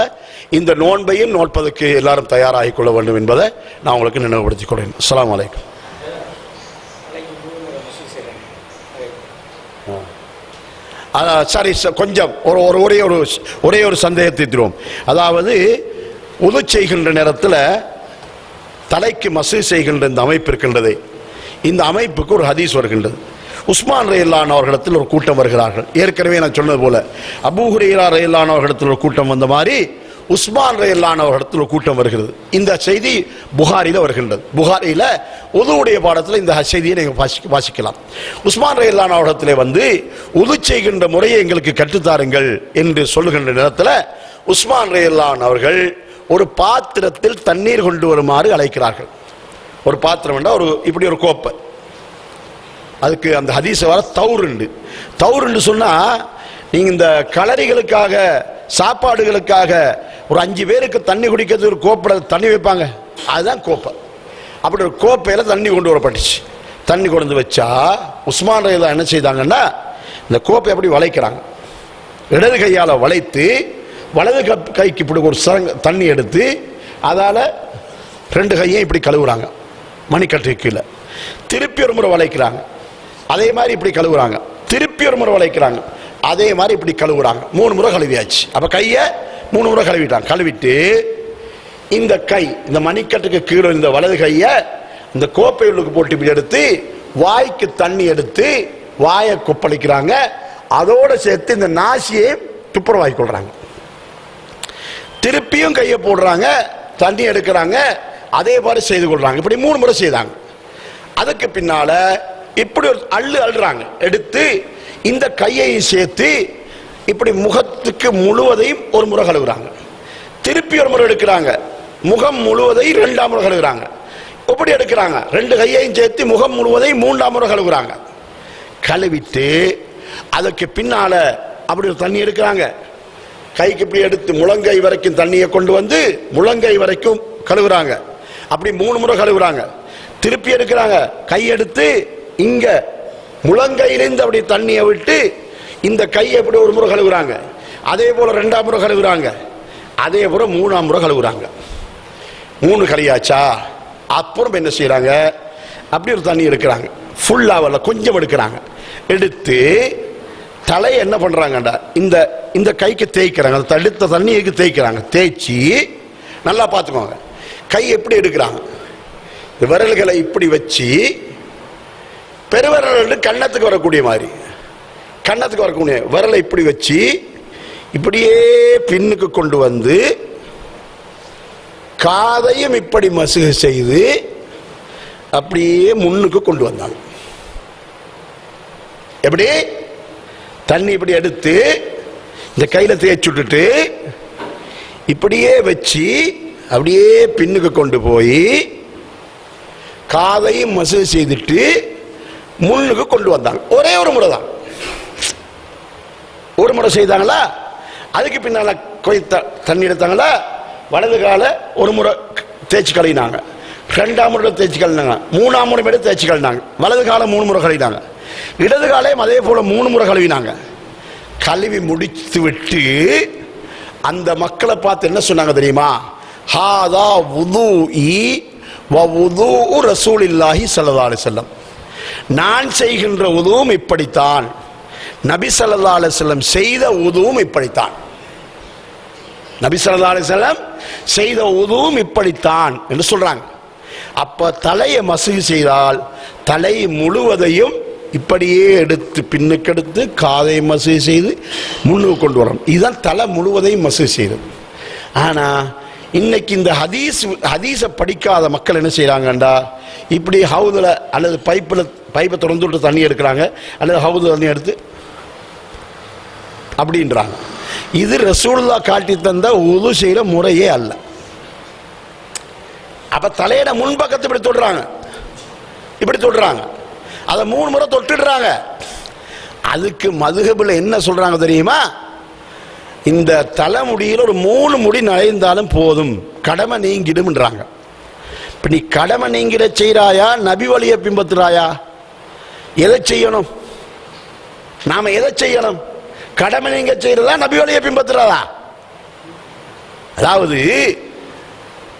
இந்த நோன்பையும் நோட்பதற்கு எல்லாரும் தயாராகிக் கொள்ள வேண்டும் என்பதை நான் உங்களுக்கு நினைவுபடுத்திக் கொள்கிறேன். அஸ்ஸலாமு அலைக்கும். சரி, கொஞ்சம் ஒரே ஒரு சந்தேகத்தை தருவோம். அதாவது உது செய்கின்ற நேரத்தில் தலைக்கு மசூ செய்கின்ற இந்த அமைப்பு இருக்கின்றது. இந்த அமைப்புக்கு ஒரு ஹதீஸ் வருகின்றது. உஸ்மான் ரலியல்லாஹு அன்ஹு அவர்களிடத்தில் ஒரு கூட்டம் வருகிறார்கள். ஏற்கனவே நான் சொன்னது போல அபூ ஹுரைரா ரலியல்லாஹு அன்ஹு அவர்களிடத்தில் ஒரு கூட்டம் வந்த மாதிரி உஸ்மான் ரலியல்லாஹு அன்ஹு அவர்களிடத்தில் ஒரு கூட்டம் வருகிறது. இந்த செய்தி புகாரில வருகின்றது. புகாரில உதுவுடைய பாடத்தில் இந்த செய்தியை நீங்கள் வாசிக்கலாம். உஸ்மான் ரலியல்லாஹு அன்ஹு அவர்களிடத்திலே வந்து உது செய்கின்ற முறையை எங்களுக்கு கற்றுத்தாருங்கள் என்று சொல்லுகின்ற நேரத்தில் உஸ்மான் ரலியல்லாஹு அன்ஹு அவர்கள் ஒரு பாத்திரத்தில் தண்ணீர் கொண்டு வருமாறு அழைக்கிறார்கள். ஒரு பாத்திரம் என்றால் இப்படி ஒரு கோப்பை, அதுக்கு அந்த ஹதீஸ் வர தௌருண்டு சொன்னா நீங்க இந்த களரிகளுக்காக சாப்பாடுகளுக்காக ஒரு 5 பேருக்கு தண்ணி குடிக்கிறது ஒரு கோப்பை தண்ணி வைப்பாங்க, அதுதான் கோப்பை. அப்படி ஒரு கோப்பையில தண்ணி கொண்டு வரப்பட்டுச்சு. தண்ணி கொண்டு வச்சா உஸ்மான் ரலியல்லாஹு என்ன செய்தாங்கன்னா இந்த கோப்பை அப்படி வளைக்கிறாங்க. இடது கையால வளைத்து வலது கைக்கு இப்படி ஒரு தண்ணி எடுத்து அதால 2 கையும் இப்படி கழுவுறாங்க. மணிக்கட்டு கீழே திருப்பி ஒரு முறை வளைக்கிறாங்க. அதே மாதிரி இப்படி கழுவுறாங்க. திருப்பி ஒரு முறை வளைக்கிறாங்க. அதே மாதிரி இப்படி கழுவுறாங்க. 3 முறை கழுவியாச்சு. அப்ப கையை 3 முறை கழுவிட்டாங்க. கழுவிட்டு இந்த கை இந்த மணிக்கட்டுக்கு கீழே இந்த வலது கையை இந்த கோப்பை உள்ளுக்கு போட்டு இப்படி எடுத்து வாய்க்கு தண்ணி எடுத்து வாயை கொப்பளிக்கிறாங்க. அதோட சேர்த்து இந்த நாசியை துப்புரவாக்கி கொள்றாங்க. திருப்பியும் கையை போடுறாங்க, தண்ணி எடுக்கிறாங்க, அதே மாதிரி செய்து கொள்றாங்க. இப்படி 3 முறை செய்தாங்க. அதுக்கு பின்னால இப்படி ஒரு அள்ளுறாங்க. எடுத்து இந்த கையை சேர்த்து இப்படி முகத்துக்கு முழுவதையும் ஒரு முறை கழுவுறாங்க. திருப்பி ஒரு முறை எடுக்கிறாங்க. முகம் முழுவதையும் 2ஆம் முறை கழுவுறாங்க. இப்படி எடுக்கிறாங்க. 2 கையையும் சேர்த்து முகம் முழுவதையும் 3ஆம் முறை கழுவுறாங்க. கழுவிட்டு அதுக்கு பின்னால அப்படி ஒரு தண்ணி எடுக்கிறாங்க. கைக்கு இப்படி எடுத்து முழங்கை வரைக்கும் தண்ணியை கொண்டு வந்து முழங்கை வரைக்கும் கழுவுறாங்க. அப்படி 3 முறை கழுவுறாங்க. திருப்பி எடுக்கிறாங்க. கை எடுத்து இங்க முழங்கையிலிருந்து அப்படி தண்ணியை விட்டு இந்த கையை எப்படி ஒரு முறை கழுவுறாங்க. அதே போல 2ஆம் முறை கழுவுறாங்க. அதே போல 3ஆம் முறை கழுவுறாங்க. 3 கழியாச்சா அப்புறம் என்ன செய்யறாங்க, அப்படி ஒரு தண்ணி எடுக்கிறாங்க. ஃபுல்லாவல்ல கொஞ்சம் எடுக்கிறாங்க. எடுத்து தலையை என்ன பண்றாங்கடா இந்த கைக்கு தேய்க்கிறாங்க. அந்த தடுத்த தண்ணிக்கு தேய்க்கிறாங்க. தேய்ச்சி நல்லா பார்த்துக்கோங்க. கை எப்படி எடுக்கிறாங்க, விரல்களை இப்படி வச்சு பெருவிரல் கன்னத்துக்கு வரக்கூடிய மாதிரி, கன்னத்துக்கு வரக்கூடிய விரலை இப்படி வச்சு இப்படியே பின்னுக்கு கொண்டு வந்து காதையும் இப்படி மசுகு செய்து அப்படியே முன்னுக்கு கொண்டு வந்தாங்க. எப்படி தண்ணி இப்படி எடுத்து இந்த கையில தேய்ச்சி விட்டுட்டு இப்படியே வச்சு அப்படியே பின்னுக்கு கொண்டு போய் காதையும் மசுகு செய்துட்டு முன்னுக்கு கொண்டு வந்தாங்க. ஒரே ஒரு முறை தான், ஒரு முறை செய்தாங்களா. அதுக்கு பின்னால தண்ணி எடுத்தாங்களா, வலது கால ஒரு முறை தேய்ச்சி கழுவினாங்க, 2ஆம் முறை தேய்ச்சி கழுவினாங்க, 3ஆம் முறை மட்டும் தேய்ச்சி கழுவினாங்க. வலது கால 3 முறை கழுவினாங்க, இடது காலையும் அதே போல 3 முறை கழுவினாங்க. கழுவி முடித்து விட்டு அந்த மக்களை பார்த்து என்ன சொன்னாங்க தெரியுமா? ஹாதா வுதுஇ வ வுதுஉ ரசூலில்லாஹி ஸல்லல்லாஹு அலைஹி வஸல்லம். நான் செய்கின்ற உதுவும் இப்படித்தான், நபி ஸல்லல்லாஹு அலைஹி வஸல்லம் செய்த உதுவும் இப்படித்தான். நபி ஸல்லல்லாஹு அலைஹி வஸல்லம் செய்த உதுவும் இப்படித்தான் என்று சொல்றாங்க. அப்ப தலையை மசுகு செய்தால் தலை முழுவதையும் இப்படியே எடுத்து பின்னுக்கு எடுத்து காதை மசுகு செய்து முன்னுக்கு கொண்டு வரணும். இதுதான் தலை முழுவதையும் மசுகு செய்யுது. ஆனா இன்னைக்கு இந்த ஹதீஸை படிக்காத மக்கள் என்ன செய்யறாங்கண்டா, இப்படி ஹவுதுல அல்லது பைப்பை திறந்து விட்டு தண்ணி எடுக்கிறாங்க, அல்லது ஹவுது தண்ணி எடுத்து அப்படின்றாங்க. இது ரசூலுல்லாஹ் காட்டி தந்த உது செய்யற முறையே அல்ல. அப்ப தலையிட முன்பக்கத்தை இப்படி தொடுறாங்க, இப்படி தொடுறாங்க, அதை 3 முறை தொட்டுடுறாங்க. அதுக்கு மதுஹபுல என்ன சொல்றாங்க தெரியுமா? இந்த தலைமுடியில் ஒரு 3 முடி நனைந்தாலும் போதும், கடமை நீங்கிடும்ன்றாங்க. இப்ப நீ கடமை நீங்கிட செய்யறாயா, நபி வழியை பின்பற்றுறாயா? எதை செய்யணும்? நாம எதை செய்யணும்? கடமை நீங்க செய்யறதா, நபி வழியை பின்பற்றுறதா? அதாவது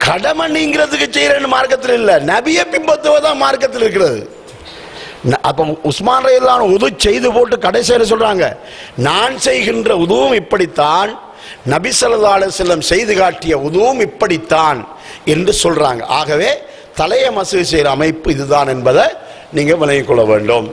கடமை நீங்கிறதுக்கு செய்யறன்னு மார்க்கத்தில் இல்ல, நபியை பின்பற்றுவதான் மார்க்கத்தில் இருக்கிறது. அப்ப உஸ்மான் ரலியல்லாஹு அன்ஹு உது செய்து போட்டு கடைசியில் சொல்றாங்க, நான் செய்கின்ற உதுவும் இப்படித்தான், நபி ஸல்லல்லாஹு அலைஹி வஸல்லம் செய்து காட்டிய உதுவும் இப்படித்தான் என்று சொல்றாங்க. ஆகவே தலையை மசுகு செய்கிற அமைப்பு இதுதான் என்பதை நீங்க விளங்கிக் கொள்ள வேண்டும்.